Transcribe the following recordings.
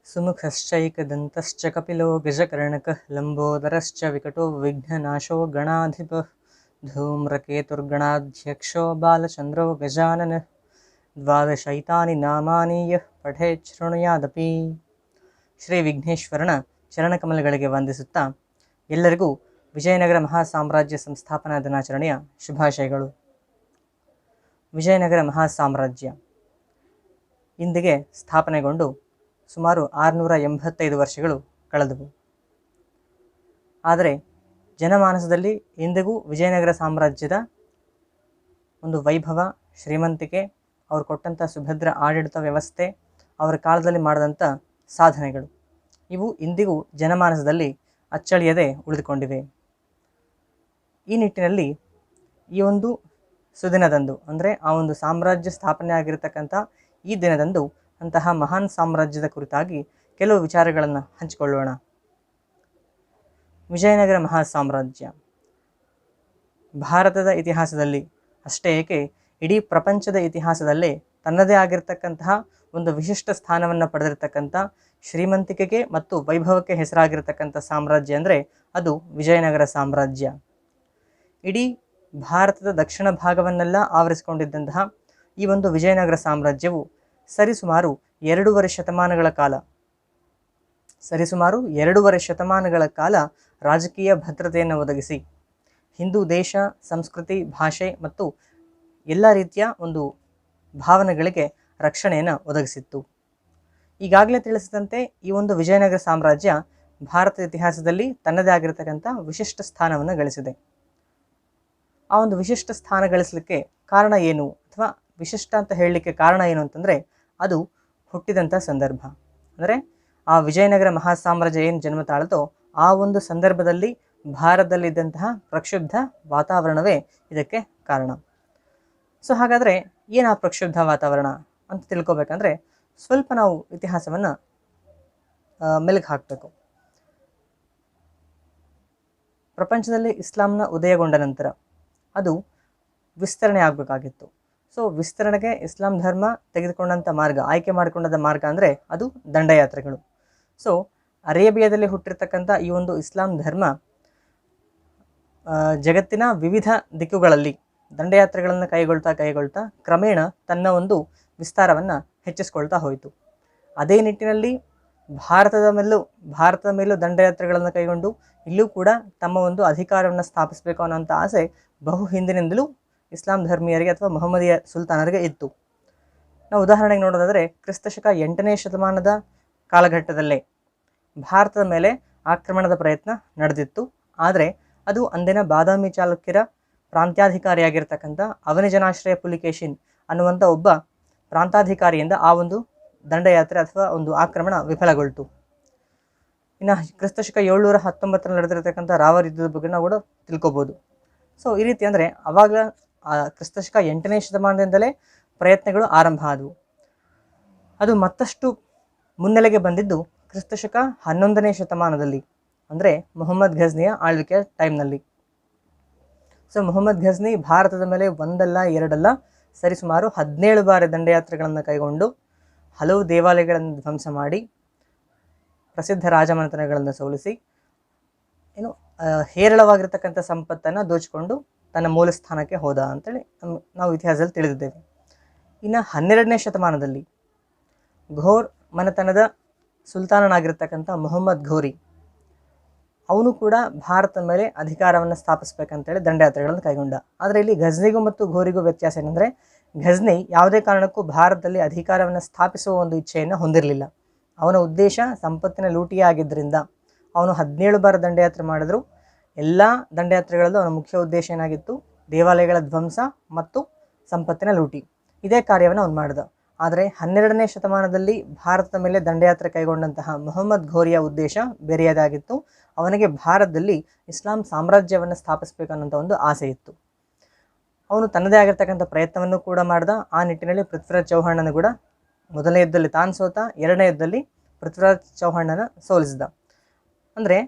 सुमुखश्चैकदन्तश्च कपिलो गजकर्णकः लम्बोदरश्च विकटो विघ्ननाशो गणाधिपः धूम्रकेतुर्गणाध्यक्षो बालचन्द्रो गजाननः द्वादशैतानि नामानि यः पठेत् ಶೃಣುಯಾದಪಿ. ಶ್ರೀ ವಿಘ್ನೇಶ್ವರನ ಚರಣಕಮಲಗಳಿಗೆ ವಂದಿಸುತ್ತಾ ಎಲ್ಲರಿಗೂ ವಿಜಯನಗರ ಮಹಾಸಾಮ್ರಾಜ್ಯ ಸಂಸ್ಥಾಪನಾ ದಿನಾಚರಣೆಯ ಶುಭಾಶಯಗಳು. ವಿಜಯನಗರ ಮಹಾಸಾಮ್ರಾಜ್ಯ ಇಂದಿಗೆ ಸ್ಥಾಪನೆಗೊಂಡು ಸುಮಾರು 685 ವರ್ಷಗಳು ಕಳೆದವು. ಆದರೆ ಜನಮಾನಸದಲ್ಲಿ ಇಂದಿಗೂ ವಿಜಯನಗರ ಸಾಮ್ರಾಜ್ಯದ ಒಂದು ವೈಭವ, ಶ್ರೀಮಂತಿಕೆ, ಅವರು ಕೊಟ್ಟಂಥ ಸುಭದ್ರ ಆಡಳಿತ ವ್ಯವಸ್ಥೆ, ಅವರ ಕಾಲದಲ್ಲಿ ಮಾಡಿದಂಥ ಸಾಧನೆಗಳು ಇವು ಇಂದಿಗೂ ಜನಮಾನಸದಲ್ಲಿ ಅಚ್ಚಳಿಯದೆ ಉಳಿದುಕೊಂಡಿವೆ. ಈ ನಿಟ್ಟಿನಲ್ಲಿ ಈ ಒಂದು ಸುದಿನದಂದು, ಅಂದರೆ ಆ ಒಂದು ಸಾಮ್ರಾಜ್ಯ ಸ್ಥಾಪನೆ ಆಗಿರತಕ್ಕಂಥ ಈ ದಿನದಂದು ಅಂತಹ ಮಹಾನ್ ಸಾಮ್ರಾಜ್ಯದ ಕುರಿತಾಗಿ ಕೆಲವು ವಿಚಾರಗಳನ್ನು ಹಂಚಿಕೊಳ್ಳೋಣ. ವಿಜಯನಗರ ಮಹಾಸಾಮ್ರಾಜ್ಯ ಭಾರತದ ಇತಿಹಾಸದಲ್ಲಿ ಅಷ್ಟೇ ಏಕೆ ಇಡೀ ಪ್ರಪಂಚದ ಇತಿಹಾಸದಲ್ಲೇ ತನ್ನದೇ ಆಗಿರತಕ್ಕಂತಹ ಒಂದು ವಿಶಿಷ್ಟ ಸ್ಥಾನವನ್ನು ಪಡೆದಿರತಕ್ಕಂಥ ಶ್ರೀಮಂತಿಕೆಗೆ ಮತ್ತು ವೈಭವಕ್ಕೆ ಹೆಸರಾಗಿರತಕ್ಕಂಥ ಸಾಮ್ರಾಜ್ಯ ಅಂದರೆ ಅದು ವಿಜಯನಗರ ಸಾಮ್ರಾಜ್ಯ. ಇಡೀ ಭಾರತದ ದಕ್ಷಿಣ ಭಾಗವನ್ನೆಲ್ಲ ಆವರಿಸಿಕೊಂಡಿದ್ದಂತಹ ಈ ಒಂದು ವಿಜಯನಗರ ಸಾಮ್ರಾಜ್ಯವು ಸರಿಸುಮಾರು 2.5 ಶತಮಾನಗಳ ಕಾಲ ರಾಜಕೀಯ ಭದ್ರತೆಯನ್ನು ಒದಗಿಸಿ ಹಿಂದೂ ದೇಶ, ಸಂಸ್ಕೃತಿ, ಭಾಷೆ ಮತ್ತು ಎಲ್ಲ ರೀತಿಯ ಒಂದು ಭಾವನೆಗಳಿಗೆ ರಕ್ಷಣೆಯನ್ನು ಒದಗಿಸಿತ್ತು. ಈಗಾಗಲೇ ತಿಳಿಸಿದಂತೆ ಈ ಒಂದು ವಿಜಯನಗರ ಸಾಮ್ರಾಜ್ಯ ಭಾರತದ ಇತಿಹಾಸದಲ್ಲಿ ತನ್ನದೇ ಆಗಿರತಕ್ಕಂಥ ವಿಶಿಷ್ಟ ಸ್ಥಾನವನ್ನು ಗಳಿಸಿದೆ. ಆ ಒಂದು ವಿಶಿಷ್ಟ ಸ್ಥಾನ ಗಳಿಸಲಿಕ್ಕೆ ಕಾರಣ ಏನು, ಅಥವಾ ವಿಶಿಷ್ಟ ಅಂತ ಹೇಳಲಿಕ್ಕೆ ಕಾರಣ ಏನು ಅಂತಂದರೆ ಅದು ಹುಟ್ಟಿದಂಥ ಸಂದರ್ಭ. ಅಂದರೆ ಆ ವಿಜಯನಗರ ಮಹಾಸಾಮ್ರಾಜ್ಯ ಏನು ಜನ್ಮ ತಾಳ್ತೋ ಆ ಒಂದು ಸಂದರ್ಭದಲ್ಲಿ ಭಾರತದಲ್ಲಿದ್ದಂತಹ ಪ್ರಕ್ಷುಬ್ಧ ವಾತಾವರಣವೇ ಇದಕ್ಕೆ ಕಾರಣ. ಸೊ ಹಾಗಾದರೆ ಏನು ಆ ಪ್ರಕ್ಷುಬ್ಧ ವಾತಾವರಣ ಅಂತ ತಿಳ್ಕೊಬೇಕಂದ್ರೆ ಸ್ವಲ್ಪ ನಾವು ಇತಿಹಾಸವನ್ನು ಮೆಲುಕು ಹಾಕಬೇಕು. ಪ್ರಪಂಚದಲ್ಲಿ ಇಸ್ಲಾಂನ ಉದಯಗೊಂಡ ನಂತರ ಅದು ವಿಸ್ತರಣೆ ಆಗಬೇಕಾಗಿತ್ತು. ಸೊ ವಿಸ್ತರಣೆಗೆ ಇಸ್ಲಾಂ ಧರ್ಮ ತೆಗೆದುಕೊಂಡಂಥ ಮಾರ್ಗ, ಆಯ್ಕೆ ಮಾಡಿಕೊಂಡಂಥ ಮಾರ್ಗ ಅಂದರೆ ಅದು ದಂಡಯಾತ್ರೆಗಳು. ಸೊ ಅರೇಬಿಯಾದಲ್ಲಿ ಹುಟ್ಟಿರ್ತಕ್ಕಂಥ ಈ ಒಂದು ಇಸ್ಲಾಂ ಧರ್ಮ ಜಗತ್ತಿನ ವಿವಿಧ ದಿಕ್ಕುಗಳಲ್ಲಿ ದಂಡಯಾತ್ರೆಗಳನ್ನು ಕೈಗೊಳ್ತಾ ಕ್ರಮೇಣ ತನ್ನ ಒಂದು ವಿಸ್ತಾರವನ್ನು ಹೆಚ್ಚಿಸ್ಕೊಳ್ತಾ ಹೋಯಿತು. ಅದೇ ನಿಟ್ಟಿನಲ್ಲಿ ಭಾರತದ ಮೇಲೂ ದಂಡಯಾತ್ರೆಗಳನ್ನು ಕೈಗೊಂಡು ಇಲ್ಲೂ ಕೂಡ ತಮ್ಮ ಒಂದು ಅಧಿಕಾರವನ್ನು ಸ್ಥಾಪಿಸಬೇಕು ಅನ್ನೋಂಥ ಆಸೆ ಬಹು ಹಿಂದಿನಿಂದಲೂ ಇಸ್ಲಾಂ ಧರ್ಮೀಯರಿಗೆ ಅಥವಾ ಮೊಹಮ್ಮದಿಯ ಸುಲ್ತಾನರಿಗೆ ಇತ್ತು. ನಾವು ಉದಾಹರಣೆಗೆ ನೋಡೋದಾದರೆ ಕ್ರಿಸ್ತಶಕ 8ನೇ ಶತಮಾನದ ಕಾಲಘಟ್ಟದಲ್ಲೇ ಭಾರತದ ಮೇಲೆ ಆಕ್ರಮಣದ ಪ್ರಯತ್ನ ನಡೆದಿತ್ತು. ಆದರೆ ಅದು ಅಂದಿನ ಬಾದಾಮಿ ಚಾಲುಕ್ಯರ ಪ್ರಾಂತ್ಯಾಧಿಕಾರಿಯಾಗಿರ್ತಕ್ಕಂಥ ಅವನಿಜನಾಶ್ರಯ ಪುಲಿಕೇಶಿನ್ ಅನ್ನುವಂಥ ಒಬ್ಬ ಪ್ರಾಂತಾಧಿಕಾರಿಯಿಂದ ಆ ಒಂದು ದಂಡಯಾತ್ರೆ ಅಥವಾ ಒಂದು ಆಕ್ರಮಣ ವಿಫಲಗೊಳ್ತು. ಇನ್ನು ಕ್ರಿಸ್ತಶಕ 719 ನಡೆದಿರತಕ್ಕಂಥ ರಾವರ್ ಯುದ್ಧದ ಬಗ್ಗೆ ನಾವು ಕೂಡ ತಿಳ್ಕೊಬೋದು. ಸೊ ಈ ರೀತಿ ಅಂದರೆ ಅವಾಗ ಕ್ರಿಸ್ತಶಕ 8ನೇ ಶತಮಾನದಿಂದಲೇ ಪ್ರಯತ್ನಗಳು ಆರಂಭ ಆದವು. ಅದು ಮತ್ತಷ್ಟು ಮುನ್ನೆಲೆಗೆ ಬಂದಿದ್ದು ಕ್ರಿಸ್ತಶಕ 11ನೇ ಶತಮಾನದಲ್ಲಿ, ಅಂದರೆ ಮೊಹಮ್ಮದ್ ಘಜ್ನಿಯ ಆಳ್ವಿಕೆಯ ಟೈಮ್ನಲ್ಲಿ. ಸೊ ಮೊಹಮ್ಮದ್ ಘಜ್ನಿ ಭಾರತದ ಮೇಲೆ ಒಂದಲ್ಲ ಎರಡಲ್ಲ ಸರಿಸುಮಾರು 17 ಬಾರಿ ದಂಡಯಾತ್ರೆಗಳನ್ನು ಕೈಗೊಂಡು ಹಲವು ದೇವಾಲಯಗಳನ್ನು ಧ್ವಂಸ ಮಾಡಿ ಪ್ರಸಿದ್ಧ ರಾಜಮನೆತನಗಳನ್ನು ಸೋಲಿಸಿ ಹೇರಳವಾಗಿರ್ತಕ್ಕಂಥ ಸಂಪತ್ತನ್ನು ದೋಚಿಕೊಂಡು ತನ್ನ ಮೂಲ ಸ್ಥಾನಕ್ಕೆ ಹೋದ ಅಂತೇಳಿ ನಾವು ಇತಿಹಾಸದಲ್ಲಿ ತಿಳಿದಿದ್ದೇವೆ. ಇನ್ನು 12ನೇ ಶತಮಾನದಲ್ಲಿ ಘೋರ್ ಮನೆತನದ ಸುಲ್ತಾನನಾಗಿರ್ತಕ್ಕಂಥ ಮೊಹಮ್ಮದ್ ಘೋರಿ ಅವನು ಕೂಡ ಭಾರತದ ಮೇಲೆ ಅಧಿಕಾರವನ್ನು ಸ್ಥಾಪಿಸಬೇಕಂತೇಳಿ ದಂಡಯಾತ್ರೆಗಳನ್ನು ಕೈಗೊಂಡ. ಆದರೆ ಇಲ್ಲಿ ಘಜ್ನಿಗೂ ಮತ್ತು ಘೋರಿಗೂ ವ್ಯತ್ಯಾಸ ಏನಂದರೆ ಘಜ್ನಿ ಯಾವುದೇ ಕಾರಣಕ್ಕೂ ಭಾರತದಲ್ಲಿ ಅಧಿಕಾರವನ್ನು ಸ್ಥಾಪಿಸುವ ಒಂದು ಇಚ್ಛೆಯನ್ನು ಹೊಂದಿರಲಿಲ್ಲ. ಅವನ ಉದ್ದೇಶ ಸಂಪತ್ತಿನ ಲೂಟಿಯೇ ಆಗಿದ್ದರಿಂದ ಅವನು 17 ಬಾರಿ ದಂಡಯಾತ್ರೆ ಮಾಡಿದ್ರು. ಎಲ್ಲ ದಂಡಯಾತ್ರೆಗಳಲ್ಲೂ ಅವನ ಮುಖ್ಯ ಉದ್ದೇಶ ಏನಾಗಿತ್ತು? ದೇವಾಲಯಗಳ ಧ್ವಂಸ ಮತ್ತು ಸಂಪತ್ತಿನ ಲೂಟಿ. ಇದೇ ಕಾರ್ಯವನ್ನು ಅವನು ಮಾಡಿದ. ಆದರೆ 12ನೇ ಶತಮಾನದಲ್ಲಿ ಭಾರತದ ಮೇಲೆ ದಂಡಯಾತ್ರೆ ಕೈಗೊಂಡಂತಹ ಮೊಹಮ್ಮದ್ ಘೋರಿಯ ಉದ್ದೇಶ ಬೇರೆಯದಾಗಿತ್ತು. ಅವನಿಗೆ ಭಾರತದಲ್ಲಿ ಇಸ್ಲಾಂ ಸಾಮ್ರಾಜ್ಯವನ್ನು ಸ್ಥಾಪಿಸಬೇಕನ್ನೋಂಥ ಒಂದು ಆಸೆ ಇತ್ತು. ಅವನು ತನ್ನದೇ ಆಗಿರ್ತಕ್ಕಂಥ ಪ್ರಯತ್ನವನ್ನು ಕೂಡ ಮಾಡಿದ. ಆ ನಿಟ್ಟಿನಲ್ಲಿ ಪೃಥ್ವಿರಾಜ್ ಚೌಹಾಣನ ಕೂಡ ಮೊದಲನೇ ಯುದ್ಧದಲ್ಲಿ ತಾನು ಸೋತ, 2ನೇ ಯುದ್ಧದಲ್ಲಿ ಪೃಥ್ವಿರಾಜ್ ಚೌಹಾಣನ ಸೋಲಿಸಿದ. ಅಂದರೆ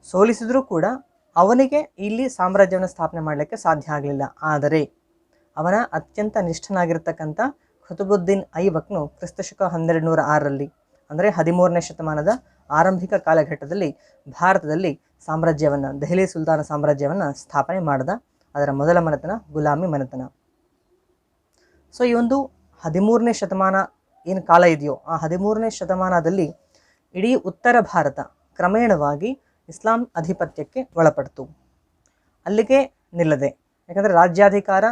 ಸೋಲಿಸಿದ್ರೂ ಕೂಡ ಅವನಿಗೆ ಇಲ್ಲಿ ಸಾಮ್ರಾಜ್ಯವನ್ನು ಸ್ಥಾಪನೆ ಮಾಡಲಿಕ್ಕೆ ಸಾಧ್ಯ ಆಗಲಿಲ್ಲ. ಆದರೆ ಅವನ ಅತ್ಯಂತ ನಿಷ್ಠನಾಗಿರ್ತಕ್ಕಂಥ ಕುತುಬುದ್ದೀನ್ ಐಬಕ್ನು ಕ್ರಿಸ್ತಶಕ 1206ರಲ್ಲಿ ಅಂದರೆ 13ನೇ ಶತಮಾನದ ಆರಂಭಿಕ ಕಾಲಘಟ್ಟದಲ್ಲಿ ಭಾರತದಲ್ಲಿ ಸಾಮ್ರಾಜ್ಯವನ್ನು, ದೆಹಲಿ ಸುಲ್ತಾನ ಸಾಮ್ರಾಜ್ಯವನ್ನು ಸ್ಥಾಪನೆ ಮಾಡಿದ. ಅದರ ಮೊದಲ ಮನೆತನ ಗುಲಾಮಿ ಮನೆತನ. ಸೊ ಈ ಒಂದು 13ನೇ ಶತಮಾನ ಏನು ಕಾಲ ಇದೆಯೋ ಆ 13ನೇ ಶತಮಾನದಲ್ಲಿ ಇಡೀ ಉತ್ತರ ಭಾರತ ಕ್ರಮೇಣವಾಗಿ ಇಸ್ಲಾಂ ಅಧಿಪತ್ಯಕ್ಕೆ ಒಳಪಡ್ತು. ಅಲ್ಲಿಗೆ ನಿಲ್ಲದೆ, ಯಾಕಂದರೆ ರಾಜ್ಯಾಧಿಕಾರ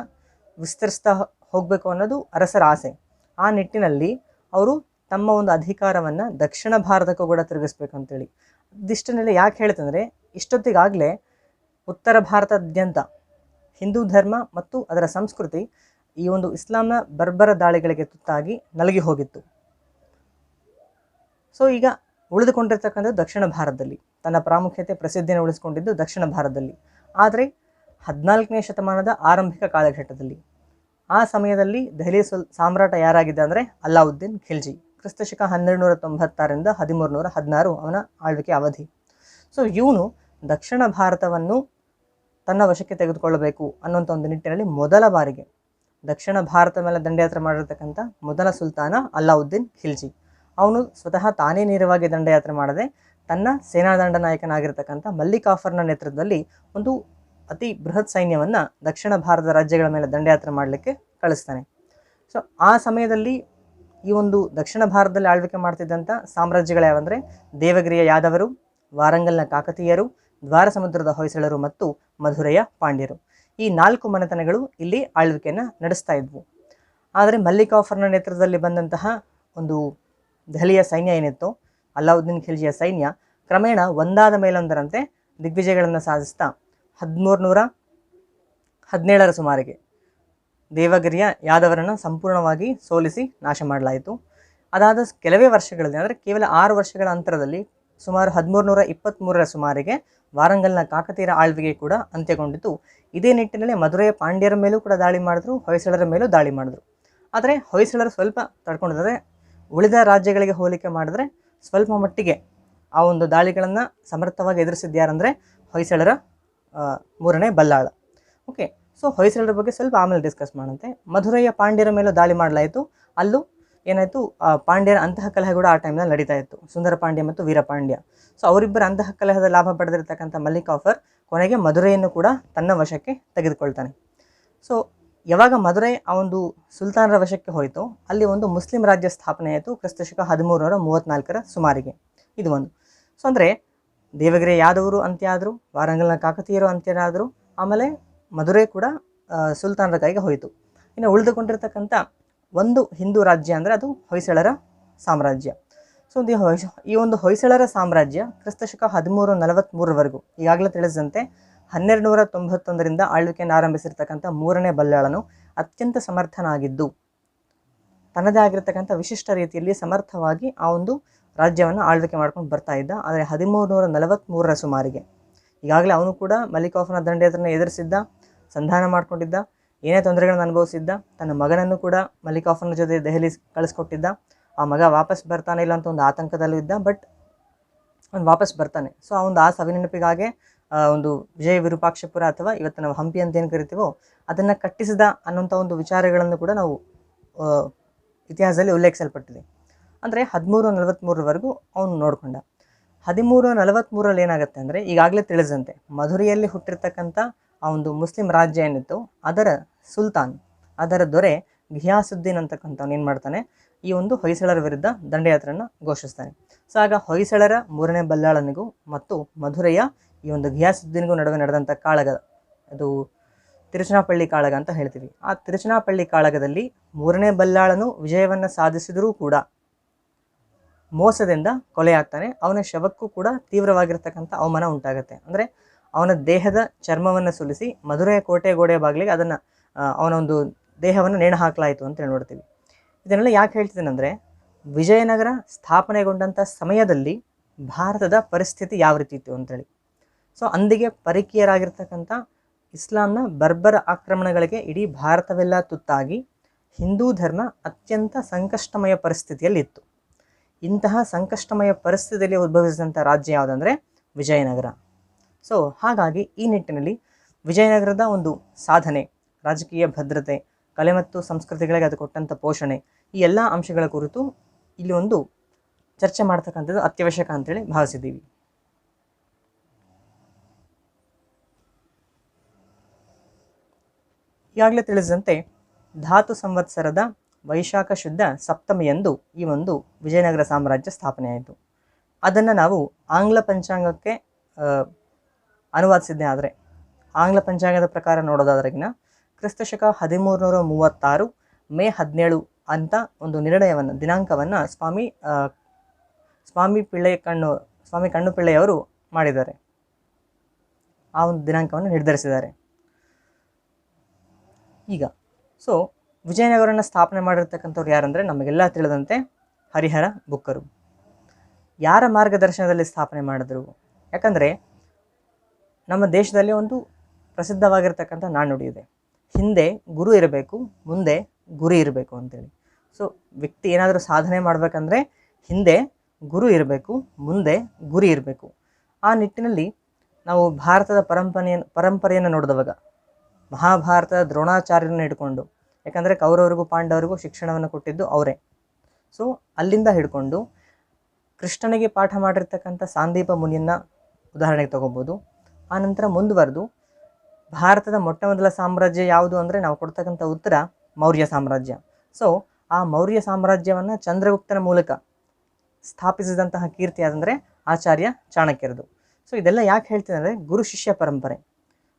ವಿಸ್ತರಿಸ್ತಾ ಹೋಗಬೇಕು ಅನ್ನೋದು ಅರಸರ ಆಸೆ. ಆ ನಿಟ್ಟಿನಲ್ಲಿ ಅವರು ತಮ್ಮ ಒಂದು ಅಧಿಕಾರವನ್ನು ದಕ್ಷಿಣ ಭಾರತಕ್ಕೂ ಕೂಡ ತಿರುಗಿಸ್ಬೇಕು ಅಂತೇಳಿ. ಇದಿಷ್ಟನ್ನೆಲ್ಲ ಯಾಕೆ ಹೇಳ್ತಂದರೆ, ಇಷ್ಟೊತ್ತಿಗಾಗಲೇ ಉತ್ತರ ಭಾರತಾದ್ಯಂತ ಹಿಂದೂ ಧರ್ಮ ಮತ್ತು ಅದರ ಸಂಸ್ಕೃತಿ ಈ ಒಂದು ಇಸ್ಲಾಂನ ಬರ್ಬರ ದಾಳಿಗಳಿಗೆ ತುತ್ತಾಗಿ ನಲಗಿ ಹೋಗಿತ್ತು. ಸೊ ಈಗ ಉಳಿದುಕೊಂಡಿರ್ತಕ್ಕಂಥದ್ದು ದಕ್ಷಿಣ ಭಾರತದಲ್ಲಿ, ತನ್ನ ಪ್ರಾಮುಖ್ಯತೆ ಪ್ರಸಿದ್ಧಿಯನ್ನು ಉಳಿಸ್ಕೊಂಡಿದ್ದು ದಕ್ಷಿಣ ಭಾರತದಲ್ಲಿ. ಆದರೆ 14ನೇ ಶತಮಾನದ ಆರಂಭಿಕ ಕಾಲಘಟ್ಟದಲ್ಲಿ, ಆ ಸಮಯದಲ್ಲಿ ದೆಹಲಿ ಸಾಮ್ರಾಟ ಯಾರಾಗಿದ್ದ ಅಂದರೆ ಅಲ್ಲಾವುದ್ದೀನ್ ಖಿಲ್ಜಿ. ಕ್ರಿಸ್ತಶಕ 1296ರಿಂದ 1316 ಅವನ ಆಳ್ವಿಕೆ ಅವಧಿ. ಸೊ ಇವನು ದಕ್ಷಿಣ ಭಾರತವನ್ನು ತನ್ನ ವಶಕ್ಕೆ ತೆಗೆದುಕೊಳ್ಳಬೇಕು ಅನ್ನುವಂಥ ಒಂದು ನಿಟ್ಟಿನಲ್ಲಿ ಮೊದಲ ಬಾರಿಗೆ ದಕ್ಷಿಣ ಭಾರತ ಮೇಲೆ ದಂಡಯಾತ್ರೆ ಮಾಡಿರ್ತಕ್ಕಂಥ ಮೊದಲ ಸುಲ್ತಾನ ಅಲ್ಲಾವುದ್ದೀನ್ ಖಿಲ್ಜಿ. ಅವನು ಸ್ವತಃ ತಾನೇ ನೇರವಾಗಿ ದಂಡಯಾತ್ರೆ ಮಾಡದೆ ತನ್ನ ಸೇನಾದಂಡ ನಾಯಕನಾಗಿರ್ತಕ್ಕಂಥ ಮಲ್ಲಿಕಾಫರ್ನ ನೇತೃತ್ವದಲ್ಲಿ ಒಂದು ಅತಿ ಬೃಹತ್ ಸೈನ್ಯವನ್ನು ದಕ್ಷಿಣ ಭಾರತದ ರಾಜ್ಯಗಳ ಮೇಲೆ ದಂಡಯಾತ್ರೆ ಮಾಡಲಿಕ್ಕೆ ಕಳಿಸ್ತಾನೆ. ಸೊ ಆ ಸಮಯದಲ್ಲಿ ಈ ಒಂದು ದಕ್ಷಿಣ ಭಾರತದಲ್ಲಿ ಆಳ್ವಿಕೆ ಮಾಡ್ತಿದ್ದಂಥ ಸಾಮ್ರಾಜ್ಯಗಳು ಯಾವಂದರೆ ದೇವಗಿರಿಯ ಯಾದವರು, ವಾರಂಗಲ್ನ ಕಾಕತೀಯರು, ದ್ವಾರ ಸಮುದ್ರದ ಹೊಯ್ಸಳರು ಮತ್ತು ಮಧುರೆಯ ಪಾಂಡ್ಯರು. ಈ 4 ಮನೆತನಗಳು ಇಲ್ಲಿ ಆಳ್ವಿಕೆಯನ್ನು ನಡೆಸ್ತಾ ಇದ್ವು. ಆದರೆ ಮಲ್ಲಿಕಾಫರ್ನ ನೇತೃತ್ವದಲ್ಲಿ ಬಂದಂತಹ ಒಂದು ದೆಹಲಿಯ ಸೈನ್ಯ ಏನಿತ್ತು, ಅಲ್ಲಾವುದ್ದೀನ್ ಖಿಲ್ಜಿಯ ಸೈನ್ಯ, ಕ್ರಮೇಣ ಒಂದಾದ ಮೇಲೊಂದರಂತೆ ದಿಗ್ವಿಜಯಗಳನ್ನು ಸಾಧಿಸ್ತಾ 1317ರ ಸುಮಾರಿಗೆ ದೇವಗಿರಿಯ ಯಾದವರನ್ನು ಸಂಪೂರ್ಣವಾಗಿ ಸೋಲಿಸಿ ನಾಶ ಮಾಡಲಾಯಿತು. ಅದಾದ ಕೆಲವೇ ವರ್ಷಗಳಲ್ಲಿ, ಅಂದರೆ ಕೇವಲ 6 ವರ್ಷಗಳ ಅಂತರದಲ್ಲಿ, ಸುಮಾರು 1323ರ ಸುಮಾರಿಗೆ ವಾರಂಗಲ್ನ ಕಾಕತೀಯರ ಆಳ್ವಿಕೆ ಕೂಡ ಅಂತ್ಯಗೊಂಡಿತು. ಇದೇ ನಿಟ್ಟಿನಲ್ಲಿ ಮಧುರೆಯ ಪಾಂಡ್ಯರ ಮೇಲೂ ಕೂಡ ದಾಳಿ ಮಾಡಿದ್ರು, ಹೊಯ್ಸಳರ ಮೇಲೂ ದಾಳಿ ಮಾಡಿದ್ರು. ಆದರೆ ಹೊಯ್ಸಳರು ಸ್ವಲ್ಪ ತಡ್ಕೊಂಡಿದ್ದಾರೆ. ಉಳಿದ ರಾಜ್ಯಗಳಿಗೆ ಹೋಲಿಕೆ ಮಾಡಿದ್ರೆ ಸ್ವಲ್ಪ ಮಟ್ಟಿಗೆ ಆ ಒಂದು ದಾಳಿಗಳನ್ನು ಸಮರ್ಥವಾಗಿ ಎದುರಿಸಿದ್ಯಾರಂದರೆ ಹೊಯ್ಸಳರ 3ನೇ ಬಲ್ಲಾಳ. ಓಕೆ, ಸೊ ಹೊಯ್ಸಳರ ಬಗ್ಗೆ ಸ್ವಲ್ಪ ಆಮೇಲೆ ಡಿಸ್ಕಸ್ ಮಾಡಂತೆ. ಮಧುರೆಯ ಪಾಂಡ್ಯರ ಮೇಲೂ ದಾಳಿ ಮಾಡಲಾಯಿತು. ಅಲ್ಲೂ ಏನಾಯಿತು, ಪಾಂಡ್ಯರ ಅಂತಹ ಕಲಹ ಕೂಡ ಆ ಟೈಮ್ನಲ್ಲಿ ನಡೀತಾ ಇತ್ತು, ಸುಂದರ ಪಾಂಡ್ಯ ಮತ್ತು ವೀರಪಾಂಡ್ಯ. ಸೊ ಅವರಿಬ್ಬರ ಅಂತಹ ಕಲಹದ ಲಾಭ ಪಡೆದಿರ್ತಕ್ಕಂಥ ಮಲ್ಲಿಕಾಫರ್ ಕೊನೆಗೆ ಮಧುರೆಯನ್ನು ಕೂಡ ತನ್ನ ವಶಕ್ಕೆ ತೆಗೆದುಕೊಳ್ತಾನೆ. ಸೊ ಯಾವಾಗ ಮಧುರೈ ಆ ಒಂದು ಸುಲ್ತಾನರ ವಶಕ್ಕೆ ಹೋಯಿತು, ಅಲ್ಲಿ ಒಂದು ಮುಸ್ಲಿಂ ರಾಜ್ಯ ಸ್ಥಾಪನೆ ಆಯಿತು ಕ್ರಿಸ್ತಶಕ 1334ರ ಸುಮಾರಿಗೆ. ಇದು ಒಂದು. ಸೊ ಅಂದರೆ ದೇವಗಿರಿ ಯಾದವರು ಅಂತ್ಯ ಆದರು, ವಾರಂಗಲ್ನ ಕಾಕತೀಯರು ಅಂತ್ಯರಾದರು, ಆಮೇಲೆ ಮಧುರೈ ಕೂಡ ಸುಲ್ತಾನರ ಕೈಗೆ ಹೋಯಿತು. ಇನ್ನು ಉಳಿದುಕೊಂಡಿರ್ತಕ್ಕಂಥ ಒಂದು ಹಿಂದೂ ರಾಜ್ಯ ಅಂದರೆ ಅದು ಹೊಯ್ಸಳರ ಸಾಮ್ರಾಜ್ಯ. ಸೊ ಈ ಒಂದು ಹೊಯ್ಸಳರ ಸಾಮ್ರಾಜ್ಯ ಕ್ರಿಸ್ತಶಕ 1343ರವರೆಗೂ ಈಗಾಗಲೇ ತಿಳಿಸಿದಂತೆ 1291ರಿಂದ ಆಳ್ವಿಕೆಯನ್ನು ಆರಂಭಿಸಿರ್ತಕ್ಕಂಥ 3ನೇ ಬಲ್ಲಾಳನು ಅತ್ಯಂತ ಸಮರ್ಥನಾಗಿದ್ದು ತನ್ನದೇ ಆಗಿರ್ತಕ್ಕಂಥ ವಿಶಿಷ್ಟ ರೀತಿಯಲ್ಲಿ ಸಮರ್ಥವಾಗಿ ಆ ಒಂದು ರಾಜ್ಯವನ್ನು ಆಳ್ವಿಕೆ ಮಾಡ್ಕೊಂಡು ಬರ್ತಾ ಇದ್ದ. ಆದರೆ 1343ರ ಸುಮಾರಿಗೆ ಈಗಾಗಲೇ ಅವನು ಕೂಡ ಮಲ್ಲಿಕಾಫರ್ನ ದಂಡಯಾತ್ರೆಯನ್ನು ಎದುರಿಸಿದ್ದ, ಸಂಧಾನ ಮಾಡ್ಕೊಂಡಿದ್ದ, ಏನೇ ತೊಂದರೆಗಳನ್ನು ಅನುಭವಿಸಿದ್ದ. ತನ್ನ ಮಗನನ್ನು ಕೂಡ ಮಲ್ಲಿಕಾಫರ್ನ ಜೊತೆ ದೆಹಲಿ ಕಳಿಸ್ಕೊಟ್ಟಿದ್ದ. ಆ ಮಗ ವಾಪಸ್ ಬರ್ತಾನೆ ಇಲ್ಲ ಅಂತ ಒಂದು ಆತಂಕದಲ್ಲೂ ಇದ್ದ. ಬಟ್ ಅವನು ವಾಪಸ್ ಬರ್ತಾನೆ. ಸೊ ಆ ಒಂದು ಸವಿನೆನಪಿಗಾಗೆ ಒಂದು ವಿಜಯ ವಿರೂಪಾಕ್ಷಪುರ ಅಥವಾ ಇವತ್ತು ನಾವು ಹಂಪಿ ಅಂತ ಏನು ಕರಿತೀವೋ ಅದನ್ನು ಕಟ್ಟಿಸಿದ ಅನ್ನೋಂಥ ಒಂದು ವಿಚಾರಗಳನ್ನು ಕೂಡ ನಾವು ಇತಿಹಾಸದಲ್ಲಿ ಉಲ್ಲೇಖಿಸಲ್ಪಟ್ಟಿದೆ. ಅಂದರೆ 1343ರವರೆಗೂ ಅವನು ನೋಡಿಕೊಂಡ. 1343ರಲ್ಲಿ ಏನಾಗುತ್ತೆ ಅಂದರೆ ಈಗಾಗಲೇ ತಿಳಿದಂತೆ ಮಧುರೆಯಲ್ಲಿ ಹುಟ್ಟಿರ್ತಕ್ಕಂಥ ಆ ಒಂದು ಮುಸ್ಲಿಂ ರಾಜ್ಯ ಏನಿತ್ತು ಅದರ ಸುಲ್ತಾನ್, ಅದರ ದೊರೆ ಘಿಯಾಸುದ್ದೀನ್ ಅಂತಕ್ಕಂಥವ್ನು ಏನು ಮಾಡ್ತಾನೆ, ಈ ಒಂದು ಹೊಯ್ಸಳರ ವಿರುದ್ಧ ದಂಡಯಾತ್ರೆಯನ್ನು ಘೋಷಿಸ್ತಾನೆ. ಸೊ ಆಗ ಹೊಯ್ಸಳರ 3ನೇ ಬಲ್ಲಾಳನಿಗೂ ಮತ್ತು ಮಧುರೆಯ ಈ ಒಂದು ಘಿಯಾಸುದ್ದೀನ್ಗೂ ನಡುವೆ ನಡೆದಂಥ ಕಾಳಗ, ಅದು ತಿರುಚನಾಪಳ್ಳಿ ಕಾಳಗ ಅಂತ ಹೇಳ್ತೀವಿ. ಆ ತಿರುಚನಾಪಳ್ಳಿ ಕಾಳಗದಲ್ಲಿ 3ನೇ ಬಲ್ಲಾಳನು ವಿಜಯವನ್ನು ಸಾಧಿಸಿದರೂ ಕೂಡ ಮೋಸದಿಂದ ಕೊಲೆಯಾಗ್ತಾನೆ. ಅವನ ಶವಕ್ಕೂ ಕೂಡ ತೀವ್ರವಾಗಿರ್ತಕ್ಕಂಥ ಅವಮಾನ ಉಂಟಾಗುತ್ತೆ. ಅಂದರೆ ಅವನ ದೇಹದ ಚರ್ಮವನ್ನು ಸುಲಿಸಿ ಮಧುರೆಯ ಕೋಟೆ ಗೋಡೆಯ ಬಾಗಿಲಿಗೆ ಅದನ್ನು ಅವನ ಒಂದು ದೇಹವನ್ನು ನೇಣು ಹಾಕಲಾಯಿತು ಅಂತೇಳಿ ನೋಡ್ತೀವಿ. ಇದನ್ನೆಲ್ಲ ಯಾಕೆ ಹೇಳ್ತಿದ್ದೇನೆಂದರೆ, ವಿಜಯನಗರ ಸ್ಥಾಪನೆಗೊಂಡಂಥ ಸಮಯದಲ್ಲಿ ಭಾರತದ ಪರಿಸ್ಥಿತಿ ಯಾವ ರೀತಿ ಇತ್ತು ಅಂತೇಳಿ. ಸೊ ಅಂದಿಗೆ ಪರಿಕೀಯರಾಗಿರ್ತಕ್ಕಂಥ ಇಸ್ಲಾಂನ ಬರ್ಬರ ಆಕ್ರಮಣಗಳಿಗೆ ಇಡೀ ಭಾರತವೆಲ್ಲ ತುತ್ತಾಗಿ ಹಿಂದೂ ಧರ್ಮ ಅತ್ಯಂತ ಸಂಕಷ್ಟಮಯ ಪರಿಸ್ಥಿತಿಯಲ್ಲಿ ಇತ್ತು. ಇಂತಹ ಸಂಕಷ್ಟಮಯ ಪರಿಸ್ಥಿತಿಯಲ್ಲಿ ಉದ್ಭವಿಸಿದಂಥ ರಾಜ್ಯ ಯಾವುದಂದರೆ ವಿಜಯನಗರ. ಸೊ ಹಾಗಾಗಿ ಈ ನಿಟ್ಟಿನಲ್ಲಿ ವಿಜಯನಗರದ ಒಂದು ಸಾಧನೆ, ರಾಜಕೀಯ ಭದ್ರತೆ, ಕಲೆ ಮತ್ತು ಸಂಸ್ಕೃತಿಗಳಿಗೆ ಅದು ಕೊಟ್ಟಂಥ ಪೋಷಣೆ, ಈ ಎಲ್ಲ ಅಂಶಗಳ ಕುರಿತು ಇಲ್ಲಿ ಒಂದು ಚರ್ಚೆ ಮಾಡ್ತಕ್ಕಂಥದ್ದು ಅತ್ಯವಶ್ಯಕ ಅಂತೇಳಿ ಭಾವಿಸಿದ್ದೀವಿ. ಈಗಾಗಲೇ ತಿಳಿಸಿದಂತೆ ಧಾತು ಸಂವತ್ಸರದ ವೈಶಾಖ ಶುದ್ಧ ಸಪ್ತಮಿಯಂದು ಈ ಒಂದು ವಿಜಯನಗರ ಸಾಮ್ರಾಜ್ಯ ಸ್ಥಾಪನೆಯಾಯಿತು. ಅದನ್ನು ನಾವು ಆಂಗ್ಲ ಪಂಚಾಂಗಕ್ಕೆ ಅನುವಾದಿಸಿದ್ದೇ ಆದರೆ ಆಂಗ್ಲ ಪಂಚಾಂಗದ ಪ್ರಕಾರ ನೋಡೋದಾದ್ರೆಗಿನ ಕ್ರಿಸ್ತಶಕ 1336 ಮೇ 17 ಅಂತ ಒಂದು ನಿರ್ಣಯವನ್ನು, ದಿನಾಂಕವನ್ನು ಸ್ವಾಮಿ ಕಣ್ಣು ಪಿಳ್ಳೆಯವರು ಮಾಡಿದ್ದಾರೆ. ಆ ಒಂದು ದಿನಾಂಕವನ್ನು ನಿರ್ಧರಿಸಿದ್ದಾರೆ. ಈಗ ವಿಜಯನಗರನ ಸ್ಥಾಪನೆ ಮಾಡಿರ್ತಕ್ಕಂಥವ್ರು ಯಾರಂದರೆ ನಮಗೆಲ್ಲ ತಿಳಿದಂತೆ ಹರಿಹರ ಬುಕ್ಕರು. ಯಾರ ಮಾರ್ಗದರ್ಶನದಲ್ಲಿ ಸ್ಥಾಪನೆ ಮಾಡಿದ್ರು? ಯಾಕಂದರೆ ನಮ್ಮ ದೇಶದಲ್ಲಿ ಒಂದು ಪ್ರಸಿದ್ಧವಾಗಿರ್ತಕ್ಕಂಥ ನಾಣ್ಣುಡಿ ಇದೆ, ಹಿಂದೆ ಗುರು ಇರಬೇಕು, ಮುಂದೆ ಗುರಿ ಇರಬೇಕು ಅಂತೇಳಿ. ವ್ಯಕ್ತಿ ಏನಾದರೂ ಸಾಧನೆ ಮಾಡಬೇಕಂದ್ರೆ ಹಿಂದೆ ಗುರು ಇರಬೇಕು, ಮುಂದೆ ಗುರಿ ಇರಬೇಕು. ಆ ನಿಟ್ಟಿನಲ್ಲಿ ನಾವು ಭಾರತದ ಪರಂಪರೆಯನ್ನು ನೋಡಿದವಾಗ ಮಹಾಭಾರತದ ದ್ರೋಣಾಚಾರ್ಯರನ್ನು ಹಿಡ್ಕೊಂಡು, ಯಾಕಂದರೆ ಕೌರವರಿಗೂ ಪಾಂಡವರಿಗೂ ಶಿಕ್ಷಣವನ್ನು ಕೊಟ್ಟಿದ್ದು ಅವರೇ. ಅಲ್ಲಿಂದ ಹಿಡ್ಕೊಂಡು ಕೃಷ್ಣನಿಗೆ ಪಾಠ ಮಾಡಿರ್ತಕ್ಕಂಥ ಸಾಂದೀಪ ಮುನಿಯನ್ನು ಉದಾಹರಣೆಗೆ ತಗೋಬೋದು. ಆನಂತರ ಮುಂದುವರೆದು ಭಾರತದ ಮೊಟ್ಟ ಮೊದಲ ಸಾಮ್ರಾಜ್ಯ ಯಾವುದು ಅಂದರೆ ನಾವು ಕೊಡ್ತಕ್ಕಂಥ ಉತ್ತರ ಮೌರ್ಯ ಸಾಮ್ರಾಜ್ಯ. ಆ ಮೌರ್ಯ ಸಾಮ್ರಾಜ್ಯವನ್ನು ಚಂದ್ರಗುಪ್ತನ ಮೂಲಕ ಸ್ಥಾಪಿಸಿದಂತಹ ಕೀರ್ತಿ ಯಾದಂದರೆ ಆಚಾರ್ಯ ಚಾಣಕ್ಯರದು. ಇದೆಲ್ಲ ಯಾಕೆ ಹೇಳ್ತೀನಿ ಅಂದರೆ ಗುರು ಶಿಷ್ಯ ಪರಂಪರೆ.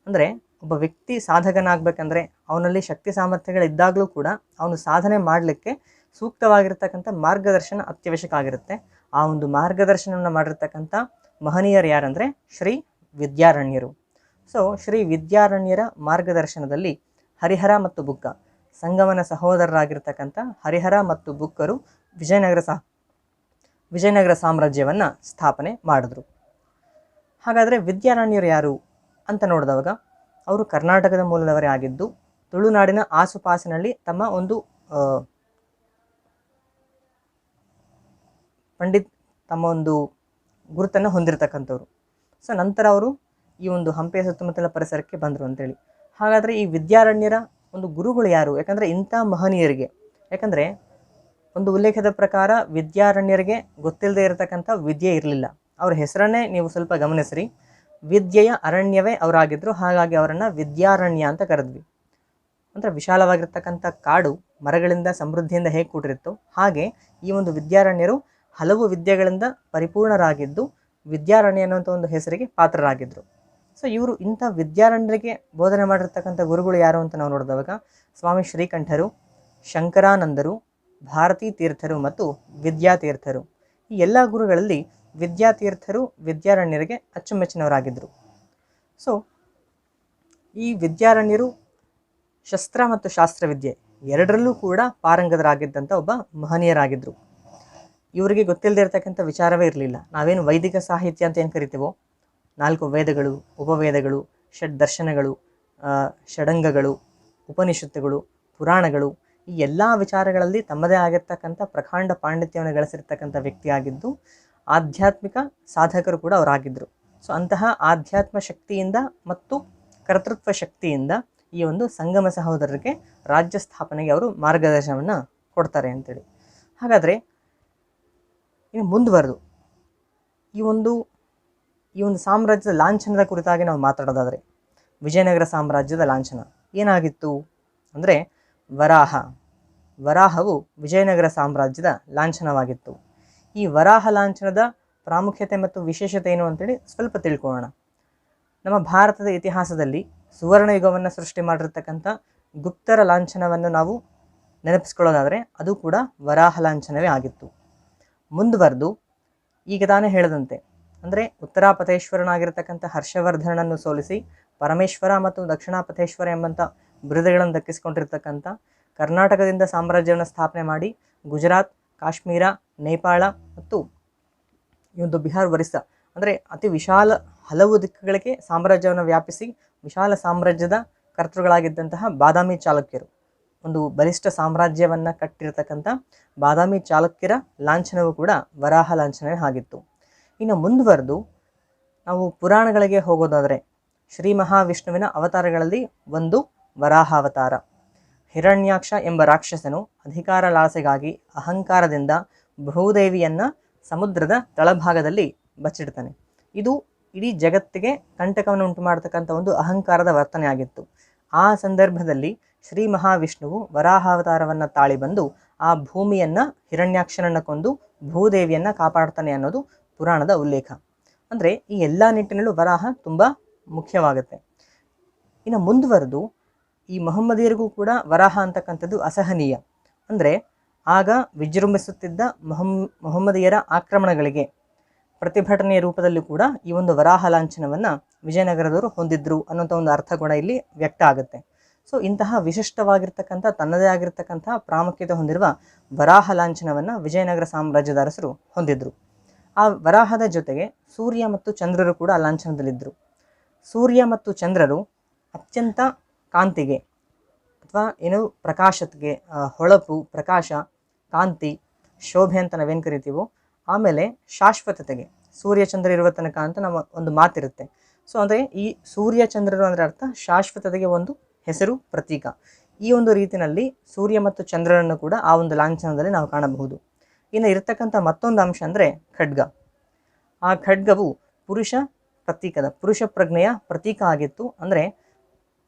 ಅಂದರೆ ಒಬ್ಬ ವ್ಯಕ್ತಿ ಸಾಧಕನಾಗಬೇಕಂದ್ರೆ ಅವನಲ್ಲಿ ಶಕ್ತಿ ಸಾಮರ್ಥ್ಯಗಳಿದ್ದಾಗಲೂ ಕೂಡ ಅವನು ಸಾಧನೆ ಮಾಡಲಿಕ್ಕೆ ಸೂಕ್ತವಾಗಿರ್ತಕ್ಕಂಥ ಮಾರ್ಗದರ್ಶನ ಅತ್ಯವಶ್ಯಕ ಆಗಿರುತ್ತೆ. ಆ ಒಂದು ಮಾರ್ಗದರ್ಶನವನ್ನು ಮಾಡಿರ್ತಕ್ಕಂಥ ಮಹನೀಯರು ಯಾರಂದರೆ ಶ್ರೀ ವಿದ್ಯಾರಣ್ಯರು. ಶ್ರೀ ವಿದ್ಯಾರಣ್ಯರ ಮಾರ್ಗದರ್ಶನದಲ್ಲಿ ಹರಿಹರ ಮತ್ತು ಬುಕ್ಕ ಸಂಗಮನ ಸಹೋದರರಾಗಿರ್ತಕ್ಕಂಥ ಹರಿಹರ ಮತ್ತು ಬುಕ್ಕರು ವಿಜಯನಗರ ಸಾಮ್ರಾಜ್ಯವನ್ನು ಸ್ಥಾಪನೆ ಮಾಡಿದ್ರು. ಹಾಗಾದರೆ ವಿದ್ಯಾರಣ್ಯರು ಯಾರು ಅಂತ ನೋಡಿದವಾಗ ಅವರು ಕರ್ನಾಟಕದ ಮೂಲದವರೇ ಆಗಿದ್ದು ತುಳುನಾಡಿನ ಆಸುಪಾಸಿನಲ್ಲಿ ತಮ್ಮ ಒಂದು ಗುರುತನ್ನು ಹೊಂದಿರತಕ್ಕಂಥವ್ರು. ನಂತರ ಅವರು ಈ ಒಂದು ಹಂಪೆಯ ಸುತ್ತಮುತ್ತಲ ಪರಿಸರಕ್ಕೆ ಬಂದರು ಅಂತೇಳಿ. ಹಾಗಾದರೆ ಈ ವಿದ್ಯಾರಣ್ಯರ ಒಂದು ಗುರುಗಳು ಯಾರು? ಯಾಕಂದರೆ ಇಂಥ ಮಹನೀಯರಿಗೆ, ಯಾಕಂದರೆ ಒಂದು ಉಲ್ಲೇಖದ ಪ್ರಕಾರ ವಿದ್ಯಾರಣ್ಯರಿಗೆ ಗೊತ್ತಿಲ್ಲದೆ ಇರತಕ್ಕಂಥ ವಿದ್ಯೆ ಇರಲಿಲ್ಲ. ಅವ್ರ ಹೆಸರನ್ನೇ ನೀವು ಸ್ವಲ್ಪ ಗಮನಿಸ್ರಿ, ವಿದ್ಯೆಯ ಅರಣ್ಯವೇ ಅವರಾಗಿದ್ದರು. ಹಾಗಾಗಿ ಅವರನ್ನು ವಿದ್ಯಾರಣ್ಯ ಅಂತ ಕರೆದ್ವಿ. ಅಂದರೆ ವಿಶಾಲವಾಗಿರ್ತಕ್ಕಂಥ ಕಾಡು ಮರಗಳಿಂದ ಸಮೃದ್ಧಿಯಿಂದ ಹೇಗೆ ಕೂಡಿರುತ್ತೋ ಹಾಗೆ ಈ ಒಂದು ವಿದ್ಯಾರಣ್ಯರು ಹಲವು ವಿದ್ಯೆಗಳಿಂದ ಪರಿಪೂರ್ಣರಾಗಿದ್ದು ವಿದ್ಯಾರಣ್ಯ ಅನ್ನುವಂಥ ಒಂದು ಹೆಸರಿಗೆ ಪಾತ್ರರಾಗಿದ್ದರು. ಇವರು ಇಂಥ ವಿದ್ಯಾರಣ್ಯರಿಗೆ ಬೋಧನೆ ಮಾಡಿರ್ತಕ್ಕಂಥ ಗುರುಗಳು ಯಾರು ಅಂತ ನಾವು ನೋಡಿದವಾಗ ಸ್ವಾಮಿ ಶ್ರೀಕಂಠರು, ಶಂಕರಾನಂದರು, ಭಾರತೀ ತೀರ್ಥರು ಮತ್ತು ವಿದ್ಯಾತೀರ್ಥರು. ಈ ಎಲ್ಲ ಗುರುಗಳಲ್ಲಿ ವಿದ್ಯಾತೀರ್ಥರು ವಿದ್ಯಾರಣ್ಯರಿಗೆ ಅಚ್ಚುಮೆಚ್ಚಿನವರಾಗಿದ್ದರು. ಈ ವಿದ್ಯಾರಣ್ಯರು ಶಸ್ತ್ರ ಮತ್ತು ಶಾಸ್ತ್ರವಿದ್ಯೆ ಎರಡರಲ್ಲೂ ಕೂಡ ಪಾರಂಗತರಾಗಿದ್ದಂಥ ಒಬ್ಬ ಮಹನೀಯರಾಗಿದ್ದರು. ಇವರಿಗೆ ಗೊತ್ತಿಲ್ಲದೆ ಇರತಕ್ಕಂಥ ವಿಚಾರವೇ ಇರಲಿಲ್ಲ. ನಾವೇನು ವೈದಿಕ ಸಾಹಿತ್ಯ ಅಂತ ಏನು ಕರಿತೀವೋ, 4 ವೇದಗಳು, ಉಪವೇದಗಳು, ಷಡ್ ದರ್ಶನಗಳು, ಷಡಂಗಗಳು, ಉಪನಿಷತ್ತುಗಳು, ಪುರಾಣಗಳು, ಈ ಎಲ್ಲ ವಿಚಾರಗಳಲ್ಲಿ ತಮ್ಮದೇ ಆಗಿರ್ತಕ್ಕಂಥ ಪ್ರಕಾಂಡ ಪಾಂಡಿತ್ಯವನ್ನು ಗಳಿಸಿರ್ತಕ್ಕಂಥ ವ್ಯಕ್ತಿಯಾಗಿದ್ದು ಆಧ್ಯಾತ್ಮಿಕ ಸಾಧಕರು ಕೂಡ ಅವರಾಗಿದ್ದರು. ಅಂತಹ ಆಧ್ಯಾತ್ಮ ಶಕ್ತಿಯಿಂದ ಮತ್ತು ಕರ್ತೃತ್ವ ಶಕ್ತಿಯಿಂದ ಈ ಒಂದು ಸಂಗಮ ಸಹೋದರರಿಗೆ ರಾಜ್ಯ ಸ್ಥಾಪನೆಗೆ ಅವರು ಮಾರ್ಗದರ್ಶನವನ್ನು ಕೊಡ್ತಾರೆ ಅಂತೇಳಿ. ಹಾಗಾದರೆ ಇನ್ನು ಮುಂದುವರೆದು ಈ ಒಂದು ಸಾಮ್ರಾಜ್ಯದ ಲಾಂಛನದ ಕುರಿತಾಗಿ ನಾವು ಮಾತಾಡೋದಾದರೆ ವಿಜಯನಗರ ಸಾಮ್ರಾಜ್ಯದ ಲಾಂಛನ ಏನಾಗಿತ್ತು ಅಂದರೆ ವರಾಹವು ವಿಜಯನಗರ ಸಾಮ್ರಾಜ್ಯದ ಲಾಂಛನವಾಗಿತ್ತು. ಈ ವರಾಹ ಲಾಂಛನದ ಪ್ರಾಮುಖ್ಯತೆ ಮತ್ತು ವಿಶೇಷತೆ ಏನು ಅಂತೇಳಿ ಸ್ವಲ್ಪ ತಿಳ್ಕೊಳ್ಳೋಣ. ನಮ್ಮ ಭಾರತದ ಇತಿಹಾಸದಲ್ಲಿ ಸುವರ್ಣಯುಗವನ್ನು ಸೃಷ್ಟಿ ಮಾಡಿರ್ತಕ್ಕಂಥ ಗುಪ್ತರ ಲಾಂಛನವನ್ನು ನಾವು ನೆನಪಿಸ್ಕೊಳ್ಳೋದಾದರೆ ಅದು ಕೂಡ ವರಾಹ ಲಾಂಛನವೇ ಆಗಿತ್ತು. ಮುಂದುವರೆದು ಈಗ ತಾನೇ ಹೇಳಿದಂತೆ ಅಂದರೆ ಉತ್ತರಾಪಥೇಶ್ವರನಾಗಿರ್ತಕ್ಕಂಥ ಹರ್ಷವರ್ಧನನನ್ನು ಸೋಲಿಸಿ ಪರಮೇಶ್ವರ ಮತ್ತು ದಕ್ಷಿಣಾಪಥೇಶ್ವರ ಎಂಬಂಥ ಬಿರುದುಗಳನ್ನು ದಕ್ಕಿಸಿಕೊಂಡಿರ್ತಕ್ಕಂಥ ಕರ್ನಾಟಕದಿಂದ ಸಾಮ್ರಾಜ್ಯವನ್ನು ಸ್ಥಾಪನೆ ಮಾಡಿ ಗುಜರಾತ್, ಕಾಶ್ಮೀರ, ನೇಪಾಳ ಮತ್ತು ಈ ಒಂದು ಬಿಹಾರ್, ಒರಿಸ್ಸಾ ಅಂದರೆ ಅತಿ ವಿಶಾಲ ಹಲವು ದಿಕ್ಕುಗಳಿಗೆ ಸಾಮ್ರಾಜ್ಯವನ್ನು ವ್ಯಾಪಿಸಿ ವಿಶಾಲ ಸಾಮ್ರಾಜ್ಯದ ಕರ್ತೃಗಳಾಗಿದ್ದಂತಹ ಬಾದಾಮಿ ಚಾಲುಕ್ಯರು, ಒಂದು ಬಲಿಷ್ಠ ಸಾಮ್ರಾಜ್ಯವನ್ನು ಕಟ್ಟಿರ್ತಕ್ಕಂಥ ಬಾದಾಮಿ ಚಾಲುಕ್ಯರ ಲಾಂಛನವು ಕೂಡ ವರಾಹ ಲಾಂಛನವೇ ಆಗಿತ್ತು. ಇನ್ನು ಮುಂದುವರೆದು ನಾವು ಪುರಾಣಗಳಿಗೆ ಹೋಗೋದಾದರೆ ಶ್ರೀ ಮಹಾವಿಷ್ಣುವಿನ ಅವತಾರಗಳಲ್ಲಿ ಒಂದು ವರಾಹ ಅವತಾರ. ಹಿರಣ್ಯಾಕ್ಷ ಎಂಬ ರಾಕ್ಷಸನು ಅಧಿಕಾರ ಲಾಸೆಗಾಗಿ ಅಹಂಕಾರದಿಂದ ಭೂದೇವಿಯನ್ನು ಸಮುದ್ರದ ತಳಭಾಗದಲ್ಲಿ ಬಚ್ಚಿಡ್ತಾನೆ. ಇದು ಇಡೀ ಜಗತ್ತಿಗೆ ಕಂಟಕವನ್ನು ಉಂಟು ಮಾಡತಕ್ಕಂಥ ಒಂದು ಅಹಂಕಾರದ ವರ್ತನೆ ಆಗಿತ್ತು. ಆ ಸಂದರ್ಭದಲ್ಲಿ ಶ್ರೀ ಮಹಾವಿಷ್ಣುವು ವರಾಹಾವತಾರವನ್ನು ತಾಳಿ ಬಂದು ಆ ಭೂಮಿಯನ್ನು ಹಿರಣ್ಯಾಕ್ಷನನ್ನು ಕೊಂದು ಭೂದೇವಿಯನ್ನು ಕಾಪಾಡ್ತಾನೆ ಅನ್ನೋದು ಪುರಾಣದ ಉಲ್ಲೇಖ. ಅಂದರೆ ಈ ಎಲ್ಲ ನಿಟ್ಟಿನಲ್ಲೂ ವರಾಹ ತುಂಬ ಮುಖ್ಯವಾಗುತ್ತೆ. ಇನ್ನು ಮುಂದುವರೆದು ಈ ಮೊಹಮ್ಮದಿಯರಿಗೂ ಕೂಡ ವರಾಹ ಅಂತಕ್ಕಂಥದ್ದು ಅಸಹನೀಯ. ಅಂದರೆ ಆಗ ವಿಜೃಂಭಿಸುತ್ತಿದ್ದ ಮೊಹಮ್ಮದಿಯರ ಆಕ್ರಮಣಗಳಿಗೆ ಪ್ರತಿಭಟನೆಯ ರೂಪದಲ್ಲಿ ಕೂಡ ಈ ಒಂದು ವರಾಹ ಲಾಂಛನವನ್ನು ವಿಜಯನಗರದವರು ಹೊಂದಿದ್ರು ಅನ್ನೋಂಥ ಒಂದು ಅರ್ಥ ಕೂಡ ಇಲ್ಲಿ ವ್ಯಕ್ತ ಆಗುತ್ತೆ. ಸೊ ಇಂತಹ ವಿಶಿಷ್ಟವಾಗಿರ್ತಕ್ಕಂಥ ತನ್ನದೇ ಆಗಿರ್ತಕ್ಕಂಥ ಪ್ರಾಮುಖ್ಯತೆ ಹೊಂದಿರುವ ವರಾಹ ಲಾಂಛನವನ್ನು ವಿಜಯನಗರ ಸಾಮ್ರಾಜ್ಯದ ಅರಸರು ಹೊಂದಿದ್ರು. ಆ ವರಾಹದ ಜೊತೆಗೆ ಸೂರ್ಯ ಮತ್ತು ಚಂದ್ರರು ಕೂಡ ಆ ಲಾಂಛನದಲ್ಲಿದ್ದರು. ಸೂರ್ಯ ಮತ್ತು ಚಂದ್ರರು ಅತ್ಯಂತ ಕಾಂತಿಗೆ ಅಥವಾ ಏನು ಪ್ರಕಾಶಕ್ಕೆ, ಹೊಳಪು, ಪ್ರಕಾಶ, ಕಾಂತಿ, ಶೋಭೆ ಅಂತ ನಾವೇನು ಕರಿತೀವೋ, ಆಮೇಲೆ ಶಾಶ್ವತತೆಗೆ ಸೂರ್ಯಚಂದ್ರ ಇರುವ ತನಕ ಅಂತ ನಮ್ಮ ಒಂದು ಮಾತಿರುತ್ತೆ. ಸೊ ಅಂದರೆ ಈ ಸೂರ್ಯಚಂದ್ರರು ಅಂದರೆ ಅರ್ಥ ಶಾಶ್ವತತೆಗೆ ಒಂದು ಹೆಸರು, ಪ್ರತೀಕ. ಈ ಒಂದು ರೀತಿಯಲ್ಲಿ ಸೂರ್ಯ ಮತ್ತು ಚಂದ್ರರನ್ನು ಕೂಡ ಆ ಒಂದು ಲಾಂಛನದಲ್ಲಿ ನಾವು ಕಾಣಬಹುದು. ಇನ್ನು ಇರತಕ್ಕಂಥ ಮತ್ತೊಂದು ಅಂಶ ಅಂದರೆ ಖಡ್ಗ. ಆ ಖಡ್ಗವು ಪುರುಷ ಪ್ರಜ್ಞೆಯ ಪ್ರತೀಕ ಆಗಿತ್ತು. ಅಂದರೆ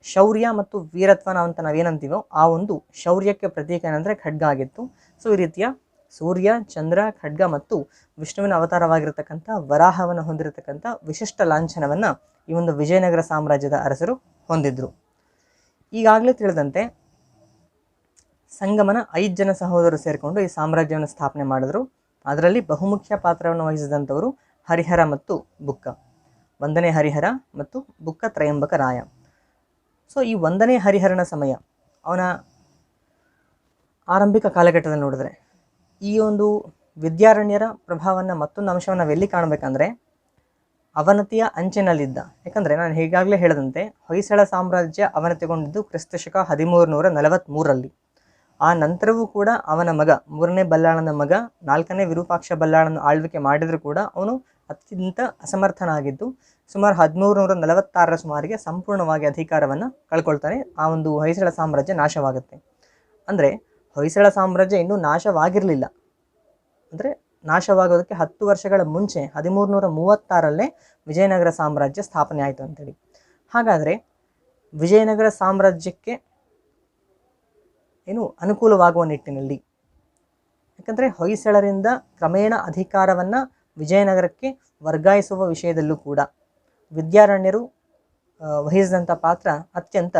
ಶೌರ್ಯ ಮತ್ತು ವೀರತ್ವ ಅಂತ ನಾವೇನಂತೀವೋ ಆ ಒಂದು ಶೌರ್ಯಕ್ಕೆ ಪ್ರತೀಕ ಏನಂದರೆ ಖಡ್ಗ ಆಗಿತ್ತು. ಸೊ ಈ ರೀತಿಯ ಸೂರ್ಯ, ಚಂದ್ರ, ಖಡ್ಗ ಮತ್ತು ವಿಷ್ಣುವಿನ ಅವತಾರವಾಗಿರತಕ್ಕಂಥ ವರಾಹವನ್ನು ಹೊಂದಿರತಕ್ಕಂಥ ವಿಶಿಷ್ಟ ಲಾಂಛನವನ್ನು ಈ ಒಂದು ವಿಜಯನಗರ ಸಾಮ್ರಾಜ್ಯದ ಅರಸರು ಹೊಂದಿದ್ರು. ಈಗಾಗಲೇ ತಿಳಿದಂತೆ ಸಂಗಮನ 5 ಜನ ಸಹೋದರರು ಸೇರಿಕೊಂಡು ಈ ಸಾಮ್ರಾಜ್ಯವನ್ನು ಸ್ಥಾಪನೆ ಮಾಡಿದ್ರು. ಅದರಲ್ಲಿ ಬಹುಮುಖ್ಯ ಪಾತ್ರವನ್ನು ವಹಿಸಿದಂಥವರು ಹರಿಹರ ಮತ್ತು ಬುಕ್ಕ. 1ನೇ ಹರಿಹರ ಮತ್ತು ಬುಕ್ಕ ತ್ರಯಂಬಕ ರಾಯ. ಸೊ ಈ 1ನೇ ಹರಿಹರನ ಸಮಯ, ಅವನ ಆರಂಭಿಕ ಕಾಲಘಟ್ಟದಲ್ಲಿ ನೋಡಿದ್ರೆ ಈ ಒಂದು ವಿದ್ಯಾರಣ್ಯರ ಪ್ರಭಾವವನ್ನು ಮತ್ತೊಂದು ಅಂಶವನ್ನು ನಾವೆಲ್ಲಿ ಕಾಣಬೇಕಂದ್ರೆ ಅವನತಿಯ ಅಂಚಿನಲ್ಲಿದ್ದ. ಯಾಕಂದರೆ ನಾನು ಈಗಾಗಲೇ ಹೇಳಿದಂತೆ ಹೊಯ್ಸಳ ಸಾಮ್ರಾಜ್ಯ ಅವನತಿಗೊಂಡಿದ್ದು ಕ್ರಿಸ್ತಶಕ 1343ರಲ್ಲಿ. ಆ ನಂತರವೂ ಕೂಡ ಅವನ ಮಗ 3ನೇ ಬಲ್ಲಾಳನ ಮಗ 4ನೇ ವಿರೂಪಾಕ್ಷ ಬಲ್ಲಾಳನ ಆಳ್ವಿಕೆ ಮಾಡಿದರೂ ಕೂಡ ಅವನು ಅತ್ಯಂತ ಅಸಮರ್ಥನಾಗಿದ್ದು ಸುಮಾರು 1346ರ ಸುಮಾರಿಗೆ ಸಂಪೂರ್ಣವಾಗಿ ಅಧಿಕಾರವನ್ನು ಕಳ್ಕೊಳ್ತಾನೆ. ಆ ಒಂದು ಹೊಯ್ಸಳ ಸಾಮ್ರಾಜ್ಯ ನಾಶವಾಗುತ್ತೆ. ಅಂದರೆ ಹೊಯ್ಸಳ ಸಾಮ್ರಾಜ್ಯ ಇನ್ನೂ ನಾಶವಾಗಿರಲಿಲ್ಲ. ಅಂದರೆ ನಾಶವಾಗೋದಕ್ಕೆ 10 ವರ್ಷಗಳ ಮುಂಚೆ 1336ರಲ್ಲೇ ವಿಜಯನಗರ ಸಾಮ್ರಾಜ್ಯ ಸ್ಥಾಪನೆ ಆಯಿತು ಅಂತೇಳಿ. ಹಾಗಾದರೆ ವಿಜಯನಗರ ಸಾಮ್ರಾಜ್ಯಕ್ಕೆ ಏನು ಅನುಕೂಲವಾಗುವ ನಿಟ್ಟಿನಲ್ಲಿ, ಯಾಕಂದರೆ ಹೊಯ್ಸಳರಿಂದ ಕ್ರಮೇಣ ಅಧಿಕಾರವನ್ನು ವಿಜಯನಗರಕ್ಕೆ ವರ್ಗಾಯಿಸುವ ವಿಷಯದಲ್ಲೂ ಕೂಡ ವಿದ್ಯಾರಣ್ಯರು ವಹಿಸಿದಂಥ ಪಾತ್ರ ಅತ್ಯಂತ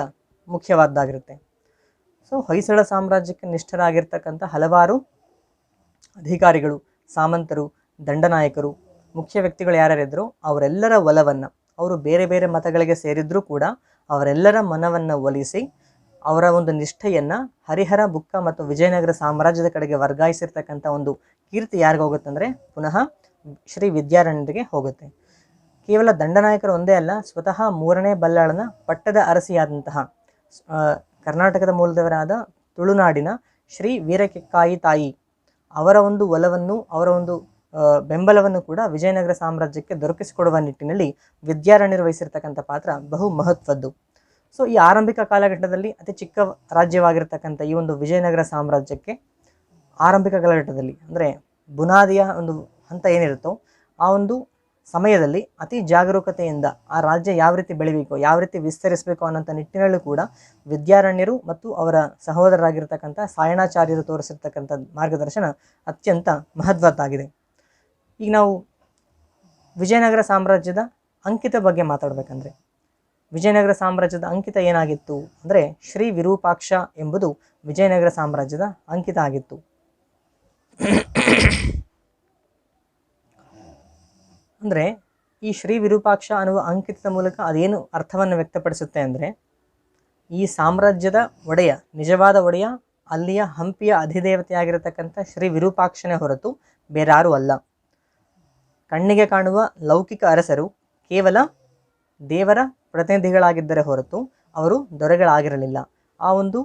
ಮುಖ್ಯವಾದ್ದಾಗಿರುತ್ತೆ. ಸೊ ಹೊಯ್ಸಳ ಸಾಮ್ರಾಜ್ಯಕ್ಕೆ ನಿಷ್ಠರಾಗಿರ್ತಕ್ಕಂಥ ಹಲವಾರು ಅಧಿಕಾರಿಗಳು, ಸಾಮಂತರು, ದಂಡನಾಯಕರು, ಮುಖ್ಯ ವ್ಯಕ್ತಿಗಳು ಯಾರ್ಯಾರಿದ್ದರು ಅವರೆಲ್ಲರ ಒಲವನ್ನು, ಅವರು ಬೇರೆ ಬೇರೆ ಮತಗಳಿಗೆ ಸೇರಿದ್ರೂ ಕೂಡ ಅವರೆಲ್ಲರ ಮನವನ್ನು ಒಲಿಸಿ ಅವರ ಒಂದು ನಿಷ್ಠೆಯನ್ನು ಹರಿಹರ, ಬುಕ್ಕ ಮತ್ತು ವಿಜಯನಗರ ಸಾಮ್ರಾಜ್ಯದ ಕಡೆಗೆ ವರ್ಗಾಯಿಸಿರ್ತಕ್ಕಂಥ ಒಂದು ಕೀರ್ತಿ ಯಾರಿಗೆ ಹೋಗುತ್ತಂದರೆ ಪುನಃ ಶ್ರೀ ವಿದ್ಯಾರಣ್ಯರಿಗೆ ಹೋಗುತ್ತೆ. ಕೇವಲ ದಂಡನಾಯಕರು ಒಂದೇ ಅಲ್ಲ, ಸ್ವತಃ 3ನೇ ಬಲ್ಲಾಳನ ಪಟ್ಟದ ಅರಸಿಯಾದಂತಹ ಕರ್ನಾಟಕದ ಮೂಲದವರಾದ ತುಳುನಾಡಿನ ಶ್ರೀ ವೀರಕೆಕ್ಕಾಯಿ ತಾಯಿ ಅವರ ಒಂದು ಒಲವನ್ನು, ಅವರ ಒಂದು ಬೆಂಬಲವನ್ನು ಕೂಡ ವಿಜಯನಗರ ಸಾಮ್ರಾಜ್ಯಕ್ಕೆ ದೊರಕಿಸಿಕೊಡುವ ನಿಟ್ಟಿನಲ್ಲಿ ವಿದ್ಯಾರಣ್ಯರು ವಹಿಸಿರ್ತಕ್ಕಂಥ ಪಾತ್ರ ಬಹು ಮಹತ್ವದ್ದು. ಸೊ ಈ ಆರಂಭಿಕ ಕಾಲಘಟ್ಟದಲ್ಲಿ ಅತಿ ಚಿಕ್ಕ ರಾಜ್ಯವಾಗಿರ್ತಕ್ಕಂಥ ಈ ಒಂದು ವಿಜಯನಗರ ಸಾಮ್ರಾಜ್ಯಕ್ಕೆ ಆರಂಭಿಕ ಕಾಲಘಟ್ಟದಲ್ಲಿ ಅಂದರೆ ಬುನಾದಿಯ ಒಂದು ಹಂತ ಏನಿರುತ್ತೋ ಆ ಒಂದು ಸಮಯದಲ್ಲಿ ಅತಿ ಜಾಗರೂಕತೆಯಿಂದ ಆ ರಾಜ್ಯ ಯಾವ ರೀತಿ ಬೆಳಿಬೇಕು, ಯಾವ ರೀತಿ ವಿಸ್ತರಿಸಬೇಕು ಅನ್ನೋಂಥ ನಿಟ್ಟಿನಲ್ಲೂ ಕೂಡ ವಿದ್ಯಾರಣ್ಯರು ಮತ್ತು ಅವರ ಸಹೋದರರಾಗಿರ್ತಕ್ಕಂಥ ಸಾಯಣಾಚಾರ್ಯರು ತೋರಿಸಿರ್ತಕ್ಕಂಥ ಮಾರ್ಗದರ್ಶನ ಅತ್ಯಂತ ಮಹತ್ವದ್ದಾಗಿದೆ. ಈಗ ನಾವು ವಿಜಯನಗರ ಸಾಮ್ರಾಜ್ಯದ ಅಂಕಿತ ಬಗ್ಗೆ ಮಾತಾಡಬೇಕಂದ್ರೆ ವಿಜಯನಗರ ಸಾಮ್ರಾಜ್ಯದ ಅಂಕಿತ ಏನಾಗಿತ್ತು ಅಂದರೆ ಶ್ರೀ ವಿರೂಪಾಕ್ಷ ಎಂಬುದು ವಿಜಯನಗರ ಸಾಮ್ರಾಜ್ಯದ ಅಂಕಿತ ಆಗಿತ್ತು. ಅಂದರೆ ಈ ಶ್ರೀ ವಿರೂಪಾಕ್ಷ ಅನ್ನುವ ಅಂಕಿತದ ಮೂಲಕ ಅದೇನು ಅರ್ಥವನ್ನು ವ್ಯಕ್ತಪಡಿಸುತ್ತೆ ಅಂದರೆ ಈ ಸಾಮ್ರಾಜ್ಯದ ಒಡೆಯ, ನಿಜವಾದ ಒಡೆಯ ಅಲ್ಲಿಯ ಹಂಪಿಯ ಅಧಿದೇವತೆಯಾಗಿರತಕ್ಕಂಥ ಶ್ರೀ ವಿರೂಪಾಕ್ಷನೇ ಹೊರತು ಬೇರಾರೂ ಅಲ್ಲ. ಕಣ್ಣಿಗೆ ಕಾಣುವ ಲೌಕಿಕ ಅರಸರು ಕೇವಲ ದೇವರ ಪ್ರತಿನಿಧಿಗಳಾಗಿದ್ದರೆ ಹೊರತು ಅವರು ದೊರೆಗಳಾಗಿರಲಿಲ್ಲ. ಆ ಒಂದು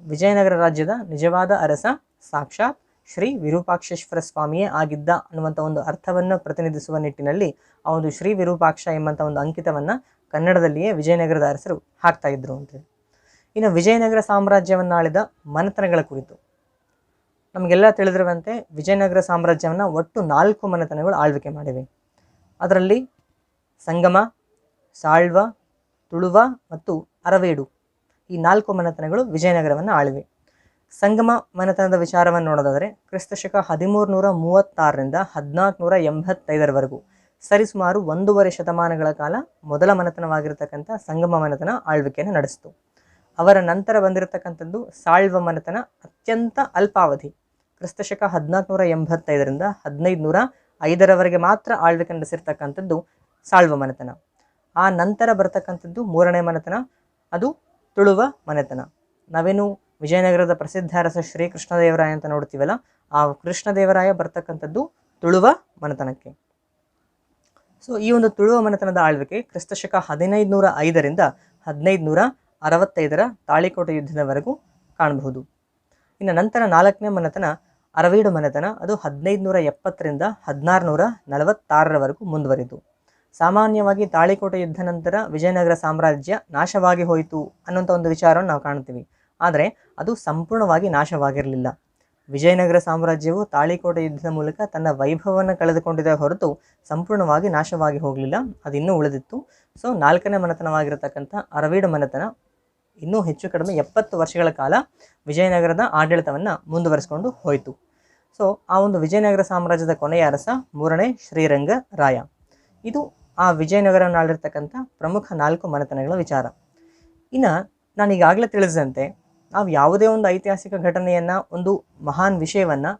ವಿಜಯನಗರ ರಾಜ್ಯದ ನಿಜವಾದ ಅರಸ ಸಾಕ್ಷಾತ್ ಶ್ರೀ ವಿರೂಪಾಕ್ಷೇಶ್ವರ ಸ್ವಾಮಿಯೇ ಆಗಿದ್ದ ಅನ್ನುವಂಥ ಒಂದು ಅರ್ಥವನ್ನು ಪ್ರತಿನಿಧಿಸುವ ನಿಟ್ಟಿನಲ್ಲಿ ಆ ಒಂದು ಶ್ರೀ ವಿರೂಪಾಕ್ಷ ಎಂಬಂಥ ಒಂದು ಅಂಕಿತವನ್ನು ಕನ್ನಡದಲ್ಲಿಯೇ ವಿಜಯನಗರದ ಅರಸರು ಹಾಕ್ತಾ ಇದ್ರು ಅಂತೇಳಿ. ಇನ್ನು ವಿಜಯನಗರ ಸಾಮ್ರಾಜ್ಯವನ್ನು ಆಳಿದ ಮನೆತನಗಳ ಕುರಿತು ನಮಗೆಲ್ಲ ತಿಳಿದಿರುವಂತೆ ವಿಜಯನಗರ ಸಾಮ್ರಾಜ್ಯವನ್ನು ಒಟ್ಟು 4 ಮನೆತನಗಳು ಆಳ್ವಿಕೆ ಮಾಡಿವೆ. ಅದರಲ್ಲಿ ಸಂಗಮ, ಸಾಳ್ವ, ತುಳುವ ಮತ್ತು ಅರವೇಡು ಈ 4 ಮನೆತನಗಳು ವಿಜಯನಗರವನ್ನು ಆಳಿವೆ. ಸಂಗಮ ಮನೆತನದ ವಿಚಾರವನ್ನು ನೋಡೋದಾದರೆ ಕ್ರಿಸ್ತಶಕ 1336ರಿಂದ 1485ರವರೆಗೂ ಸರಿಸುಮಾರು 1.5 ಶತಮಾನಗಳ ಕಾಲ ಮೊದಲ ಮನೆತನವಾಗಿರತಕ್ಕಂಥ ಸಂಗಮ ಮನೆತನ ಆಳ್ವಿಕೆಯನ್ನು ನಡೆಸಿತು. ಅವರ ನಂತರ ಬಂದಿರತಕ್ಕಂಥದ್ದು ಸಾಳ್ವ ಮನೆತನ, ಅತ್ಯಂತ ಅಲ್ಪಾವಧಿ, ಕ್ರಿಸ್ತಶಕ 1485ರಿಂದ 1505ರವರೆಗೆ ಮಾತ್ರ ಆಳ್ವಿಕೆ ನಡೆಸಿರ್ತಕ್ಕಂಥದ್ದು ಸಾಳ್ವ ಮನೆತನ. ಆ ನಂತರ ಬರ್ತಕ್ಕಂಥದ್ದು 3ನೇ ಮನೆತನ, ಅದು ತುಳುವ ಮನೆತನ. ನಾವೇನು ವಿಜಯನಗರದ ಪ್ರಸಿದ್ಧ ಅರಸ ಶ್ರೀ ಕೃಷ್ಣದೇವರಾಯ ಅಂತ ನೋಡ್ತೀವಲ್ಲ, ಆ ಕೃಷ್ಣದೇವರಾಯ ಬರ್ತಕ್ಕಂಥದ್ದು ತುಳುವ ಮನೆತನಕ್ಕೆ. ಸೊ ಈ ಒಂದು ತುಳುವ ಮನೆತನದ ಆಳ್ವಿಕೆ ಕ್ರಿಸ್ತಶಕ 1505ರಿಂದ 1565ರ ತಾಳಿಕೋಟೆ ಯುದ್ಧದವರೆಗೂ ಕಾಣಬಹುದು. ಇನ್ನು ನಂತರ 4ನೇ ಮನೆತನ ಅರವೇಡು ಮನೆತನ, ಅದು 1570ರಿಂದ 1646ರವರೆಗೂ ಮುಂದುವರಿತು. ಸಾಮಾನ್ಯವಾಗಿ ತಾಳಿಕೋಟೆ ಯುದ್ಧ ನಂತರ ವಿಜಯನಗರ ಸಾಮ್ರಾಜ್ಯ ನಾಶವಾಗಿ ಹೋಯಿತು ಅನ್ನೋಂಥ ಒಂದು ವಿಚಾರವನ್ನು ನಾವು ಕಾಣ್ತೀವಿ. ಆದರೆ ಅದು ಸಂಪೂರ್ಣವಾಗಿ ನಾಶವಾಗಿರಲಿಲ್ಲ. ವಿಜಯನಗರ ಸಾಮ್ರಾಜ್ಯವು ತಾಳಿಕೋಟೆ ಯುದ್ಧದ ಮೂಲಕ ತನ್ನ ವೈಭವವನ್ನು ಕಳೆದುಕೊಂಡಿದೆ ಹೊರತು ಸಂಪೂರ್ಣವಾಗಿ ನಾಶವಾಗಿ ಹೋಗಲಿಲ್ಲ, ಅದು ಇನ್ನೂ ಉಳಿದಿತ್ತು. ಸೊ 4ನೇ ಮನೆತನವಾಗಿರತಕ್ಕಂಥ ಅರವೇಡು ಮನೆತನ ಇನ್ನೂ ಹೆಚ್ಚು ಕಡಿಮೆ 70 ವರ್ಷಗಳ ಕಾಲ ವಿಜಯನಗರದ ಆಡಳಿತವನ್ನು ಮುಂದುವರಿಸಿಕೊಂಡು ಹೋಯಿತು. ಸೊ ಆ ಒಂದು ವಿಜಯನಗರ ಸಾಮ್ರಾಜ್ಯದ ಕೊನೆಯ ಅರಸ 3ನೇ ಶ್ರೀರಂಗ ರಾಯ. ಇದು ಆ ವಿಜಯನಗರವನ್ನು ಆಳಿರ್ತಕ್ಕಂಥ ಪ್ರಮುಖ 4 ಮನೆತನಗಳ ವಿಚಾರ. ಇನ್ನು ನಾನು ಈಗಾಗಲೇ ತಿಳಿಸಿದಂತೆ ನಾವು ಯಾವುದೇ ಒಂದು ಐತಿಹಾಸಿಕ ಘಟನೆಯನ್ನು, ಒಂದು ಮಹಾನ್ ವಿಷಯವನ್ನು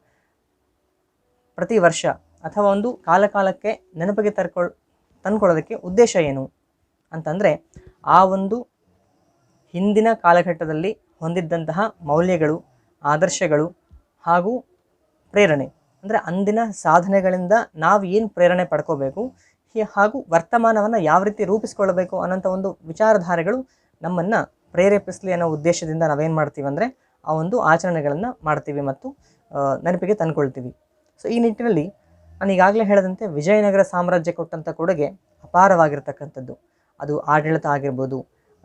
ಪ್ರತಿ ವರ್ಷ ಅಥವಾ ಒಂದು ಕಾಲಕ್ಕೆ ನೆನಪಿಗೆ ತಂದ್ಕೊಳ್ಳೋದಕ್ಕೆ ಉದ್ದೇಶ ಏನು ಅಂತಂದರೆ, ಆ ಒಂದು ಹಿಂದಿನ ಕಾಲಘಟ್ಟದಲ್ಲಿ ಹೊಂದಿದ್ದಂತಹ ಮೌಲ್ಯಗಳು, ಆದರ್ಶಗಳು ಹಾಗೂ ಪ್ರೇರಣೆ, ಅಂದರೆ ಅಂದಿನ ಸಾಧನೆಗಳಿಂದ ನಾವು ಏನು ಪ್ರೇರಣೆ ಪಡ್ಕೋಬೇಕು ಹಾಗೂ ವರ್ತಮಾನವನ್ನು ಯಾವ ರೀತಿ ರೂಪಿಸ್ಕೊಳ್ಬೇಕು ಅನ್ನೋಂಥ ಒಂದು ವಿಚಾರಧಾರೆಗಳು ನಮ್ಮನ್ನು ಪ್ರೇರೇಪಿಸಲಿ ಅನ್ನೋ ಉದ್ದೇಶದಿಂದ ನಾವೇನು ಮಾಡ್ತೀವಿ ಅಂದರೆ ಆ ಒಂದು ಆಚರಣೆಗಳನ್ನು ಮಾಡ್ತೀವಿ ಮತ್ತು ನೆನಪಿಗೆ ತಂದುಕೊಳ್ತೀವಿ. ಸೊ ಈ ನಿಟ್ಟಿನಲ್ಲಿ ನಾನು ಈಗಾಗಲೇ ಹೇಳಿದಂತೆ ವಿಜಯನಗರ ಸಾಮ್ರಾಜ್ಯ ಕೊಟ್ಟಂಥ ಕೊಡುಗೆ ಅಪಾರವಾಗಿರ್ತಕ್ಕಂಥದ್ದು. ಅದು ಆಡಳಿತ ಆಗಿರ್ಬೋದು,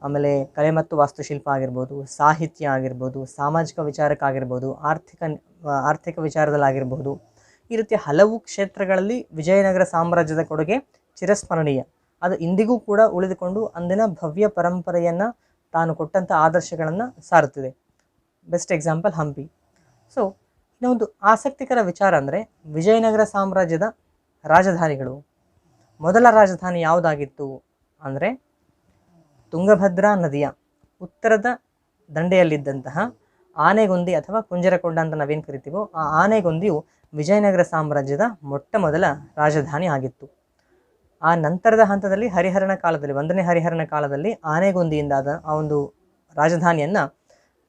ಆಮೇಲೆ ಕಲೆ ಮತ್ತು ವಾಸ್ತುಶಿಲ್ಪ ಆಗಿರ್ಬೋದು, ಸಾಹಿತ್ಯ ಆಗಿರ್ಬೋದು, ಸಾಮಾಜಿಕ ವಿಚಾರಕ್ಕಾಗಿರ್ಬೋದು, ಆರ್ಥಿಕ ವಿಚಾರದಲ್ಲಾಗಿರ್ಬೋದು, ಈ ರೀತಿಯ ಹಲವು ಕ್ಷೇತ್ರಗಳಲ್ಲಿ ವಿಜಯನಗರ ಸಾಮ್ರಾಜ್ಯದ ಕೊಡುಗೆ ಚಿರಸ್ಮರಣೀಯ. ಅದು ಇಂದಿಗೂ ಕೂಡ ಉಳಿದುಕೊಂಡು ಅಂದಿನ ಭವ್ಯ ಪರಂಪರೆಯನ್ನು, ತಾನು ಕೊಟ್ಟಂಥ ಆದರ್ಶಗಳನ್ನು ಸಾರುತ್ತಿದೆ. Best example Hampi. ಸೊ ಇನ್ನೊಂದು ಆಸಕ್ತಿಕರ ವಿಚಾರ ಅಂದರೆ ವಿಜಯನಗರ ಸಾಮ್ರಾಜ್ಯದ ರಾಜಧಾನಿಗಳು. ಮೊದಲ ರಾಜಧಾನಿ ಯಾವುದಾಗಿತ್ತು ಅಂದರೆ ತುಂಗಭದ್ರಾ ನದಿಯ ಉತ್ತರದ ದಂಡೆಯಲ್ಲಿದ್ದಂತಹ ಆನೆಗೊಂದಿ ಅಥವಾ ಕುಂಜರಕೊಂಡ ಅಂತ ನಾವೇನು ಕರಿತೀವೋ, ಆ ಆನೆಗೊಂದಿಯು ವಿಜಯನಗರ ಸಾಮ್ರಾಜ್ಯದ ಮೊಟ್ಟ ಮೊದಲ ರಾಜಧಾನಿ ಆಗಿತ್ತು. ಆ ನಂತರದ ಹಂತದಲ್ಲಿ ಹರಿಹರನ ಕಾಲದಲ್ಲಿ, 1ನೇ ಹರಿಹರನ ಕಾಲದಲ್ಲಿ ಆನೆಗೊಂದಿಯಿಂದಾದ ಆ ಒಂದು ರಾಜಧಾನಿಯನ್ನು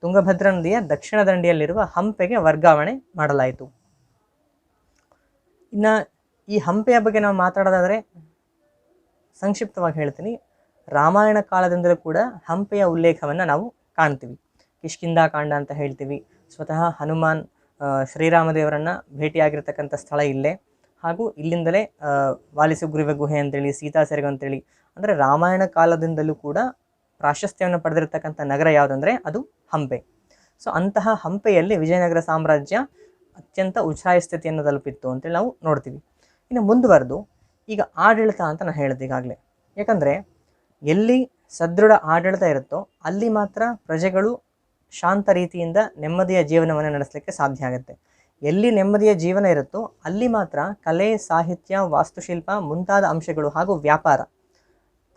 ತುಂಗಭದ್ರಾ ನದಿಯ ದಕ್ಷಿಣ ದಂಡೆಯಲ್ಲಿರುವ ಹಂಪೆಗೆ ವರ್ಗಾವಣೆ ಮಾಡಲಾಯಿತು. ಇನ್ನು ಈ ಹಂಪೆಯ ಬಗ್ಗೆ ನಾವು ಮಾತಾಡೋದಾದರೆ ಸಂಕ್ಷಿಪ್ತವಾಗಿ ಹೇಳ್ತೀನಿ. ರಾಮಾಯಣ ಕಾಲದಿಂದಲೂ ಕೂಡ ಹಂಪೆಯ ಉಲ್ಲೇಖವನ್ನು ನಾವು ಕಾಣ್ತೀವಿ. ಕಿಷ್ಕಿಂಧಾ ಕಾಂಡ ಅಂತ ಹೇಳ್ತೀವಿ. ಸ್ವತಃ ಹನುಮಾನ್ ಶ್ರೀರಾಮದೇವರನ್ನು ಭೇಟಿಯಾಗಿರ್ತಕ್ಕಂಥ ಸ್ಥಳ ಇಲ್ಲೇ, ಹಾಗೂ ಇಲ್ಲಿಂದಲೇ ವಾಲಿಸುಗ್ರೀವ ಗುಹೆ ಅಂತೇಳಿ, ಸೀತಾ ಸೆರಗು ಅಂತೇಳಿ, ಅಂದರೆ ರಾಮಾಯಣ ಕಾಲದಿಂದಲೂ ಕೂಡ ಪ್ರಾಶಸ್ತ್ಯವನ್ನು ಪಡೆದಿರ್ತಕ್ಕಂಥ ನಗರ ಯಾವುದಂದರೆ ಅದು ಹಂಪೆ. ಸೊ ಅಂತಹ ಹಂಪೆಯಲ್ಲಿ ವಿಜಯನಗರ ಸಾಮ್ರಾಜ್ಯ ಅತ್ಯಂತ ಉಚ್ಛ್ರಾಯ ಸ್ಥಿತಿಯನ್ನು ತಲುಪಿತ್ತು ಅಂತೇಳಿ ನಾವು ನೋಡ್ತೀವಿ. ಇನ್ನು ಮುಂದುವರೆದು ಈಗ ಆಡಳಿತ ಅಂತ ನಾನು ಹೇಳಿದೆ ಈಗಾಗಲೇ. ಯಾಕಂದರೆ ಎಲ್ಲಿ ಸದೃಢ ಆಡಳಿತ ಇರುತ್ತೋ ಅಲ್ಲಿ ಮಾತ್ರ ಪ್ರಜೆಗಳು ಶಾಂತ ರೀತಿಯಿಂದ ನೆಮ್ಮದಿಯ ಜೀವನವನ್ನು ನಡೆಸಲಿಕ್ಕೆ ಸಾಧ್ಯ ಆಗುತ್ತೆ. ಎಲ್ಲಿ ನೆಮ್ಮದಿಯ ಜೀವನ ಇರುತ್ತೋ ಅಲ್ಲಿ ಮಾತ್ರ ಕಲೆ, ಸಾಹಿತ್ಯ, ವಾಸ್ತುಶಿಲ್ಪ ಮುಂತಾದ ಅಂಶಗಳು ಹಾಗೂ ವ್ಯಾಪಾರ,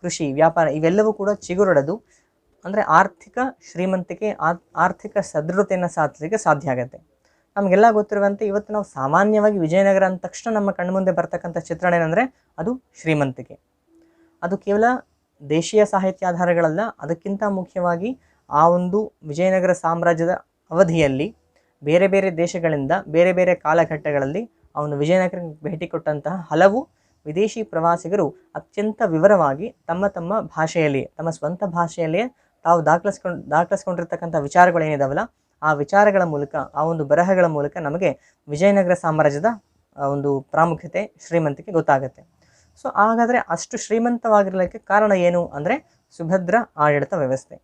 ಕೃಷಿ, ವ್ಯಾಪಾರ ಇವೆಲ್ಲವೂ ಕೂಡ ಚಿಗುರೊಡೆದು, ಅಂದರೆ ಆರ್ಥಿಕ ಶ್ರೀಮಂತಿಕೆ, ಆರ್ಥಿಕ ಸದೃಢತೆಯನ್ನು ಸಾಧಿಸಲಿಕ್ಕೆ ಸಾಧ್ಯ ಆಗುತ್ತೆ. ನಮಗೆಲ್ಲ ಗೊತ್ತಿರುವಂತೆ ಇವತ್ತು ನಾವು ಸಾಮಾನ್ಯವಾಗಿ ವಿಜಯನಗರ ಅಂದ ತಕ್ಷಣ ನಮ್ಮ ಕಣ್ಮುಂದೆ ಬರ್ತಕ್ಕಂಥ ಚಿತ್ರಣ ಏನಂದರೆ ಅದು ಶ್ರೀಮಂತಿಕೆ. ಅದು ಕೇವಲ ದೇಶೀಯ ಸಾಹಿತ್ಯಾಧಾರಗಳಲ್ಲ, ಅದಕ್ಕಿಂತ ಮುಖ್ಯವಾಗಿ ಆ ಒಂದು ವಿಜಯನಗರ ಸಾಮ್ರಾಜ್ಯದ ಅವಧಿಯಲ್ಲಿ ಬೇರೆ ಬೇರೆ ದೇಶಗಳಿಂದ ಬೇರೆ ಬೇರೆ ಕಾಲಘಟ್ಟಗಳಲ್ಲಿ ಆ ಒಂದು ವಿಜಯನಗರಕ್ಕೆ ಭೇಟಿ ಕೊಟ್ಟಂತಹ ಹಲವು ವಿದೇಶಿ ಪ್ರವಾಸಿಗರು ಅತ್ಯಂತ ವಿವರವಾಗಿ ತಮ್ಮ ತಮ್ಮ ಭಾಷೆಯಲ್ಲಿಯೇ, ತಮ್ಮ ಸ್ವಂತ ಭಾಷೆಯಲ್ಲಿಯೇ ತಾವು ದಾಖಲಿಸ್ಕೊಂಡಿರ್ತಕ್ಕಂಥ ವಿಚಾರಗಳೇನಿದಾವಲ್ಲ ಆ ವಿಚಾರಗಳ ಮೂಲಕ, ಆ ಒಂದು ಬರಹಗಳ ಮೂಲಕ ನಮಗೆ ವಿಜಯನಗರ ಸಾಮ್ರಾಜ್ಯದ ಒಂದು ಪ್ರಾಮುಖ್ಯತೆ, ಶ್ರೀಮಂತಿಕೆ ಗೊತ್ತಾಗುತ್ತೆ. ಸೊ ಹಾಗಾದರೆ ಅಷ್ಟು ಶ್ರೀಮಂತವಾಗಿರಲಿಕ್ಕೆ ಕಾರಣ ಏನು ಅಂದರೆ ಸುಭದ್ರ ಆಡಳಿತ ವ್ಯವಸ್ಥೆ.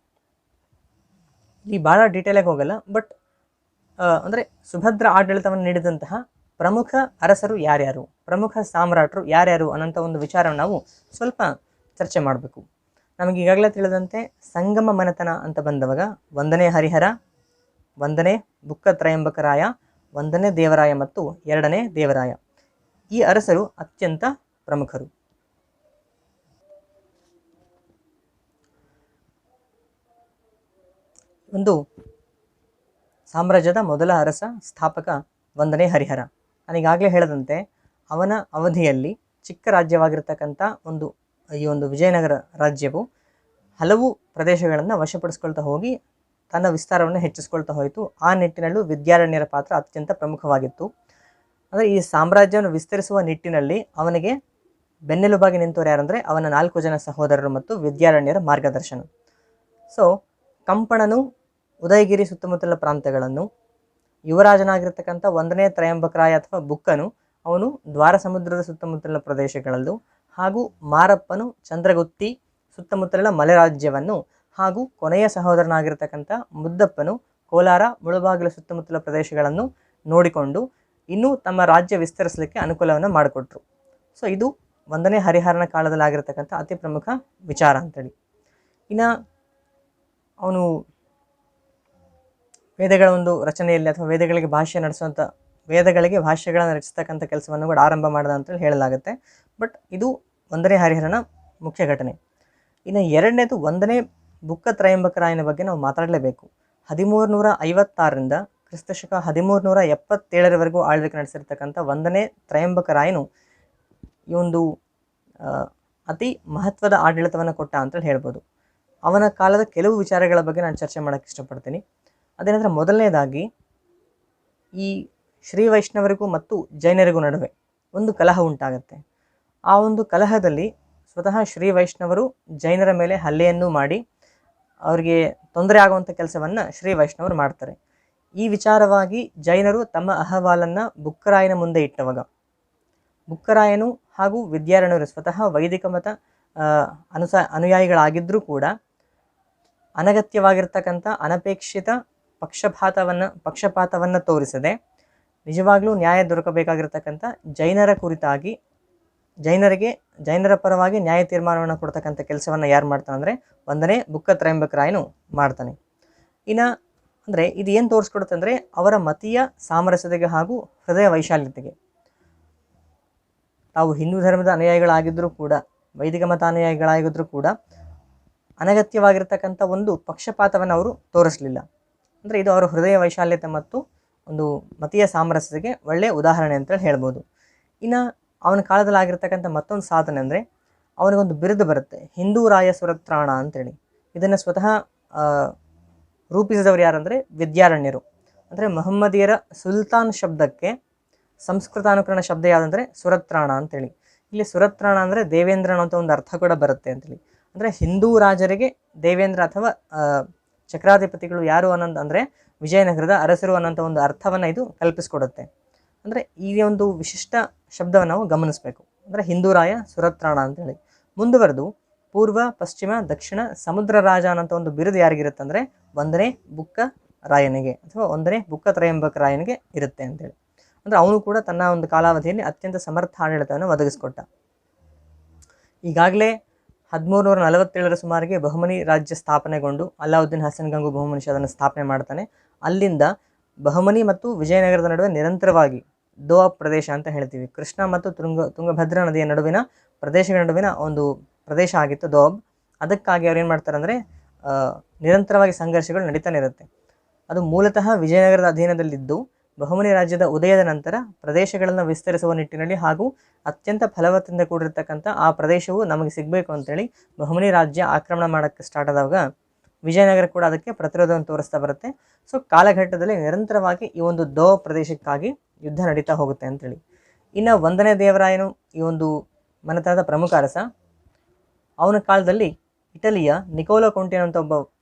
ಇಲ್ಲಿ ಭಾಳ ಡೀಟೇಲಾಗಿ ಹೋಗಲ್ಲ, ಬಟ್ ಅಂದರೆ ಸುಭದ್ರ ಆಡಳಿತವನ್ನು ನೀಡಿದಂತಹ ಪ್ರಮುಖ ಅರಸರು ಯಾರ್ಯಾರು, ಪ್ರಮುಖ ಸಾಮ್ರಾಟರು ಯಾರ್ಯಾರು ಅನ್ನೋಂಥ ಒಂದು ವಿಚಾರವನ್ನು ನಾವು ಸ್ವಲ್ಪ ಚರ್ಚೆ ಮಾಡಬೇಕು. ನಮಗೆ ಈಗಾಗಲೇ ತಿಳಿದಂತೆ ಸಂಗಮ ಮನೆತನ ಅಂತ ಬಂದವಾಗ 1ನೇ ಹರಿಹರ, 1ನೇ ಬುಕ್ಕ ತ್ರಯಂಬಕರಾಯ, 1ನೇ ದೇವರಾಯ ಮತ್ತು 2ನೇ ದೇವರಾಯ, ಈ ಅರಸರು ಅತ್ಯಂತ ಪ್ರಮುಖರು. ಒಂದು ಸಾಮ್ರಾಜ್ಯದ ಮೊದಲ ಅರಸ ಸ್ಥಾಪಕ 1ನೇ ಹರಿಹರ. ನಾನೀಗಾಗಲೇ ಹೇಳದಂತೆ ಅವನ ಅವಧಿಯಲ್ಲಿ ಚಿಕ್ಕ ರಾಜ್ಯವಾಗಿರ್ತಕ್ಕಂಥ ಈ ಒಂದು ವಿಜಯನಗರ ರಾಜ್ಯವು ಹಲವು ಪ್ರದೇಶಗಳನ್ನು ವಶಪಡಿಸ್ಕೊಳ್ತಾ ಹೋಗಿ ತನ್ನ ವಿಸ್ತಾರವನ್ನು ಹೆಚ್ಚಿಸ್ಕೊಳ್ತಾ ಹೋಯಿತು. ಆ ನಿಟ್ಟಿನಲ್ಲೂ ವಿದ್ಯಾರಣ್ಯರ ಪಾತ್ರ ಅತ್ಯಂತ ಪ್ರಮುಖವಾಗಿತ್ತು. ಅಂದರೆ ಈ ಸಾಮ್ರಾಜ್ಯವನ್ನು ವಿಸ್ತರಿಸುವ ನಿಟ್ಟಿನಲ್ಲಿ ಅವನಿಗೆ ಬೆನ್ನೆಲುಬಾಗಿ ನಿಂತವರು ಯಾರಂದರೆ ಅವನ 4 ಜನ ಸಹೋದರರು ಮತ್ತು ವಿದ್ಯಾರಣ್ಯರ ಮಾರ್ಗದರ್ಶನ. ಸೊ ಕಂಪಣನು ಉದಯಗಿರಿ ಸುತ್ತಮುತ್ತಲ ಪ್ರಾಂತ್ಯಗಳನ್ನು, ಯುವರಾಜನಾಗಿರ್ತಕ್ಕಂಥ 1ನೇ ತ್ರಯಂಬಕರಾಯ ಅಥವಾ ಬುಕ್ಕನು ಅವನು ದ್ವಾರ ಸಮುದ್ರದ ಸುತ್ತಮುತ್ತಲಿನ ಪ್ರದೇಶಗಳಲ್ಲೂ, ಹಾಗೂ ಮಾರಪ್ಪನು ಚಂದ್ರಗುತ್ತಿ ಸುತ್ತಮುತ್ತಲಿನ ಮಲೆರಾಜ್ಯವನ್ನು, ಹಾಗೂ ಕೊನೆಯ ಸಹೋದರನಾಗಿರ್ತಕ್ಕಂಥ ಮುದ್ದಪ್ಪನು ಕೋಲಾರ ಮುಳುಬಾಗಿಲು ಸುತ್ತಮುತ್ತಲ ಪ್ರದೇಶಗಳನ್ನು ನೋಡಿಕೊಂಡು ಇನ್ನೂ ತಮ್ಮ ರಾಜ್ಯ ವಿಸ್ತರಿಸಲಿಕ್ಕೆ ಅನುಕೂಲವನ್ನು ಮಾಡಿಕೊಟ್ರು. ಸೊ ಇದು 1ನೇ ಹರಿಹರನ ಕಾಲದಲ್ಲಿ ಆಗಿರ್ತಕ್ಕಂಥ ಅತಿ ಪ್ರಮುಖ ವಿಚಾರ ಅಂತೇಳಿ. ಇನ್ನು ಅವನು ವೇದಗಳ ಒಂದು ರಚನೆಯಲ್ಲಿ ಅಥವಾ ವೇದಗಳಿಗೆ ಭಾಷೆಗಳನ್ನು ರಚಿಸ್ತಕ್ಕಂಥ ಕೆಲಸವನ್ನು ಕೂಡ ಆರಂಭ ಮಾಡಿದ ಅಂತೇಳಿ ಹೇಳಲಾಗುತ್ತೆ. ಬಟ್ ಇದು 1ನೇ ಹರಿಹರನ ಮುಖ್ಯ ಘಟನೆ. ಇನ್ನು 2ನೇದು 1ನೇ ಬುಕ್ಕ ತ್ರಯಂಬಕರಾಯನ ಬಗ್ಗೆ ನಾವು ಮಾತಾಡಲೇಬೇಕು. 1356ರಿಂದ ಕ್ರಿಸ್ತಶಕ 1377ರವರೆಗೂ ಆಳ್ವಿಕೆ ನಡೆಸಿರ್ತಕ್ಕಂಥ 1ನೇ ತ್ರಯಂಬಕರಾಯನು ಈ ಒಂದು ಅತಿ ಮಹತ್ವದ ಆಡಳಿತವನ್ನು ಕೊಟ್ಟ ಅಂತೇಳಿ ಹೇಳ್ಬೋದು. ಅವನ ಕಾಲದ ಕೆಲವು ವಿಚಾರಗಳ ಬಗ್ಗೆ ನಾನು ಚರ್ಚೆ ಮಾಡೋಕ್ಕೆ ಇಷ್ಟಪಡ್ತೀನಿ. ಅದೇನಂದರೆ, ಮೊದಲನೇದಾಗಿ ಈ ಶ್ರೀ ವೈಷ್ಣವರಿಗೂ ಮತ್ತು ಜೈನರಿಗೂ ನಡುವೆ ಒಂದು ಕಲಹ ಉಂಟಾಗುತ್ತೆ. ಆ ಒಂದು ಕಲಹದಲ್ಲಿ ಸ್ವತಃ ಶ್ರೀ ವೈಷ್ಣವರು ಜೈನರ ಮೇಲೆ ಹಲ್ಲೆಯನ್ನು ಮಾಡಿ ಅವರಿಗೆ ತೊಂದರೆ ಆಗುವಂಥ ಕೆಲಸವನ್ನು ಶ್ರೀ ವೈಷ್ಣವರು ಮಾಡ್ತಾರೆ. ಈ ವಿಚಾರವಾಗಿ ಜೈನರು ತಮ್ಮ ಅಹವಾಲನ್ನು ಬುಕ್ಕರಾಯನ ಮುಂದೆ ಇಟ್ಟವಾಗ ಬುಕ್ಕರಾಯನು ಹಾಗೂ ವಿದ್ಯಾರಣ್ಯರು ಸ್ವತಃ ವೈದಿಕ ಮತ ಅನುಯಾಯಿಗಳಾಗಿದ್ದರೂ ಕೂಡ ಅನಗತ್ಯವಾಗಿರ್ತಕ್ಕಂಥ ಅನಪೇಕ್ಷಿತ ಪಕ್ಷಪಾತವನ್ನು ತೋರಿಸದೆ ನಿಜವಾಗ್ಲೂ ನ್ಯಾಯ ದೊರಕಬೇಕಾಗಿರ್ತಕ್ಕಂಥ ಜೈನರ ಕುರಿತಾಗಿ ಜೈನರ ಪರವಾಗಿ ನ್ಯಾಯ ತೀರ್ಮಾನವನ್ನು ಕೊಡ್ತಕ್ಕಂಥ ಕೆಲಸವನ್ನು ಯಾರು ಮಾಡ್ತಾನೆ ಅಂದರೆ 1ನೇ ಬುಕ್ಕ ತ್ರಯಂಬಕರಾಯನು ಮಾಡ್ತಾನೆ. ಇನ್ನು ಅಂದರೆ ಇದು ಏನು ತೋರಿಸ್ಕೊಡುತ್ತೆ ಅಂದರೆ ಅವರ ಮತೀಯ ಸಾಮರಸ್ಯತೆಗೆ ಹಾಗೂ ಹೃದಯ ವೈಶಾಲ್ಯತೆಗೆ. ತಾವು ಹಿಂದೂ ಧರ್ಮದ ಅನುಯಾಯಿಗಳಾಗಿದ್ದರೂ ಕೂಡ, ವೈದಿಕ ಮತ ಅನುಯಾಯಿಗಳಾಗಿದ್ದರೂ ಕೂಡ ಅನಗತ್ಯವಾಗಿರ್ತಕ್ಕಂಥ ಒಂದು ಪಕ್ಷಪಾತವನ್ನು ಅವರು ತೋರಿಸಲಿಲ್ಲ. ಅಂದರೆ ಇದು ಅವರ ಹೃದಯ ವೈಶಾಲ್ಯತೆ ಮತ್ತು ಒಂದು ಮತೀಯ ಸಾಮರಸ್ಯತೆಗೆ ಒಳ್ಳೆಯ ಉದಾಹರಣೆ ಅಂತೇಳಿ ಹೇಳ್ಬೋದು. ಇನ್ನು ಅವನ ಕಾಲದಲ್ಲಿ ಆಗಿರ್ತಕ್ಕಂಥ ಮತ್ತೊಂದು ಸಾಧನೆ ಅಂದರೆ ಅವನಿಗೊಂದು ಬಿರುದು ಬರುತ್ತೆ, ಹಿಂದೂ ರಾಯ ಸುರತ್ರಾಣ ಅಂತೇಳಿ. ಇದನ್ನು ಸ್ವತಃ ರೂಪಿಸಿದವರು ಯಾರಂದರೆ ವಿದ್ಯಾರಣ್ಯರು. ಅಂದರೆ ಮೊಹಮ್ಮದಿಯರ ಸುಲ್ತಾನ್ ಶಬ್ದಕ್ಕೆ ಸಂಸ್ಕೃತಾನುಕರಣ ಶಬ್ದ ಯಾವುದಂದರೆ ಸುರತ್ರಾಣ ಅಂತೇಳಿ. ಇಲ್ಲಿ ಸುರತ್ರಾಣ ಅಂದರೆ ದೇವೇಂದ್ರ ಅನ್ನೋಂಥ ಒಂದು ಅರ್ಥ ಕೂಡ ಬರುತ್ತೆ ಅಂತೇಳಿ. ಅಂದರೆ ಹಿಂದೂ ರಾಜರಿಗೆ ದೇವೇಂದ್ರ ಅಥವಾ ಚಕ್ರಾಧಿಪತಿಗಳು ಯಾರು ಅನ್ನೋದು ಅಂದರೆ ವಿಜಯನಗರದ ಅರಸರು ಅನ್ನೋಂಥ ಒಂದು ಅರ್ಥವನ್ನು ಇದು ಕಲ್ಪಿಸ್ಕೊಡುತ್ತೆ. ಅಂದರೆ ಈ ಒಂದು ವಿಶಿಷ್ಟ ಶಬ್ದವನ್ನು ನಾವು ಗಮನಿಸಬೇಕು. ಅಂದರೆ ಹಿಂದೂರಾಯ ಸುರತ್ರಾಣ ಅಂತೇಳಿ. ಮುಂದುವರೆದು ಪೂರ್ವ, ಪಶ್ಚಿಮ, ದಕ್ಷಿಣ ಸಮುದ್ರ ರಾಜ ಅನ್ನೋಂಥ ಒಂದು ಬಿರುದು ಯಾರಿಗಿರುತ್ತೆ ಅಂದರೆ 1ನೇ ಬುಕ್ಕ ರಾಯನಿಗೆ ಅಥವಾ 1ನೇ ಬುಕ್ಕ ತ್ರಯಂಬಕರಾಯನಿಗೆ ಇರುತ್ತೆ ಅಂತೇಳಿ. ಅಂದರೆ ಅವನು ಕೂಡ ತನ್ನ ಒಂದು ಕಾಲಾವಧಿಯಲ್ಲಿ ಅತ್ಯಂತ ಸಮರ್ಥ ಆಡಳಿತವನ್ನು ಒದಗಿಸ್ಕೊಟ್ಟ. ಈಗಾಗಲೇ 1347ರ ಸುಮಾರಿಗೆ ಬಹಮನಿ ರಾಜ್ಯ ಸ್ಥಾಪನೆಗೊಂಡು ಅಲ್ಲಾವುದ್ದೀನ್ ಹಸನ್ ಗಂಗು ಬಹುಮನಿ ಅದನ್ನು ಸ್ಥಾಪನೆ ಮಾಡ್ತಾನೆ. ಅಲ್ಲಿಂದ ಬಹಮನಿ ಮತ್ತು ವಿಜಯನಗರದ ನಡುವೆ ನಿರಂತರವಾಗಿ ದೋಅಬ್ ಪ್ರದೇಶ ಅಂತ ಹೇಳ್ತೀವಿ, ಕೃಷ್ಣ ಮತ್ತು ತುಂಗಭದ್ರಾ ನದಿಯ ನಡುವಿನ ಪ್ರದೇಶಗಳ ನಡುವಿನ ಒಂದು ಪ್ರದೇಶ ಆಗಿತ್ತು ದೋಅಬ್. ಅದಕ್ಕಾಗಿ ಅವ್ರು ಏನು ಮಾಡ್ತಾರೆ ಅಂದರೆ ನಿರಂತರವಾಗಿ ಸಂಘರ್ಷಗಳು ನಡೀತಾನೆ ಇರುತ್ತೆ. ಅದು ಮೂಲತಃ ವಿಜಯನಗರದ ಅಧೀನದಲ್ಲಿದ್ದು ಬಹಮನಿ ರಾಜ್ಯದ ಉದಯದ ನಂತರ ಪ್ರದೇಶಗಳನ್ನು ವಿಸ್ತರಿಸುವ ನಿಟ್ಟಿನಲ್ಲಿ ಹಾಗೂ ಅತ್ಯಂತ ಫಲವತ್ತಿಂದ ಕೂಡಿರ್ತಕ್ಕಂಥ ಆ ಪ್ರದೇಶವು ನಮಗೆ ಸಿಗಬೇಕು ಅಂತೇಳಿ ಬಹಮನಿ ರಾಜ್ಯ ಆಕ್ರಮಣ ಮಾಡೋಕ್ಕೆ ಸ್ಟಾರ್ಟ್ ಆದಾಗ ವಿಜಯನಗರ ಕೂಡ ಅದಕ್ಕೆ ಪ್ರತಿರೋಧವನ್ನು ತೋರಿಸ್ತಾ ಬರುತ್ತೆ. ಸೊ ಕಾಲಘಟ್ಟದಲ್ಲಿ ನಿರಂತರವಾಗಿ ಈ ಒಂದು ಪ್ರದೇಶಕ್ಕಾಗಿ ಯುದ್ಧ ನಡೀತಾ ಹೋಗುತ್ತೆ ಅಂತೇಳಿ. ಇನ್ನು 1ನೇ ದೇವರಾಯನು ಈ ಒಂದು ಮನೆತನದ ಪ್ರಮುಖ ಅರಸ. ಅವನ ಕಾಲದಲ್ಲಿ ಇಟಲಿಯ ನಿಕೋಲೋ ಕೊಂಟಿ ಅನ್ನುವಂಥ ಒಬ್ಬ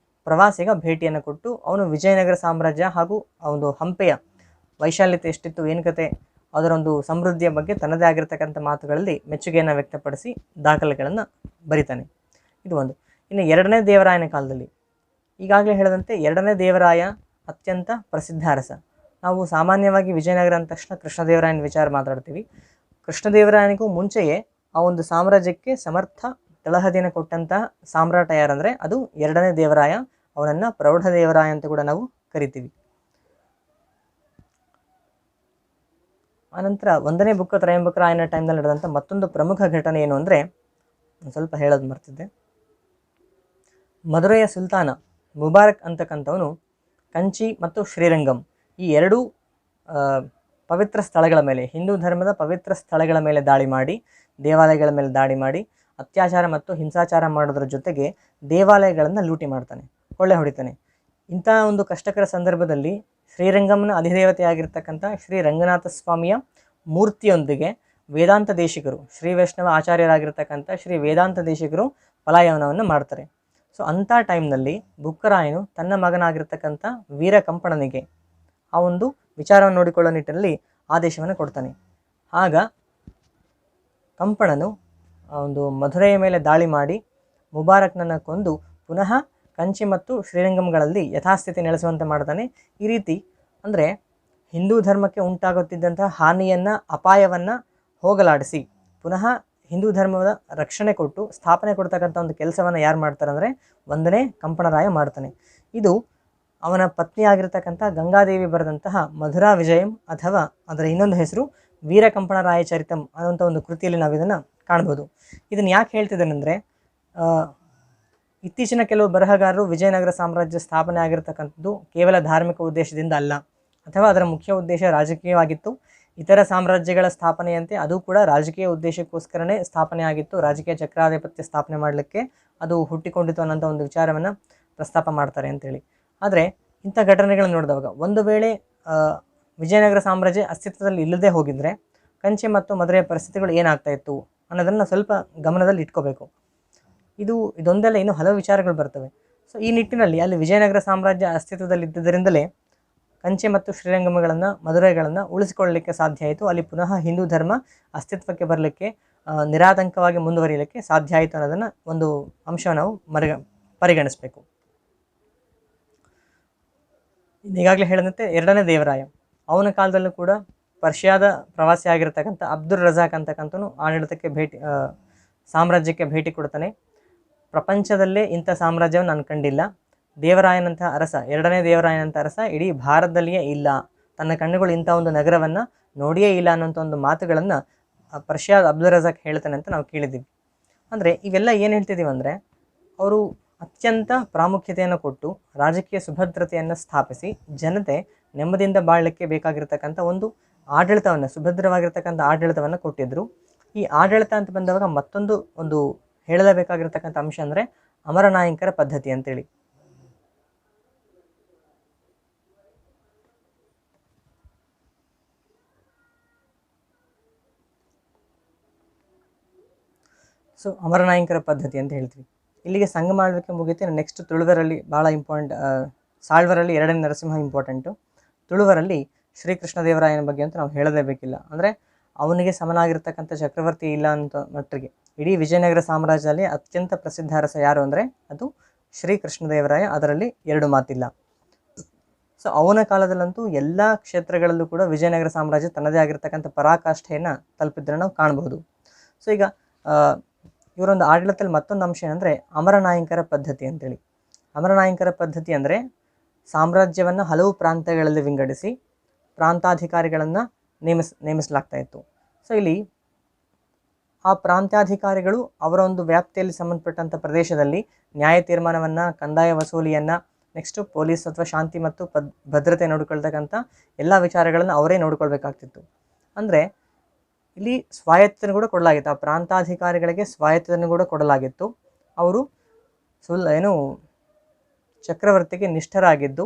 ಪ್ರವಾಸಿಗ ಭೇಟಿಯನ್ನು ಕೊಟ್ಟು ಅವನು ವಿಜಯನಗರ ಸಾಮ್ರಾಜ್ಯ ಹಾಗೂ ಒಂದು ಹಂಪೆಯ ವೈಶಾಲ್ಯತೆ ಎಷ್ಟಿತ್ತು, ಏನು ಕತೆ, ಅದರ ಒಂದು ಸಮೃದ್ಧಿಯ ಬಗ್ಗೆ ತನ್ನದೇ ಆಗಿರ್ತಕ್ಕಂಥ ಮಾತುಗಳಲ್ಲಿ ಮೆಚ್ಚುಗೆಯನ್ನು ವ್ಯಕ್ತಪಡಿಸಿ ದಾಖಲೆಗಳನ್ನು ಬರಿತಾನೆ. ಇದು ಒಂದು. ಇನ್ನು 2ನೇ ದೇವರಾಯನ ಕಾಲದಲ್ಲಿ ಈಗಾಗಲೇ ಹೇಳಿದಂತೆ 2ನೇ ದೇವರಾಯ ಅತ್ಯಂತ ಪ್ರಸಿದ್ಧ ಅರಸ. ನಾವು ಸಾಮಾನ್ಯವಾಗಿ ವಿಜಯನಗರ ಅಂದ ತಕ್ಷಣ ಕೃಷ್ಣದೇವರಾಯನ ವಿಚಾರ ಮಾತಾಡ್ತೀವಿ. ಕೃಷ್ಣದೇವರಾಯನಿಗೂ ಮುಂಚೆಯೇ ಆ ಒಂದು ಸಾಮ್ರಾಜ್ಯಕ್ಕೆ ಸಮರ್ಥ ತಳಹದಿಯನ್ನು ಕೊಟ್ಟಂತಹ ಸಾಮ್ರಾಟ ಯಾರಂದರೆ ಅದು ಎರಡನೇ ದೇವರಾಯ. ಅವನನ್ನು ಪ್ರೌಢದೇವರಾಯ ಅಂತ ಕೂಡ ನಾವು ಕರಿತೀವಿ. ಆನಂತರ ಒಂದನೇ ಬುಕ್ಕ ತ್ರಯಂಬಕರಾಯನ ಟೈಮ್ನಲ್ಲಿ ನಡೆದಂಥ ಮತ್ತೊಂದು ಪ್ರಮುಖ ಘಟನೆ ಏನು ಅಂದರೆ, ಒಂದು ಸ್ವಲ್ಪ ಹೇಳೋದು ಮರ್ತಿದ್ದೆ. ಮಧುರೆಯ ಸುಲ್ತಾನ ಮುಬಾರಕ್ ಅಂತಕ್ಕಂಥವನು ಕಂಚಿ ಮತ್ತು ಶ್ರೀರಂಗಂ ಈ ಎರಡೂ ಪವಿತ್ರ ಸ್ಥಳಗಳ ಮೇಲೆ, ಹಿಂದೂ ಧರ್ಮದ ಪವಿತ್ರ ಸ್ಥಳಗಳ ಮೇಲೆ ದಾಳಿ ಮಾಡಿ, ದೇವಾಲಯಗಳ ಮೇಲೆ ದಾಳಿ ಮಾಡಿ ಅತ್ಯಾಚಾರ ಮತ್ತು ಹಿಂಸಾಚಾರ ಮಾಡೋದ್ರ ಜೊತೆಗೆ ದೇವಾಲಯಗಳನ್ನು ಲೂಟಿ ಮಾಡ್ತಾನೆ, ಕೊಳ್ಳೆ ಹೊಡಿತಾನೆ. ಇಂಥ ಒಂದು ಕಷ್ಟಕರ ಸಂದರ್ಭದಲ್ಲಿ ಶ್ರೀರಂಗಂನ ಅಧಿದೇವತೆಯಾಗಿರ್ತಕ್ಕಂಥ ಶ್ರೀ ರಂಗನಾಥ ಸ್ವಾಮಿಯ ಮೂರ್ತಿಯೊಂದಿಗೆ ವೇದಾಂತ ದೇಶಿಕರು, ಶ್ರೀ ವೈಷ್ಣವ ಆಚಾರ್ಯರಾಗಿರ್ತಕ್ಕಂಥ ಶ್ರೀ ವೇದಾಂತ ದೇಶಿಕರು ಪಲಾಯನವನ್ನು ಮಾಡ್ತಾರೆ. ಸೊ ಅಂಥ ಟೈಮ್ನಲ್ಲಿ ಬುಕ್ಕರಾಯನು ತನ್ನ ಮಗನಾಗಿರ್ತಕ್ಕಂಥ ವೀರ ಕಂಪಣನಿಗೆ ಆ ಒಂದು ವಿಚಾರವನ್ನು ನೋಡಿಕೊಳ್ಳೋ ನಿಟ್ಟಿನಲ್ಲಿ ಆದೇಶವನ್ನು ಕೊಡ್ತಾನೆ. ಆಗ ಕಂಪಣನು ಆ ಒಂದು ಮಧುರೆಯ ಮೇಲೆ ದಾಳಿ ಮಾಡಿ ಮುಬಾರಕ್ನನ್ನು ಕೊಂದು ಪುನಃ ಕಂಚಿ ಮತ್ತು ಶ್ರೀರಂಗಂಗಳಲ್ಲಿ ಯಥಾಸ್ಥಿತಿ ನೆಲೆಸುವಂತೆ ಮಾಡ್ತಾನೆ. ಈ ರೀತಿ ಅಂದರೆ ಹಿಂದೂ ಧರ್ಮಕ್ಕೆ ಉಂಟಾಗುತ್ತಿದ್ದಂತಹ ಹಾನಿಯನ್ನು, ಅಪಾಯವನ್ನು ಹೋಗಲಾಡಿಸಿ ಪುನಃ ಹಿಂದೂ ಧರ್ಮದ ರಕ್ಷಣೆ ಕೊಟ್ಟು ಸ್ಥಾಪನೆ ಕೊಡ್ತಕ್ಕಂಥ ಒಂದು ಕೆಲಸವನ್ನು ಯಾರು ಮಾಡ್ತಾರೆ ಅಂದರೆ ಒಂದನೇ ಕಂಪಣರಾಯ ಮಾಡ್ತಾನೆ. ಇದು ಅವನ ಪತ್ನಿಯಾಗಿರ್ತಕ್ಕಂಥ ಗಂಗಾದೇವಿ ಬರೆದಂತಹ ಮಧುರಾ ವಿಜಯಂ ಅಥವಾ ಅದರ ಇನ್ನೊಂದು ಹೆಸರು ವೀರ ಕಂಪಣರಾಯ ಚರಿತಂ ಅನ್ನುವಂಥ ಒಂದು ಕೃತಿಯಲ್ಲಿ ನಾವು ಇದನ್ನು ಕಾಣ್ಬೋದು. ಇದನ್ನು ಯಾಕೆ ಹೇಳ್ತಿದ್ದೇನೆಂದರೆ, ಇತ್ತೀಚಿನ ಕೆಲವು ಬರಹಗಾರರು ವಿಜಯನಗರ ಸಾಮ್ರಾಜ್ಯ ಸ್ಥಾಪನೆ ಆಗಿರ್ತಕ್ಕಂಥದ್ದು ಕೇವಲ ಧಾರ್ಮಿಕ ಉದ್ದೇಶದಿಂದ ಅಲ್ಲ, ಅಥವಾ ಅದರ ಮುಖ್ಯ ಉದ್ದೇಶ ರಾಜಕೀಯವಾಗಿತ್ತು. ಇತರ ಸಾಮ್ರಾಜ್ಯಗಳ ಸ್ಥಾಪನೆಯಂತೆ ಅದು ಕೂಡ ರಾಜಕೀಯ ಉದ್ದೇಶಕ್ಕೋಸ್ಕರನೇ ಸ್ಥಾಪನೆ ಆಗಿತ್ತು, ರಾಜಕೀಯ ಚಕ್ರಾಧಿಪತ್ಯ ಸ್ಥಾಪನೆ ಮಾಡಲಿಕ್ಕೆ ಅದು ಹುಟ್ಟಿಕೊಂಡಿತು ಅನ್ನೋಂಥ ಒಂದು ವಿಚಾರವನ್ನು ಪ್ರಸ್ತಾಪ ಮಾಡ್ತಾರೆ ಅಂತೇಳಿ. ಆದರೆ ಇಂಥ ಘಟನೆಗಳನ್ನು ನೋಡಿದವಾಗ ಒಂದು ವೇಳೆ ವಿಜಯನಗರ ಸಾಮ್ರಾಜ್ಯ ಅಸ್ತಿತ್ವದಲ್ಲಿ ಇಲ್ಲದೆ ಹೋಗಿದ್ರೆ ಕಂಚಿ ಮತ್ತು ಮಧುರೆಯ ಪರಿಸ್ಥಿತಿಗಳು ಏನಾಗ್ತಾ ಇತ್ತು ಅನ್ನೋದನ್ನು ಸ್ವಲ್ಪ ಗಮನದಲ್ಲಿ ಇಟ್ಕೋಬೇಕು. ಇದೊಂದೆಲ್ಲ ಇನ್ನೂ ಹಲವು ವಿಚಾರಗಳು ಬರ್ತವೆ. ಸೊ ಈ ನಿಟ್ಟಿನಲ್ಲಿ ಅಲ್ಲಿ ವಿಜಯನಗರ ಸಾಮ್ರಾಜ್ಯ ಅಸ್ತಿತ್ವದಲ್ಲಿ ಇದ್ದುದರಿಂದಲೇ ಕಂಚಿ ಮತ್ತು ಶ್ರೀರಂಗಮಗಳನ್ನು, ಮಧುರೆಗಳನ್ನು ಉಳಿಸಿಕೊಳ್ಳಲಿಕ್ಕೆ ಸಾಧ್ಯ ಆಯಿತು. ಅಲ್ಲಿ ಪುನಃ ಹಿಂದೂ ಧರ್ಮ ಅಸ್ತಿತ್ವಕ್ಕೆ ಬರಲಿಕ್ಕೆ, ನಿರಾತಂಕವಾಗಿ ಮುಂದುವರಿಯಲಿಕ್ಕೆ ಸಾಧ್ಯ ಆಯಿತು ಅನ್ನೋದನ್ನು ಒಂದು ಅಂಶ ನಾವು ಪರಿಗಣಿಸಬೇಕು. ಈಗಾಗಲೇ ಹೇಳಿದಂತೆ ಎರಡನೇ ದೇವರಾಯ, ಅವನ ಕಾಲದಲ್ಲೂ ಕೂಡ ಪರ್ಷಿಯಾದ ಪ್ರವಾಸಿ ಆಗಿರ್ತಕ್ಕಂಥ ಅಬ್ದುಲ್ ರಜಾಕ್ ಅಂತಕ್ಕಂಥನು ಆಡಳಿತಕ್ಕೆ ಸಾಮ್ರಾಜ್ಯಕ್ಕೆ ಭೇಟಿ ಕೊಡ್ತಾನೆ. ಪ್ರಪಂಚದಲ್ಲೇ ಇಂಥ ಸಾಮ್ರಾಜ್ಯವನ್ನು ನಾನು ಕಂಡಿಲ್ಲ, ದೇವರಾಯನಂತಹ ಅರಸ, ಎರಡನೇ ದೇವರಾಯನಂಥ ಅರಸ ಇಡೀ ಭಾರತದಲ್ಲಿಯೇ ಇಲ್ಲ, ತನ್ನ ಕಣ್ಣುಗಳು ಇಂಥ ಒಂದು ನಗರವನ್ನು ನೋಡಿಯೇ ಇಲ್ಲ ಅನ್ನೋಂಥ ಒಂದು ಮಾತುಗಳನ್ನು ಪರ್ಷಿಯಾದ ಅಬ್ದುಲ್ ರಜಾಕ್ ಹೇಳ್ತಾನೆ ಅಂತ ನಾವು ಕೇಳಿದ್ದೀವಿ. ಅಂದರೆ ಇವೆಲ್ಲ ಏನು ಹೇಳ್ತಿದ್ದೀವಿ ಅಂದರೆ, ಅವರು ಅತ್ಯಂತ ಪ್ರಾಮುಖ್ಯತೆಯನ್ನು ಕೊಟ್ಟು ರಾಜಕೀಯ ಸುಭದ್ರತೆಯನ್ನು ಸ್ಥಾಪಿಸಿ ಜನತೆ ನೆಮ್ಮದಿಯಿಂದ ಬಾಳಲಿಕ್ಕೆ ಬೇಕಾಗಿರ್ತಕ್ಕಂಥ ಒಂದು ಆಡಳಿತವನ್ನು, ಸುಭದ್ರವಾಗಿರ್ತಕ್ಕಂಥ ಆಡಳಿತವನ್ನು ಕೊಟ್ಟಿದ್ದರು. ಈ ಆಡಳಿತ ಅಂತ ಬಂದವಾಗ ಮತ್ತೊಂದು ಹೇಳಲೇಬೇಕಾಗಿರ್ತಕ್ಕಂಥ ಅಂಶ ಅಂದರೆ ಅಮರನಾಯಕರ ಪದ್ಧತಿ ಅಂತೇಳಿ. ಸೊ ಅಮರನಾಯಕರ ಪದ್ಧತಿ ಅಂತ ಹೇಳ್ತೀವಿ. ಇಲ್ಲಿಗೆ ಸಂಗಮಾಳ್ವಿಕೆ ಮುಗಿತು. ನೆಕ್ಸ್ಟ್ ತುಳುವರಲ್ಲಿ ಭಾಳ ಇಂಪಾರ್ಟೆಂಟ್, ಸಾಳ್ವರಲ್ಲಿ ಎರಡನೇ ನರಸಿಂಹ ಇಂಪಾರ್ಟೆಂಟು. ತುಳುವರಲ್ಲಿ ಶ್ರೀಕೃಷ್ಣದೇವರಾಯನ ಬಗ್ಗೆ ಅಂತ ನಾವು ಹೇಳಲೇಬೇಕಿಲ್ಲ. ಅಂದರೆ ಅವನಿಗೆ ಸಮನಾಗಿರ್ತಕ್ಕಂಥ ಚಕ್ರವರ್ತಿ ಇಲ್ಲ ಅಂತ ಮಟ್ಟಿಗೆ ಇಡೀ ವಿಜಯನಗರ ಸಾಮ್ರಾಜ್ಯದಲ್ಲಿ ಅತ್ಯಂತ ಪ್ರಸಿದ್ಧ ಅರಸ ಯಾರು ಅಂದರೆ ಅದು ಶ್ರೀಕೃಷ್ಣದೇವರಾಯ, ಅದರಲ್ಲಿ ಎರಡು ಮಾತಿಲ್ಲ. ಸೊ ಅವನ ಕಾಲದಲ್ಲಂತೂ ಎಲ್ಲ ಕ್ಷೇತ್ರಗಳಲ್ಲೂ ಕೂಡ ವಿಜಯನಗರ ಸಾಮ್ರಾಜ್ಯ ತನ್ನದೇ ಆಗಿರ್ತಕ್ಕಂಥ ಪರಾಕಾಷ್ಠೆಯನ್ನು ತಲುಪಿದ್ರೆ ನಾವು ಕಾಣಬಹುದು. ಸೊ ಈಗ ಇವರೊಂದು ಆಡಳಿತದಲ್ಲಿ ಮತ್ತೊಂದು ಅಂಶ ಏನಂದರೆ ಅಮರನಾಯಕರ ಪದ್ಧತಿ ಅಂತೇಳಿ. ಅಮರನಾಯಕರ ಪದ್ಧತಿ ಅಂದರೆ ಸಾಮ್ರಾಜ್ಯವನ್ನು ಹಲವು ಪ್ರಾಂತ್ಯಗಳಲ್ಲಿ ವಿಂಗಡಿಸಿ ಪ್ರಾಂತಾಧಿಕಾರಿಗಳನ್ನು ನೇಮಿಸಲಾಗ್ತಾ ಇತ್ತು. ಸೊ ಇಲ್ಲಿ ಆ ಪ್ರಾಂತ್ಯಾಧಿಕಾರಿಗಳು ಅವರ ಒಂದು ವ್ಯಾಪ್ತಿಯಲ್ಲಿ ಸಂಬಂಧಪಟ್ಟಂಥ ಪ್ರದೇಶದಲ್ಲಿ ನ್ಯಾಯ ತೀರ್ಮಾನವನ್ನು, ಕಂದಾಯ ವಸೂಲಿಯನ್ನು, ನೆಕ್ಸ್ಟು ಪೊಲೀಸ್ ಅಥವಾ ಶಾಂತಿ ಮತ್ತು ಭದ್ರತೆ ನೋಡಿಕೊಳ್ತಕ್ಕಂಥ ಎಲ್ಲ ವಿಚಾರಗಳನ್ನು ಅವರೇ ನೋಡಿಕೊಳ್ಬೇಕಾಗ್ತಿತ್ತು. ಅಂದರೆ ಇಲ್ಲಿ ಸ್ವಾಯತ್ತನ್ನು ಕೂಡ ಕೊಡಲಾಗಿತ್ತು, ಆ ಪ್ರಾಂತಾಧಿಕಾರಿಗಳಿಗೆ ಸ್ವಾಯತ್ತನ್ನು ಕೂಡ ಕೊಡಲಾಗಿತ್ತು. ಅವರು ಚಕ್ರವರ್ತಿಗೆ ನಿಷ್ಠರಾಗಿದ್ದು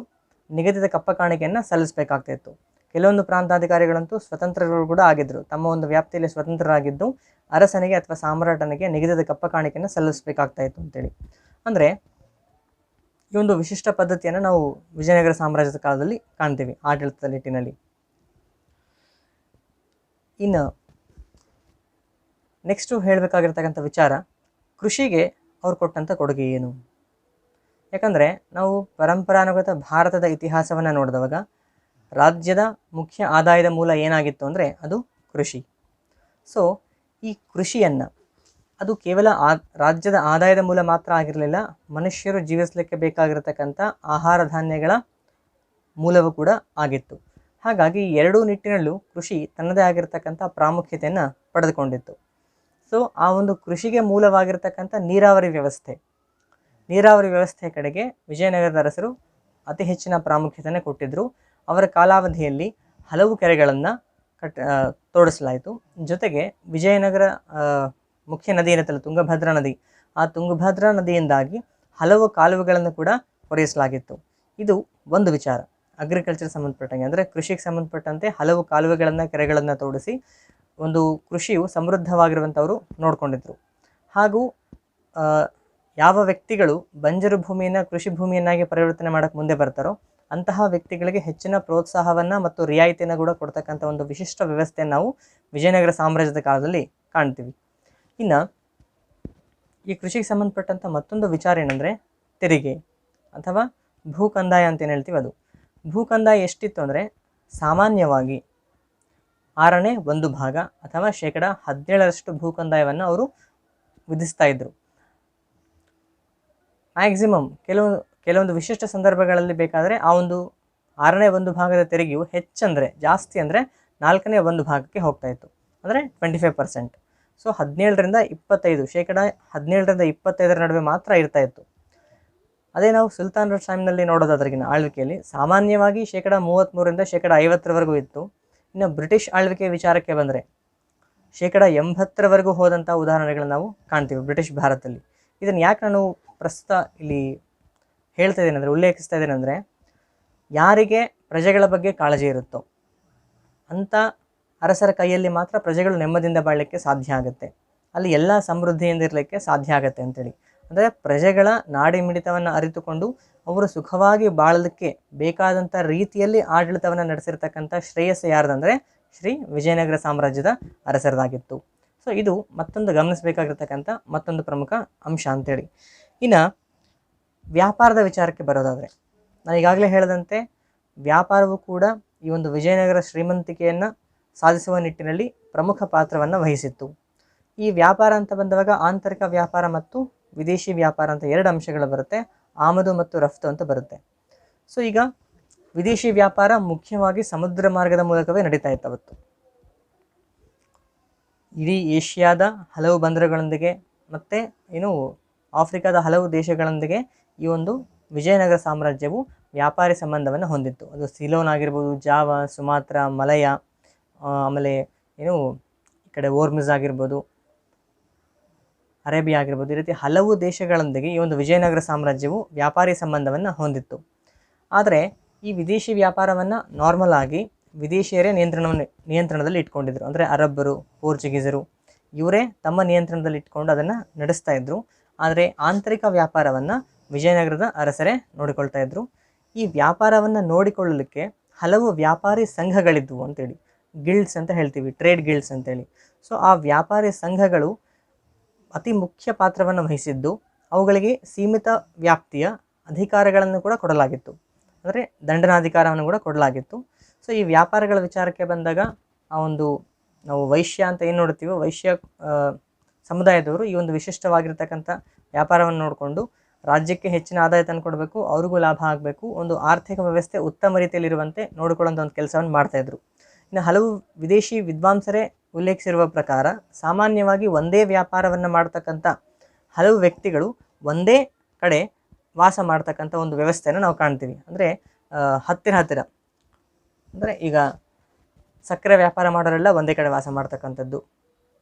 ನಿಗದಿತ ಕಪ್ಪ ಕಾಣಿಕೆಯನ್ನು ಸಲ್ಲಿಸಬೇಕಾಗ್ತಿತ್ತು. ಕೆಲವೊಂದು ಪ್ರಾಂತಾಧಿಕಾರಿಗಳಂತೂ ಸ್ವತಂತ್ರರು ಕೂಡ ಆಗಿದ್ದರು, ತಮ್ಮ ಒಂದು ವ್ಯಾಪ್ತಿಯಲ್ಲಿ ಸ್ವತಂತ್ರರಾಗಿದ್ದು ಅರಸನಿಗೆ ಅಥವಾ ಸಾಮ್ರಾಟನಿಗೆ ನಿಗದಿತ ಕಪ್ಪ ಕಾಣಿಕೆಯನ್ನು ಸಲ್ಲಿಸಬೇಕಾಗ್ತಾ ಇತ್ತು ಅಂತೇಳಿ. ಅಂದರೆ ಈ ಒಂದು ವಿಶಿಷ್ಟ ಪದ್ಧತಿಯನ್ನು ನಾವು ವಿಜಯನಗರ ಸಾಮ್ರಾಜ್ಯದ ಕಾಲದಲ್ಲಿ ಕಾಣ್ತೀವಿ ಆಡಳಿತದ ನಿಟ್ಟಿನಲ್ಲಿ. ಇನ್ನು ನೆಕ್ಸ್ಟು ಹೇಳಬೇಕಾಗಿರ್ತಕ್ಕಂಥ ವಿಚಾರ, ಕೃಷಿಗೆ ಅವ್ರು ಕೊಟ್ಟಂಥ ಕೊಡುಗೆ ಏನು? ಯಾಕಂದರೆ ನಾವು ಪರಂಪರಾನುಗತ ಭಾರತದ ಇತಿಹಾಸವನ್ನು ನೋಡಿದವಾಗ ರಾಜ್ಯದ ಮುಖ್ಯ ಆದಾಯದ ಮೂಲ ಏನಾಗಿತ್ತು ಅಂದರೆ ಅದು ಕೃಷಿ. ಸೊ ಈ ಕೃಷಿಯನ್ನು ಅದು ಕೇವಲ ರಾಜ್ಯದ ಆದಾಯದ ಮೂಲ ಮಾತ್ರ ಆಗಿರಲಿಲ್ಲ, ಮನುಷ್ಯರು ಜೀವಿಸಲಿಕ್ಕೆ ಬೇಕಾಗಿರತಕ್ಕಂಥ ಆಹಾರ ಧಾನ್ಯಗಳ ಮೂಲವೂ ಕೂಡ ಆಗಿತ್ತು. ಹಾಗಾಗಿ ಎರಡೂ ನಿಟ್ಟಿನಲ್ಲೂ ಕೃಷಿ ತನ್ನದೇ ಆಗಿರತಕ್ಕಂಥ ಪ್ರಾಮುಖ್ಯತೆಯನ್ನು ಪಡೆದುಕೊಂಡಿತ್ತು. ಸೊ ಆ ಒಂದು ಕೃಷಿಗೆ ಮೂಲವಾಗಿರ್ತಕ್ಕಂಥ ನೀರಾವರಿ ವ್ಯವಸ್ಥೆ ಕಡೆಗೆ ವಿಜಯನಗರದ ಅರಸರು ಅತಿ ಹೆಚ್ಚಿನ ಪ್ರಾಮುಖ್ಯತೆಯನ್ನು ಕೊಟ್ಟಿದ್ದರು. ಅವರ ಕಾಲಾವಧಿಯಲ್ಲಿ ಹಲವು ಕೆರೆಗಳನ್ನು ತೋಡಿಸಲಾಯಿತು. ಜೊತೆಗೆ ವಿಜಯನಗರ ಮುಖ್ಯ ನದಿ ಏನಿತ್ತಲ್ಲ ತುಂಗಭದ್ರಾ ನದಿ, ಆ ತುಂಗಭದ್ರಾ ನದಿಯಿಂದಾಗಿ ಹಲವು ಕಾಲುವೆಗಳನ್ನು ಕೂಡ ಕೊರೆಯಿಸಲಾಗಿತ್ತು. ಇದು ಒಂದು ವಿಚಾರ. ಅಗ್ರಿಕಲ್ಚರ್ ಸಂಬಂಧಪಟ್ಟಂಗೆ ಅಂದರೆ ಕೃಷಿಗೆ ಸಂಬಂಧಪಟ್ಟಂತೆ ಹಲವು ಕಾಲುವೆಗಳನ್ನು ಕೆರೆಗಳನ್ನು ತೋಡಿಸಿ ಒಂದು ಕೃಷಿಯು ಸಮೃದ್ಧವಾಗಿರುವಂಥವರು ನೋಡಿಕೊಂಡಿದ್ರು. ಹಾಗೂ ಯಾವ ವ್ಯಕ್ತಿಗಳು ಬಂಜರು ಭೂಮಿಯನ್ನು ಕೃಷಿ ಭೂಮಿಯನ್ನಾಗಿ ಪರಿವರ್ತನೆ ಮಾಡೋಕ್ಕೆ ಮುಂದೆ ಬರ್ತಾರೋ ಅಂತಹ ವ್ಯಕ್ತಿಗಳಿಗೆ ಹೆಚ್ಚಿನ ಪ್ರೋತ್ಸಾಹವನ್ನು ಮತ್ತು ರಿಯಾಯಿತಿಯನ್ನು ಕೂಡ ಕೊಡ್ತಕ್ಕಂಥ ಒಂದು ವಿಶಿಷ್ಟ ವ್ಯವಸ್ಥೆಯನ್ನು ನಾವು ವಿಜಯನಗರ ಸಾಮ್ರಾಜ್ಯದ ಕಾಲದಲ್ಲಿ ಕಾಣ್ತೀವಿ. ಇನ್ನು ಈ ಕೃಷಿಗೆ ಸಂಬಂಧಪಟ್ಟಂಥ ಮತ್ತೊಂದು ವಿಚಾರ ಏನಂದರೆ ತೆರಿಗೆ ಅಥವಾ ಭೂಕಂದಾಯ ಅಂತ ಏನು ಹೇಳ್ತೀವಿ ಅದು. ಭೂಕಂದಾಯ ಎಷ್ಟಿತ್ತು ಅಂದರೆ ಸಾಮಾನ್ಯವಾಗಿ 1/6 ಅಥವಾ 17% ಭೂಕಂದಾಯವನ್ನು ಅವರು ವಿಧಿಸ್ತಾ ಇದ್ದರು. ಮ್ಯಾಕ್ಸಿಮಮ್ ಕೆಲವೊಂದು ವಿಶಿಷ್ಟ ಸಂದರ್ಭಗಳಲ್ಲಿ ಬೇಕಾದರೆ ಆ ಒಂದು 1/6 ತೆರಿಗೆಯು ಹೆಚ್ಚಂದರೆ ಜಾಸ್ತಿ ಅಂದರೆ 1/4 ಹೋಗ್ತಾ ಇತ್ತು, ಅಂದರೆ 25%. ಸೊ 17ರಿಂದ 25% ನಡುವೆ ಮಾತ್ರ ಇರ್ತಾ ಇತ್ತು. ಅದೇ ನಾವು ಸುಲ್ತಾನರ ಟೈಮ್ನಲ್ಲಿ ನೋಡೋದಾದ್ರಿಗಿನ ಆಳ್ವಿಕೆಯಲ್ಲಿ ಸಾಮಾನ್ಯವಾಗಿ 33ರಿಂದ 50% ಇತ್ತು. ಇನ್ನು ಬ್ರಿಟಿಷ್ ಆಳ್ವಿಕೆ ವಿಚಾರಕ್ಕೆ ಬಂದರೆ 80% ಹೋದಂಥ ಉದಾಹರಣೆಗಳನ್ನು ನಾವು ಕಾಣ್ತೀವಿ ಬ್ರಿಟಿಷ್ ಭಾರತದಲ್ಲಿ. ಇದನ್ನು ಯಾಕೆ ನಾನು ಪ್ರಸ್ತುತ ಇಲ್ಲಿ ಹೇಳ್ತಾ ಇದ್ದೇನೆ ಅಂದರೆ ಉಲ್ಲೇಖಿಸ್ತಾ ಇದ್ದೇನೆ ಅಂದರೆ, ಯಾರಿಗೆ ಪ್ರಜೆಗಳ ಬಗ್ಗೆ ಕಾಳಜಿ ಇರುತ್ತೋ ಅಂಥ ಅರಸರ ಕೈಯಲ್ಲಿ ಮಾತ್ರ ಪ್ರಜೆಗಳು ನೆಮ್ಮದಿಯಿಂದ ಬಾಳಲಿಕ್ಕೆ ಸಾಧ್ಯ ಆಗುತ್ತೆ, ಅಲ್ಲಿ ಎಲ್ಲ ಸಮೃದ್ಧಿಯಿಂದ ಇರಲಿಕ್ಕೆ ಸಾಧ್ಯ ಆಗುತ್ತೆ ಅಂತೇಳಿ. ಅಂದರೆ ಪ್ರಜೆಗಳ ನಾಡಿ ಮಿಡಿತವನ್ನು ಅರಿತುಕೊಂಡು ಅವರು ಸುಖವಾಗಿ ಬಾಳಲಿಕ್ಕೆ ಬೇಕಾದಂಥ ರೀತಿಯಲ್ಲಿ ಆಡಳಿತವನ್ನು ನಡೆಸಿರ್ತಕ್ಕಂಥ ಶ್ರೇಯಸ್ಸು ಯಾರ್ದಂದರೆ ಶ್ರೀ ವಿಜಯನಗರ ಸಾಮ್ರಾಜ್ಯದ ಅರಸರದಾಗಿತ್ತು. ಸೊ ಇದು ಮತ್ತೊಂದು ಗಮನಿಸಬೇಕಾಗಿರ್ತಕ್ಕಂಥ ಮತ್ತೊಂದು ಪ್ರಮುಖ ಅಂಶ ಅಂತೇಳಿ. ಇನ್ನು ವ್ಯಾಪಾರದ ವಿಚಾರಕ್ಕೆ ಬರೋದಾದರೆ, ನಾನು ಈಗಾಗಲೇ ಹೇಳಿದಂತೆ ವ್ಯಾಪಾರವು ಕೂಡ ಈ ಒಂದು ವಿಜಯನಗರ ಶ್ರೀಮಂತಿಕೆಯನ್ನು ಸಾಧಿಸುವ ನಿಟ್ಟಿನಲ್ಲಿ ಪ್ರಮುಖ ಪಾತ್ರವನ್ನು ವಹಿಸಿತ್ತು. ಈ ವ್ಯಾಪಾರ ಅಂತ ಬಂದಾಗ ಆಂತರಿಕ ವ್ಯಾಪಾರ ಮತ್ತು ವಿದೇಶಿ ವ್ಯಾಪಾರ ಅಂತ 2 ಅಂಶಗಳು ಬರುತ್ತೆ, ಆಮದು ಮತ್ತು ರಫ್ತು ಅಂತ ಬರುತ್ತೆ. ಸೊ ಈಗ ವಿದೇಶಿ ವ್ಯಾಪಾರ ಮುಖ್ಯವಾಗಿ ಸಮುದ್ರ ಮಾರ್ಗದ ಮೂಲಕವೇ ನಡೀತಾ ಇತ್ತು ಅವತ್ತು. ಇಡೀ ಏಷ್ಯಾದ ಹಲವು ಬಂದರುಗಳೊಂದಿಗೆ ಮತ್ತು ಆಫ್ರಿಕಾದ ಹಲವು ದೇಶಗಳೊಂದಿಗೆ ಈ ಒಂದು ವಿಜಯನಗರ ಸಾಮ್ರಾಜ್ಯವು ವ್ಯಾಪಾರಿ ಸಂಬಂಧವನ್ನು ಹೊಂದಿತ್ತು. ಅದು ಸಿಲೋನ್ ಆಗಿರ್ಬೋದು, ಜಾವಾ, ಸುಮಾತ್ರ, ಮಲಯ, ಆಮೇಲೆ ಈ ಕಡೆ ಓರ್ಮಿಸ್ ಆಗಿರ್ಬೋದು, ಅರೇಬಿಯಾ ಆಗಿರ್ಬೋದು, ಈ ರೀತಿ ಹಲವು ದೇಶಗಳೊಂದಿಗೆ ಈ ಒಂದು ವಿಜಯನಗರ ಸಾಮ್ರಾಜ್ಯವು ವ್ಯಾಪಾರಿ ಸಂಬಂಧವನ್ನು ಹೊಂದಿತ್ತು. ಆದರೆ ಈ ವಿದೇಶಿ ವ್ಯಾಪಾರವನ್ನು ನಾರ್ಮಲ್ ಆಗಿ ವಿದೇಶಿಯರೇ ನಿಯಂತ್ರಣದಲ್ಲಿ ಇಟ್ಕೊಂಡಿದ್ರು. ಅಂದರೆ ಅರಬ್ಬರು, ಪೋರ್ಚುಗೀಸರು ಇವರೇ ತಮ್ಮ ನಿಯಂತ್ರಣದಲ್ಲಿ ಇಟ್ಕೊಂಡು ಅದನ್ನು ನಡೆಸ್ತಾ ಇದ್ದರು. ಆದರೆ ಆಂತರಿಕ ವ್ಯಾಪಾರವನ್ನು ವಿಜಯನಗರದ ಅರಸರೇ ನೋಡಿಕೊಳ್ತಾ ಇದ್ದರು. ಈ ವ್ಯಾಪಾರವನ್ನು ನೋಡಿಕೊಳ್ಳಲಿಕ್ಕೆ ಹಲವು ವ್ಯಾಪಾರಿ ಸಂಘಗಳಿದ್ವು ಅಂತೇಳಿ, ಗಿಲ್ಡ್ಸ್ ಅಂತ ಹೇಳ್ತೀವಿ, ಟ್ರೇಡ್ ಗಿಲ್ಡ್ಸ್ ಅಂತೇಳಿ. ಸೊ ಆ ವ್ಯಾಪಾರಿ ಸಂಘಗಳು ಅತಿ ಮುಖ್ಯ ಪಾತ್ರವನ್ನು ವಹಿಸಿದ್ದು, ಅವುಗಳಿಗೆ ಸೀಮಿತ ವ್ಯಾಪ್ತಿಯ ಅಧಿಕಾರಗಳನ್ನು ಕೂಡ ಕೊಡಲಾಗಿತ್ತು, ಅಂದರೆ ದಂಡನಾಧಿಕಾರವನ್ನು ಕೂಡ ಕೊಡಲಾಗಿತ್ತು. ಸೊ ಈ ವ್ಯಾಪಾರಗಳ ವಿಚಾರಕ್ಕೆ ಬಂದಾಗ ಆ ಒಂದು ನಾವು ವೈಶ್ಯ ಅಂತ ಏನು ನೋಡ್ತೀವೋ, ವೈಶ್ಯ ಸಮುದಾಯದವರು ಈ ಒಂದು ವಿಶಿಷ್ಟವಾಗಿರ್ತಕ್ಕಂಥ ವ್ಯಾಪಾರವನ್ನು ನೋಡಿಕೊಂಡು ರಾಜ್ಯಕ್ಕೆ ಹೆಚ್ಚಿನ ಆದಾಯ ತಂದು ಕೊಡಬೇಕು, ಅವ್ರಿಗೂ ಲಾಭ ಆಗಬೇಕು, ಒಂದು ಆರ್ಥಿಕ ವ್ಯವಸ್ಥೆ ಉತ್ತಮ ರೀತಿಯಲ್ಲಿರುವಂತೆ ನೋಡಿಕೊಳ್ಳುವಂಥ ಒಂದು ಕೆಲಸವನ್ನು ಮಾಡ್ತಾಯಿದ್ರು. ಇನ್ನು ಹಲವು ವಿದೇಶಿ ವಿದ್ವಾಂಸರೇ ಉಲ್ಲೇಖಿಸಿರುವ ಪ್ರಕಾರ ಸಾಮಾನ್ಯವಾಗಿ ಒಂದೇ ವ್ಯಾಪಾರವನ್ನು ಮಾಡ್ತಕ್ಕಂಥ ಹಲವು ವ್ಯಕ್ತಿಗಳು ಒಂದೇ ಕಡೆ ವಾಸ ಮಾಡ್ತಕ್ಕಂಥ ಒಂದು ವ್ಯವಸ್ಥೆಯನ್ನು ನಾವು ಕಾಣ್ತೀವಿ. ಅಂದರೆ ಹತ್ತಿರ ಅಂದರೆ ಈಗ ಸಕ್ಕರೆ ವ್ಯಾಪಾರ ಮಾಡೋರೆಲ್ಲ ಒಂದೇ ಕಡೆ ವಾಸ ಮಾಡ್ತಕ್ಕಂಥದ್ದು,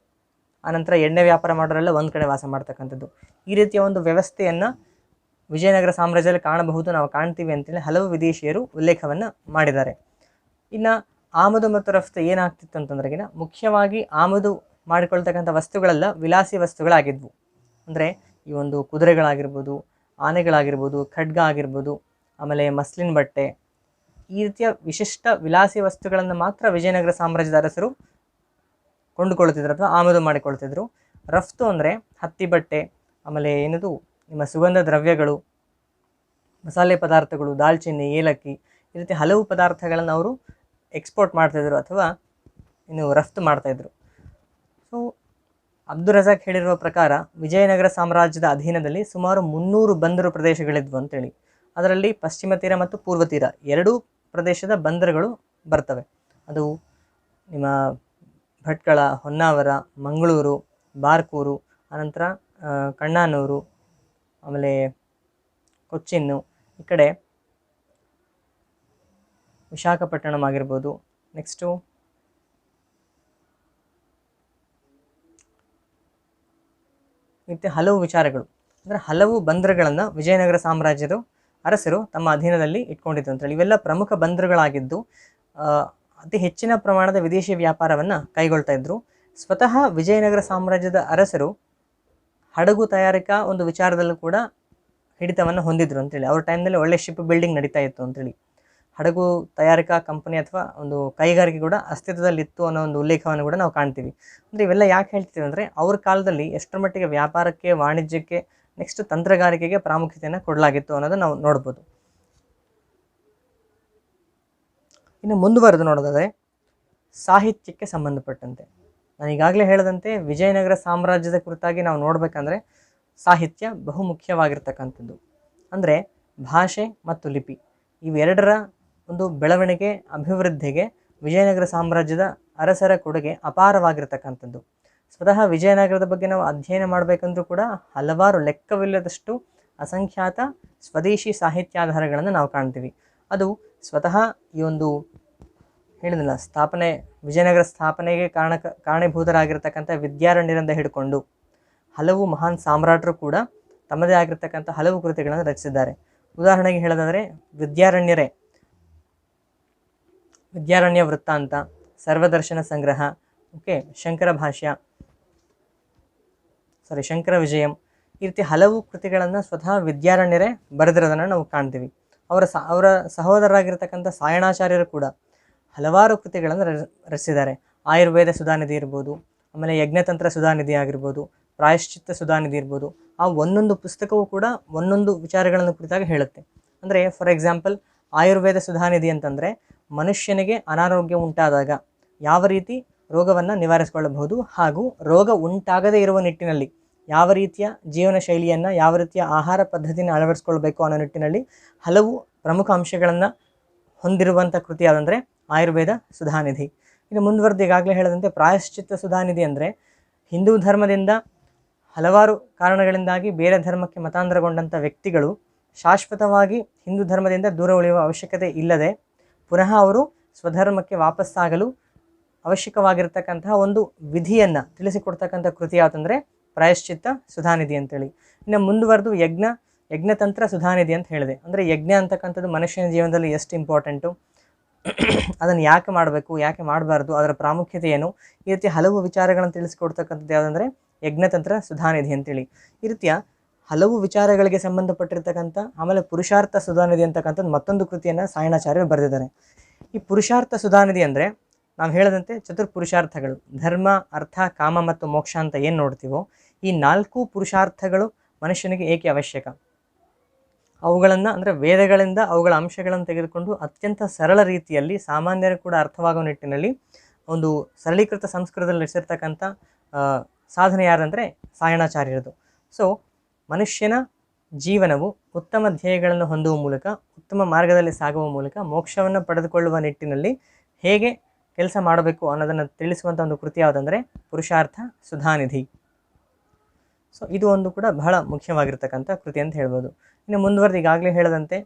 ಆನಂತರ ಎಣ್ಣೆ ವ್ಯಾಪಾರ ಮಾಡೋರೆಲ್ಲ ಒಂದು ಕಡೆ ವಾಸ ಮಾಡ್ತಕ್ಕಂಥದ್ದು, ಈ ರೀತಿಯ ಒಂದು ವ್ಯವಸ್ಥೆಯನ್ನು ವಿಜಯನಗರ ಸಾಮ್ರಾಜ್ಯದಲ್ಲಿ ಕಾಣಬಹುದು, ನಾವು ಕಾಣ್ತೀವಿ ಅಂತೇಳಿ ಹಲವು ವಿದೇಶಿಯರು ಉಲ್ಲೇಖವನ್ನು ಮಾಡಿದ್ದಾರೆ. ಇನ್ನು ಆಮದು ಮತ್ತು ರಫ್ತು ಏನಾಗ್ತಿತ್ತು ಅಂತಂದ್ರೆಗಿನ ಮುಖ್ಯವಾಗಿ ಆಮದು ಮಾಡಿಕೊಳ್ತಕ್ಕಂಥ ವಸ್ತುಗಳೆಲ್ಲ ವಿಲಾಸಿ ವಸ್ತುಗಳಾಗಿದ್ವು. ಅಂದರೆ ಈ ಒಂದು ಕುದುರೆಗಳಾಗಿರ್ಬೋದು, ಆನೆಗಳಾಗಿರ್ಬೋದು, ಖಡ್ಗ ಆಗಿರ್ಬೋದು, ಆಮೇಲೆ ಮಸ್ಲಿನ್ ಬಟ್ಟೆ, ಈ ರೀತಿಯ ವಿಶಿಷ್ಟ ವಿಲಾಸಿ ವಸ್ತುಗಳನ್ನು ಮಾತ್ರ ವಿಜಯನಗರ ಸಾಮ್ರಾಜ್ಯದ ಅರಸರು ಕೊಂಡುಕೊಳ್ತಿದ್ರು ಅಥವಾ ಆಮದು ಮಾಡಿಕೊಳ್ತಿದ್ರು. ರಫ್ತು ಅಂದರೆ ಹತ್ತಿ ಬಟ್ಟೆ, ಆಮೇಲೆ ನಿಮ್ಮ ಸುಗಂಧ ದ್ರವ್ಯಗಳು, ಮಸಾಲೆ ಪದಾರ್ಥಗಳು, ದಾಲ್ಚಿನ್ನಿ, ಏಲಕ್ಕಿ, ಈ ರೀತಿ ಹಲವು ಪದಾರ್ಥಗಳನ್ನು ಅವರು ಎಕ್ಸ್ಪೋರ್ಟ್ ಮಾಡ್ತಾಯಿದ್ರು ಅಥವಾ ಇನ್ನು ರಫ್ತು ಮಾಡ್ತಾಯಿದ್ರು. ಸೊ ಅಬ್ದುಲ್ ರಜಾಕ್ ಹೇಳಿರುವ ಪ್ರಕಾರ ವಿಜಯನಗರ ಸಾಮ್ರಾಜ್ಯದ ಅಧೀನದಲ್ಲಿ ಸುಮಾರು 300 ಬಂದರು ಪ್ರದೇಶಗಳಿದ್ವು ಅಂತೇಳಿ. ಅದರಲ್ಲಿ ಪಶ್ಚಿಮ ತೀರ ಮತ್ತು ಪೂರ್ವ ತೀರ ಎರಡೂ ಪ್ರದೇಶದ ಬಂದರುಗಳು ಬರ್ತವೆ. ಅದು ನಿಮ್ಮ ಭಟ್ಕಳ, ಹೊನ್ನಾವರ, ಮಂಗಳೂರು, ಬಾರ್ಕೂರು, ಅನಂತರ ಕಣ್ಣಾನೂರು, ಆಮೇಲೆ ಕೊಚ್ಚಿನ್ನು, ಈ ಕಡೆ ವಿಶಾಖಪಟ್ಟಣಂ ಆಗಿರ್ಬೋದು. ನೆಕ್ಸ್ಟು ಮತ್ತು ಹಲವು ವಿಚಾರಗಳು, ಅಂದರೆ ಹಲವು ಬಂದರುಗಳನ್ನು ವಿಜಯನಗರ ಸಾಮ್ರಾಜ್ಯದ ಅರಸರು ತಮ್ಮ ಅಧೀನದಲ್ಲಿ ಇಟ್ಕೊಂಡಿದ್ದು ಅಂತೇಳಿ. ಇವೆಲ್ಲ ಪ್ರಮುಖ ಬಂದರುಗಳಾಗಿದ್ದು ಅತಿ ಹೆಚ್ಚಿನ ಪ್ರಮಾಣದ ವಿದೇಶಿ ವ್ಯಾಪಾರವನ್ನು ಕೈಗೊಳ್ತಾ ಇದ್ದರು. ಸ್ವತಃ ವಿಜಯನಗರ ಸಾಮ್ರಾಜ್ಯದ ಅರಸರು ಹಡಗು ತಯಾರಿಕಾ ಒಂದು ವಿಚಾರದಲ್ಲೂ ಕೂಡ ಹಿಡಿತವನ್ನು ಹೊಂದಿದ್ರು ಅಂತೇಳಿ. ಅವ್ರ ಟೈಮ್ನಲ್ಲಿ ಒಳ್ಳೆ ಶಿಪ್ ಬಿಲ್ಡಿಂಗ್ ನಡೀತಾ ಇತ್ತು ಅಂತೇಳಿ. ಹಡಗು ತಯಾರಿಕಾ ಕಂಪನಿ ಅಥವಾ ಒಂದು ಕೈಗಾರಿಕೆ ಕೂಡ ಅಸ್ತಿತ್ವದಲ್ಲಿತ್ತು ಅನ್ನೋ ಒಂದು ಉಲ್ಲೇಖವನ್ನು ಕೂಡ ನಾವು ಕಾಣ್ತೀವಿ. ಅಂದರೆ ಇವೆಲ್ಲ ಯಾಕೆ ಹೇಳ್ತೀವಿ ಅಂದರೆ ಅವ್ರ ಕಾಲದಲ್ಲಿ ಎಷ್ಟರ ಮಟ್ಟಿಗೆ ವ್ಯಾಪಾರಕ್ಕೆ, ವಾಣಿಜ್ಯಕ್ಕೆ, ನೆಕ್ಸ್ಟ್ ತಂತ್ರಗಾರಿಕೆಗೆ ಪ್ರಾಮುಖ್ಯತೆಯನ್ನು ಕೊಡಲಾಗಿತ್ತು ಅನ್ನೋದು ನಾವು ನೋಡ್ಬೋದು. ಇನ್ನು ಮುಂದುವರೆದು ನೋಡೋದಾದರೆ ಸಾಹಿತ್ಯಕ್ಕೆ ಸಂಬಂಧಪಟ್ಟಂತೆ ನಾನು ಈಗಾಗಲೇ ಹೇಳಿದಂತೆ ವಿಜಯನಗರ ಸಾಮ್ರಾಜ್ಯದ ಕುರಿತಾಗಿ ನಾವು ನೋಡಬೇಕಂದ್ರೆ ಸಾಹಿತ್ಯ ಬಹುಮುಖ್ಯವಾಗಿರ್ತಕ್ಕಂಥದ್ದು. ಅಂದರೆ ಭಾಷೆ ಮತ್ತು ಲಿಪಿ ಇವೆರಡರ ಒಂದು ಬೆಳವಣಿಗೆ, ಅಭಿವೃದ್ಧಿಗೆ ವಿಜಯನಗರ ಸಾಮ್ರಾಜ್ಯದ ಅರಸರ ಕೊಡುಗೆ ಅಪಾರವಾಗಿರ್ತಕ್ಕಂಥದ್ದು. ಸ್ವತಃ ವಿಜಯನಗರದ ಬಗ್ಗೆ ನಾವು ಅಧ್ಯಯನ ಮಾಡಬೇಕಂದ್ರೂ ಕೂಡ ಹಲವಾರು ಲೆಕ್ಕವಿಲ್ಲದಷ್ಟು ಅಸಂಖ್ಯಾತ ಸ್ವದೇಶಿ ಸಾಹಿತ್ಯಾಧಾರಗಳನ್ನು ನಾವು ಕಾಣ್ತೀವಿ. ಅದು ಸ್ವತಃ ಈ ಒಂದು ಹೇಳಿದಿಲ್ಲ ವಿಜಯನಗರ ಸ್ಥಾಪನೆಗೆ ಕಾರಣೀಭೂತರಾಗಿರ್ತಕ್ಕಂಥ ವಿದ್ಯಾರಣ್ಯರಿಂದ ಹಿಡ್ಕೊಂಡು ಹಲವು ಮಹಾನ್ ಸಾಮ್ರಾಟರು ಕೂಡ ತಮ್ಮದೇ ಆಗಿರ್ತಕ್ಕಂಥ ಹಲವು ಕೃತಿಗಳನ್ನು ರಚಿಸಿದ್ದಾರೆ. ಉದಾಹರಣೆಗೆ ಹೇಳೋದಾದರೆ ವಿದ್ಯಾರಣ್ಯ ವೃತ್ತಾಂತ, ಸರ್ವದರ್ಶನ ಸಂಗ್ರಹ, ಶಂಕರ ವಿಜಯಂ, ಈ ರೀತಿ ಹಲವು ಕೃತಿಗಳನ್ನು ಸ್ವತಃ ವಿದ್ಯಾರಣ್ಯರೇ ಬರೆದಿರೋದನ್ನು ನಾವು ಕಾಣ್ತೀವಿ. ಅವರ ಸಹೋದರರಾಗಿರ್ತಕ್ಕಂಥ ಸಾಯಣಾಚಾರ್ಯರು ಕೂಡ ಹಲವಾರು ಕೃತಿಗಳನ್ನು ರಚಿಸಿದ್ದಾರೆ. ಆಯುರ್ವೇದ ಸುಧಾನಿಧಿ ಇರ್ಬೋದು, ಆಮೇಲೆ ಯಜ್ಞತಂತ್ರ ಸುಧಾನಿಧಿ ಆಗಿರ್ಬೋದು, ಪ್ರಾಯಶ್ಚಿತ್ತ ಸುಧಾನಿಧಿ ಇರ್ಬೋದು. ಆ ಒಂದೊಂದು ಪುಸ್ತಕವೂ ಕೂಡ ಒಂದೊಂದು ವಿಚಾರಗಳನ್ನು ಕುರಿತಾಗಿ ಹೇಳುತ್ತೆ. ಅಂದರೆ ಫಾರ್ ಎಕ್ಸಾಂಪಲ್ ಆಯುರ್ವೇದ ಸುಧಾನಿಧಿ ಅಂತಂದರೆ ಮನುಷ್ಯನಿಗೆ ಅನಾರೋಗ್ಯ ಉಂಟಾದಾಗ ಯಾವ ರೀತಿ ರೋಗವನ್ನು ನಿವಾರಿಸಿಕೊಳ್ಳಬಹುದು, ಹಾಗೂ ರೋಗ ಉಂಟಾಗದೇ ಇರುವ ನಿಟ್ಟಿನಲ್ಲಿ ಯಾವ ರೀತಿಯ ಜೀವನ ಶೈಲಿಯನ್ನು, ಯಾವ ರೀತಿಯ ಆಹಾರ ಪದ್ಧತಿಯನ್ನು ಅಳವಡಿಸ್ಕೊಳ್ಬೇಕು ಅನ್ನೋ ನಿಟ್ಟಿನಲ್ಲಿ ಹಲವು ಪ್ರಮುಖ ಅಂಶಗಳನ್ನು ಹೊಂದಿರುವಂಥ ಕೃತಿ ಯಾವುದಂದರೆ ಆಯುರ್ವೇದ ಸುಧಾನಿಧಿ. ಇನ್ನು ಮುಂದುವರೆದು ಈಗಾಗಲೇ ಹೇಳಿದಂತೆ ಪ್ರಾಯಶ್ಚಿತ್ತ ಸುಧಾನಿಧಿ ಅಂದರೆ ಹಿಂದೂ ಧರ್ಮದಿಂದ ಹಲವಾರು ಕಾರಣಗಳಿಂದಾಗಿ ಬೇರೆ ಧರ್ಮಕ್ಕೆ ಮತಾಂತರಗೊಂಡಂಥ ವ್ಯಕ್ತಿಗಳು ಶಾಶ್ವತವಾಗಿ ಹಿಂದೂ ಧರ್ಮದಿಂದ ದೂರ ಉಳಿಯುವ ಅವಶ್ಯಕತೆ ಇಲ್ಲದೆ ಪುನಃ ಅವರು ಸ್ವಧರ್ಮಕ್ಕೆ ವಾಪಸ್ಸಾಗಲು ಅವಶ್ಯಕವಾಗಿರ್ತಕ್ಕಂತಹ ಒಂದು ವಿಧಿಯನ್ನು ತಿಳಿಸಿಕೊಡ್ತಕ್ಕಂಥ ಕೃತಿ ಯಾವುದಂದರೆ ಪ್ರಾಯಶ್ಚಿತ್ತ ಸುಧಾನಿಧಿ ಅಂತೇಳಿ. ಇನ್ನು ಮುಂದುವರೆದು ಯಜ್ಞತಂತ್ರ ಸುಧಾನಿಧಿ ಅಂತ ಹೇಳಿದೆ. ಅಂದರೆ ಯಜ್ಞ ಅಂತಕ್ಕಂಥದ್ದು ಮನುಷ್ಯನ ಜೀವನದಲ್ಲಿ ಎಷ್ಟು ಇಂಪಾರ್ಟೆಂಟು, ಅದನ್ನು ಯಾಕೆ ಮಾಡಬೇಕು, ಯಾಕೆ ಮಾಡಬಾರ್ದು, ಅದರ ಪ್ರಾಮುಖ್ಯತೆ ಏನು, ಈ ರೀತಿ ಹಲವು ವಿಚಾರಗಳನ್ನು ತಿಳಿಸಿಕೊಡ್ತಕ್ಕಂಥದ್ದು ಯಾವುದಂದರೆ ಯಜ್ಞತಂತ್ರ ಸುಧಾನಿಧಿ ಅಂತೇಳಿ. ಈ ರೀತಿಯ ಹಲವು ವಿಚಾರಗಳಿಗೆ ಸಂಬಂಧಪಟ್ಟಿರ್ತಕ್ಕಂಥ ಆಮೇಲೆ ಪುರುಷಾರ್ಥ ಸುಧಾನಿಧಿ ಅಂತಕ್ಕಂಥದ್ದು ಮತ್ತೊಂದು ಕೃತಿಯನ್ನು ಸಾಯಣಾಚಾರ್ಯರು ಬರೆದಿದ್ದಾರೆ. ಈ ಪುರುಷಾರ್ಥ ಸುಧಾನಿಧಿ ಅಂದರೆ ನಾವು ಹೇಳದಂತೆ ಚತುರ್ಪುರುಷಾರ್ಥಗಳು ಧರ್ಮ, ಅರ್ಥ, ಕಾಮ ಮತ್ತು ಮೋಕ್ಷ ಅಂತ ಏನು ನೋಡ್ತೀವೋ ಈ 4 ಪುರುಷಾರ್ಥಗಳು ಮನುಷ್ಯನಿಗೆ ಏಕೆ ಅವಶ್ಯಕ, ಅವುಗಳನ್ನು ಅಂದರೆ ವೇದಗಳಿಂದ ಅವುಗಳ ಅಂಶಗಳನ್ನು ತೆಗೆದುಕೊಂಡು ಅತ್ಯಂತ ಸರಳ ರೀತಿಯಲ್ಲಿ ಸಾಮಾನ್ಯರು ಕೂಡ ಅರ್ಥವಾಗುವ ನಿಟ್ಟಿನಲ್ಲಿ ಒಂದು ಸರಳೀಕೃತ ಸಂಸ್ಕೃತದಲ್ಲಿ ನಡೆಸಿರ್ತಕ್ಕಂಥ ಸಾಧನೆ ಯಾರಂದರೆ ಸಾಯಣಾಚಾರ್ಯರದು. ಸೊ ಮನುಷ್ಯನ ಜೀವನವು ಉತ್ತಮ ಧ್ಯೇಯಗಳನ್ನು ಹೊಂದುವ ಮೂಲಕ, ಉತ್ತಮ ಮಾರ್ಗದಲ್ಲಿ ಸಾಗುವ ಮೂಲಕ ಮೋಕ್ಷವನ್ನು ಪಡೆದುಕೊಳ್ಳುವ ನಿಟ್ಟಿನಲ್ಲಿ ಹೇಗೆ ಕೆಲಸ ಮಾಡಬೇಕು ಅನ್ನೋದನ್ನು ತಿಳಿಸುವಂಥ ಒಂದು ಕೃತಿ ಯಾವುದಂದರೆ ಪುರುಷಾರ್ಥ ಸುಧಾನಿಧಿ. ಸೊ ಇದು ಒಂದು ಕೂಡ ಬಹಳ ಮುಖ್ಯವಾಗಿರ್ತಕ್ಕಂಥ ಕೃತಿ ಅಂತ ಹೇಳ್ಬೋದು. ಇನ್ನು ಮುಂದುವರೆದು ಈಗಾಗಲೇ ಹೇಳದಂತೆ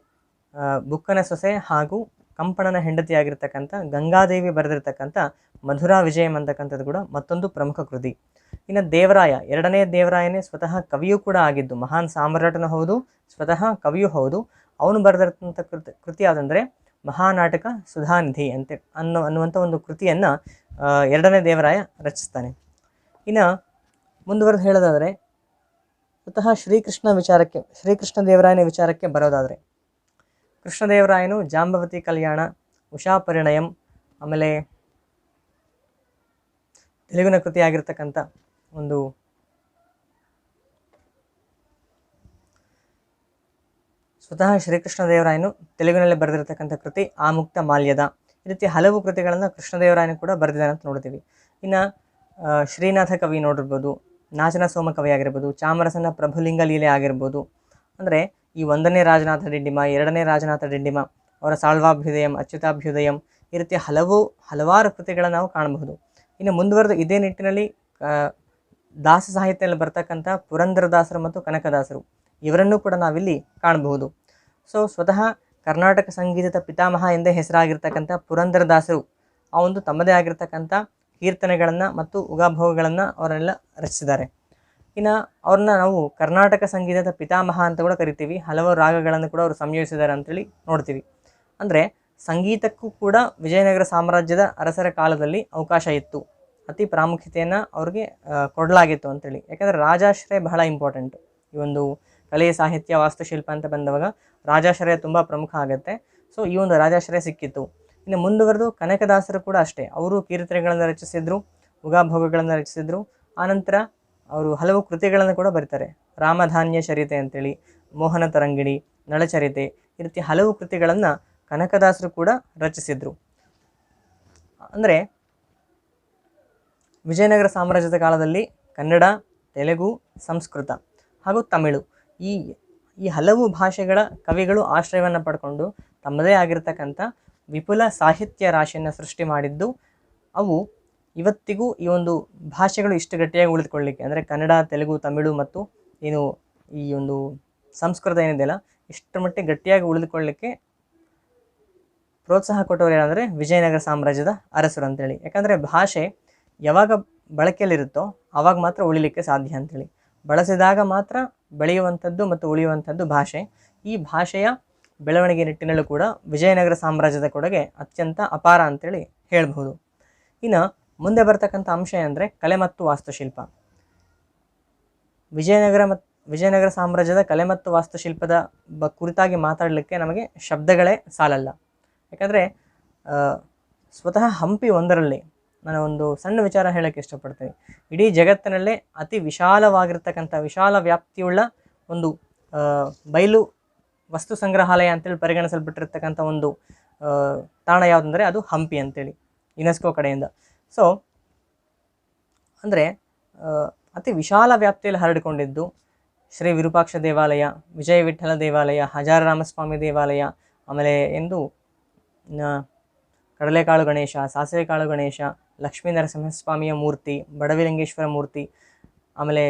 ಬುಕ್ಕನ ಸೊಸೆ ಹಾಗೂ ಕಂಪಣನ ಹೆಂಡತಿಯಾಗಿರ್ತಕ್ಕಂಥ ಗಂಗಾದೇವಿ ಬರೆದಿರ್ತಕ್ಕಂಥ ಮಧುರಾ ವಿಜಯಂ ಅಂತಕ್ಕಂಥದ್ದು ಕೂಡ ಮತ್ತೊಂದು ಪ್ರಮುಖ ಕೃತಿ. ಇನ್ನು ದೇವರಾಯ, 2ನೇ ದೇವರಾಯನೇ ಸ್ವತಃ ಕವಿಯೂ ಕೂಡ ಆಗಿದ್ದು, ಮಹಾನ್ ಸಾಮ್ರಾಟನೂ ಹೌದು, ಸ್ವತಃ ಕವಿಯೂ ಹೌದು. ಅವನು ಬರೆದಿರ್ತಕ್ಕಂಥ ಕೃತಿ ಯಾವುದಂದರೆ ಮಹಾನಾಟಕ ಸುಧಾನಿಧಿ ಅನ್ನುವಂಥ ಒಂದು ಕೃತಿಯನ್ನು 2ನೇ ದೇವರಾಯ ರಚಿಸ್ತಾನೆ. ಇನ್ನು ಮುಂದುವರೆದು ಹೇಳೋದಾದರೆ ಸ್ವತಃ ಶ್ರೀಕೃಷ್ಣ ದೇವರಾಯನ ವಿಚಾರಕ್ಕೆ ಬರೋದಾದರೆ ಕೃಷ್ಣದೇವರಾಯನು ಜಾಂಬವತಿ ಕಲ್ಯಾಣ, ಉಷಾ ಪರಿಣಯಂ, ಆಮೇಲೆ ತೆಲುಗಿನ ಕೃತಿಯಾಗಿರ್ತಕ್ಕಂಥ ಒಂದು ಸ್ವತಃ ಶ್ರೀಕೃಷ್ಣದೇವರಾಯನು ತೆಲುಗಿನಲ್ಲಿ ಬರೆದಿರತಕ್ಕಂಥ ಕೃತಿ ಆಮುಕ್ತ ಮಾಲ್ಯದ. ಈ ರೀತಿ ಹಲವು ಕೃತಿಗಳನ್ನು ಕೃಷ್ಣದೇವರಾಯನು ಕೂಡ ಬರೆದಿದ್ದಾನೆ ಅಂತ ನೋಡ್ತೀವಿ. ಇನ್ನು ಶ್ರೀನಾಥ ಕವಿ ನೋಡಿರ್ಬೋದು, ನಾಚನ ಸೋಮ ಕವಿ ಆಗಿರ್ಬೋದು, ಚಾಮರಸನ ಪ್ರಭುಲಿಂಗ ಲೀಲೆ ಆಗಿರ್ಬೋದು. ಅಂದರೆ ಈ 1ನೇ ರಾಜನಾಥ ಡಿಂಡಿಮ, 2ನೇ ರಾಜನಾಥ ಡಿಂಡಿಮ, ಅವರ ಸಾಳ್ವಾಭ್ಯುದಯಂ, ಅಚ್ಯುತಾಭ್ಯುದಯಂ, ಈ ರೀತಿ ಹಲವಾರು ಕೃತಿಗಳನ್ನು ನಾವು ಕಾಣಬಹುದು. ಇನ್ನು ಮುಂದುವರೆದು ಇದೇ ನಿಟ್ಟಿನಲ್ಲಿ ದಾಸ ಸಾಹಿತ್ಯದಲ್ಲಿ ಬರ್ತಕ್ಕಂಥ ಪುರಂದರದಾಸರು ಮತ್ತು ಕನಕದಾಸರು ಇವರನ್ನು ಕೂಡ ನಾವಿಲ್ಲಿ ಕಾಣಬಹುದು. ಸೊ ಸ್ವತಃ ಕರ್ನಾಟಕ ಸಂಗೀತದ ಪಿತಾಮಹ ಎಂದೇ ಹೆಸರಾಗಿರ್ತಕ್ಕಂಥ ಪುರಂದರದಾಸರು ಆ ಒಂದು ತಮ್ಮದೇ ಆಗಿರ್ತಕ್ಕಂಥ ಕೀರ್ತನೆಗಳನ್ನು ಮತ್ತು ಉಗಾಭೋಗಗಳನ್ನು ಅವರೆಲ್ಲ ರಚಿಸಿದ್ದಾರೆ. ಇನ್ನು ಅವ್ರನ್ನ ನಾವು ಕರ್ನಾಟಕ ಸಂಗೀತದ ಪಿತಾಮಹ ಅಂತ ಕೂಡ ಕರಿತೀವಿ. ಹಲವಾರು ರಾಗಗಳನ್ನು ಕೂಡ ಅವರು ಸಂಯೋಜಿಸಿದ್ದಾರೆ ಅಂತೇಳಿ ನೋಡ್ತೀವಿ. ಅಂದರೆ ಸಂಗೀತಕ್ಕೂ ಕೂಡ ವಿಜಯನಗರ ಸಾಮ್ರಾಜ್ಯದ ಅರಸರ ಕಾಲದಲ್ಲಿ ಅವಕಾಶ ಇತ್ತು, ಅತಿ ಪ್ರಾಮುಖ್ಯತೆಯನ್ನು ಅವ್ರಿಗೆ ಕೊಡಲಾಗಿತ್ತು ಅಂತೇಳಿ. ಯಾಕಂದರೆ ರಾಜಾಶ್ರಯ ಬಹಳ ಇಂಪಾರ್ಟೆಂಟ್. ಈ ಒಂದು ಕಲೆ, ಸಾಹಿತ್ಯ, ವಾಸ್ತುಶಿಲ್ಪ ಅಂತ ಬಂದವಾಗ ರಾಜಾಶ್ರಯ ತುಂಬ ಪ್ರಮುಖ ಆಗುತ್ತೆ. ಸೊ ಈ ಒಂದು ರಾಜಾಶ್ರಯ ಸಿಕ್ಕಿತ್ತು. ಇನ್ನು ಮುಂದುವರೆದು ಕನಕದಾಸರು ಕೂಡ ಅಷ್ಟೇ, ಅವರು ಕೀರ್ತನೆಗಳನ್ನು ರಚಿಸಿದ್ರು, ಉಗಾಭೋಗಗಳನ್ನು ರಚಿಸಿದ್ರು. ಆನಂತರ ಅವರು ಹಲವು ಕೃತಿಗಳನ್ನು ಕೂಡ ಬರೀತಾರೆ. ರಾಮಧಾನ್ಯ ಚರಿತೆ ಅಂತೇಳಿ, ಮೋಹನ ತರಂಗಿಣಿ, ನಳಚರಿತೆ, ಈ ರೀತಿ ಹಲವು ಕೃತಿಗಳನ್ನು ಕನಕದಾಸರು ಕೂಡ ರಚಿಸಿದ್ರು. ಅಂದರೆ ವಿಜಯನಗರ ಸಾಮ್ರಾಜ್ಯದ ಕಾಲದಲ್ಲಿ ಕನ್ನಡ, ತೆಲುಗು, ಸಂಸ್ಕೃತ ಹಾಗೂ ತಮಿಳು ಈ ಹಲವು ಭಾಷೆಗಳ ಕವಿಗಳು ಆಶ್ರಯವನ್ನು ಪಡ್ಕೊಂಡು ತಮ್ಮದೇ ಆಗಿರತಕ್ಕಂಥ ವಿಪುಲ ಸಾಹಿತ್ಯ ರಾಶಿಯನ್ನು ಸೃಷ್ಟಿ ಮಾಡಿದ್ದು. ಅವು ಇವತ್ತಿಗೂ ಈ ಒಂದು ಭಾಷೆಗಳು ಇಷ್ಟು ಗಟ್ಟಿಯಾಗಿ ಉಳಿದುಕೊಳ್ಳಲಿಕ್ಕೆ, ಅಂದರೆ ಕನ್ನಡ, ತೆಲುಗು, ತಮಿಳು ಮತ್ತು ಏನು ಈ ಒಂದು ಸಂಸ್ಕೃತ ಏನಿದೆಯಲ್ಲ, ಇಷ್ಟರ ಮಟ್ಟಿಗೆ ಗಟ್ಟಿಯಾಗಿ ಉಳಿದುಕೊಳ್ಳಲಿಕ್ಕೆ ಪ್ರೋತ್ಸಾಹ ಕೊಟ್ಟವರು ಏನಂದರೆ ವಿಜಯನಗರ ಸಾಮ್ರಾಜ್ಯದ ಅರಸರು ಅಂತೇಳಿ. ಯಾಕಂದರೆ ಭಾಷೆ ಯಾವಾಗ ಬಳಕೆಯಲ್ಲಿರುತ್ತೋ ಆವಾಗ ಮಾತ್ರ ಉಳಿಲಿಕ್ಕೆ ಸಾಧ್ಯ ಅಂಥೇಳಿ. ಬಳಸಿದಾಗ ಮಾತ್ರ ಬೆಳೆಯುವಂಥದ್ದು ಮತ್ತು ಉಳಿಯುವಂಥದ್ದು ಭಾಷೆ. ಈ ಭಾಷೆಯ ಬೆಳವಣಿಗೆ ನಿಟ್ಟಿನಲ್ಲೂ ಕೂಡ ವಿಜಯನಗರ ಸಾಮ್ರಾಜ್ಯದ ಕೊಡುಗೆ ಅತ್ಯಂತ ಅಪಾರ ಅಂತೇಳಿ ಹೇಳ್ಬಹುದು. ಇನ್ನು ಮುಂದೆ ಬರ್ತಕ್ಕಂಥ ಅಂಶ ಅಂದರೆ ಕಲೆ ಮತ್ತು ವಾಸ್ತುಶಿಲ್ಪ. ವಿಜಯನಗರ ಸಾಮ್ರಾಜ್ಯದ ಕಲೆ ಮತ್ತು ವಾಸ್ತುಶಿಲ್ಪದ ಕುರಿತಾಗಿ ಮಾತಾಡಲಿಕ್ಕೆ ನಮಗೆ ಶಬ್ದಗಳೇ ಸಾಲಲ್ಲ. ಯಾಕಂದರೆ ಸ್ವತಃ ಹಂಪಿ ಒಂದರಲ್ಲಿ ನಾನು ಒಂದು ಸಣ್ಣ ವಿಚಾರ ಹೇಳೋಕ್ಕೆ ಇಷ್ಟಪಡ್ತೀನಿ. ಇಡೀ ಜಗತ್ತಿನಲ್ಲೇ ಅತಿ ವಿಶಾಲವಾಗಿರ್ತಕ್ಕಂಥ, ವಿಶಾಲ ವ್ಯಾಪ್ತಿಯುಳ್ಳ ಒಂದು ಬಯಲು ವಸ್ತು ಸಂಗ್ರಹಾಲಯ ಅಂತೇಳಿ ಪರಿಗಣಿಸಲ್ಪಟ್ಟಿರ್ತಕ್ಕಂಥ ಒಂದು ತಾಣ ಯಾವುದಂದರೆ ಅದು ಹಂಪಿ ಅಂತೇಳಿ ಯುನೆಸ್ಕೋ ಕಡೆಯಿಂದ. ಸೊ ಅಂದರೆ ಅತಿ ವಿಶಾಲ ವ್ಯಾಪ್ತಿಯಲ್ಲಿ ಹರಡಿಕೊಂಡಿದ್ದು ಶ್ರೀ ವಿರೂಪಾಕ್ಷ ದೇವಾಲಯ, ವಿಜಯ ವಿಠ್ಠಲ ದೇವಾಲಯ, ಹಜಾರರಾಮಸ್ವಾಮಿ ದೇವಾಲಯ, ಆಮೇಲೆ ಎಂದು ಕಡಲೆಕಾಳು ಗಣೇಶ, ಸಾಸಿವೆಕಾಳು ಗಣೇಶ, ಲಕ್ಷ್ಮೀ ನರಸಿಂಹಸ್ವಾಮಿಯ ಮೂರ್ತಿ, ಬಡವಿಲಿಂಗೇಶ್ವರ ಮೂರ್ತಿ, ಆಮೇಲೆ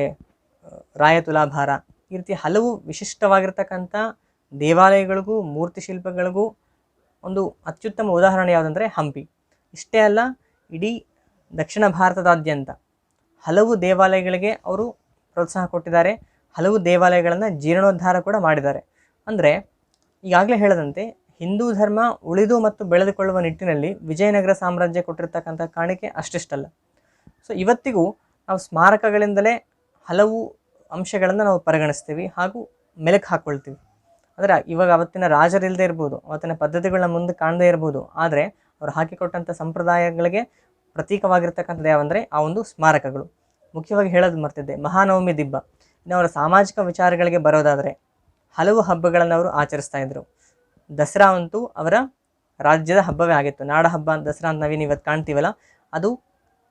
ರಾಯ ತುಲಾಭಾರ, ಈ ರೀತಿ ಹಲವು ವಿಶಿಷ್ಟವಾಗಿರ್ತಕ್ಕಂಥ ದೇವಾಲಯಗಳಿಗೂ ಮೂರ್ತಿ ಶಿಲ್ಪಗಳಿಗೂ ಒಂದು ಅತ್ಯುತ್ತಮ ಉದಾಹರಣೆ ಯಾವುದಂದರೆ ಹಂಪಿ. ಇಷ್ಟೇ ಅಲ್ಲ, ಇಡೀ ದಕ್ಷಿಣ ಭಾರತದಾದ್ಯಂತ ಹಲವು ದೇವಾಲಯಗಳಿಗೆ ಅವರು ಪ್ರೋತ್ಸಾಹ ಕೊಟ್ಟಿದ್ದಾರೆ. ಹಲವು ದೇವಾಲಯಗಳನ್ನು ಜೀರ್ಣೋದ್ಧಾರ ಕೂಡ ಮಾಡಿದ್ದಾರೆ. ಅಂದರೆ ಈಗಾಗಲೇ ಹೇಳದಂತೆ ಹಿಂದೂ ಧರ್ಮ ಉಳಿದು ಮತ್ತು ಬೆಳೆದುಕೊಳ್ಳುವ ನಿಟ್ಟಿನಲ್ಲಿ ವಿಜಯನಗರ ಸಾಮ್ರಾಜ್ಯ ಕೊಟ್ಟಿರ್ತಕ್ಕಂಥ ಕಾಣಿಕೆ ಅಷ್ಟಿಷ್ಟಲ್ಲ. ಸೊ ಇವತ್ತಿಗೂ ನಾವು ಸ್ಮಾರಕಗಳಿಂದಲೇ ಹಲವು ಅಂಶಗಳನ್ನು ನಾವು ಪರಿಗಣಿಸ್ತೀವಿ ಹಾಗೂ ಮೆಲುಕು ಹಾಕ್ಕೊಳ್ತೀವಿ. ಅಂದರೆ ಇವಾಗ ಅವತ್ತಿನ ರಾಜರಿಲ್ಲದೆ ಇರ್ಬೋದು, ಅವತ್ತಿನ ಪದ್ಧತಿಗಳನ್ನ ಮುಂದೆ ಕಾಣದೇ ಇರ್ಬೋದು, ಆದರೆ ಅವರು ಹಾಕಿಕೊಟ್ಟಂಥ ಸಂಪ್ರದಾಯಗಳಿಗೆ ಪ್ರತೀಕವಾಗಿರ್ತಕ್ಕಂಥದ್ದು ಯಾವಂದರೆ ಆ ಒಂದು ಸ್ಮಾರಕಗಳು. ಮುಖ್ಯವಾಗಿ ಹೇಳೋದು ಮರ್ತಿದ್ದೆ, ಮಹಾನವಮಿ ದಿಬ್ಬ. ಇನ್ನು ಅವರ ಸಾಮಾಜಿಕ ವಿಚಾರಗಳಿಗೆ ಬರೋದಾದರೆ ಹಲವು ಹಬ್ಬಗಳನ್ನು ಅವರು ಆಚರಿಸ್ತಾ ಇದ್ರು. ದಸರಾ ಅಂತೂ ಅವರ ರಾಜ್ಯದ ಹಬ್ಬವೇ ಆಗಿತ್ತು. ನಾಡ ಹಬ್ಬ ದಸರಾ ಅಂತ ನಾವೇನು ಇವತ್ತು ಕಾಣ್ತೀವಲ್ಲ, ಅದು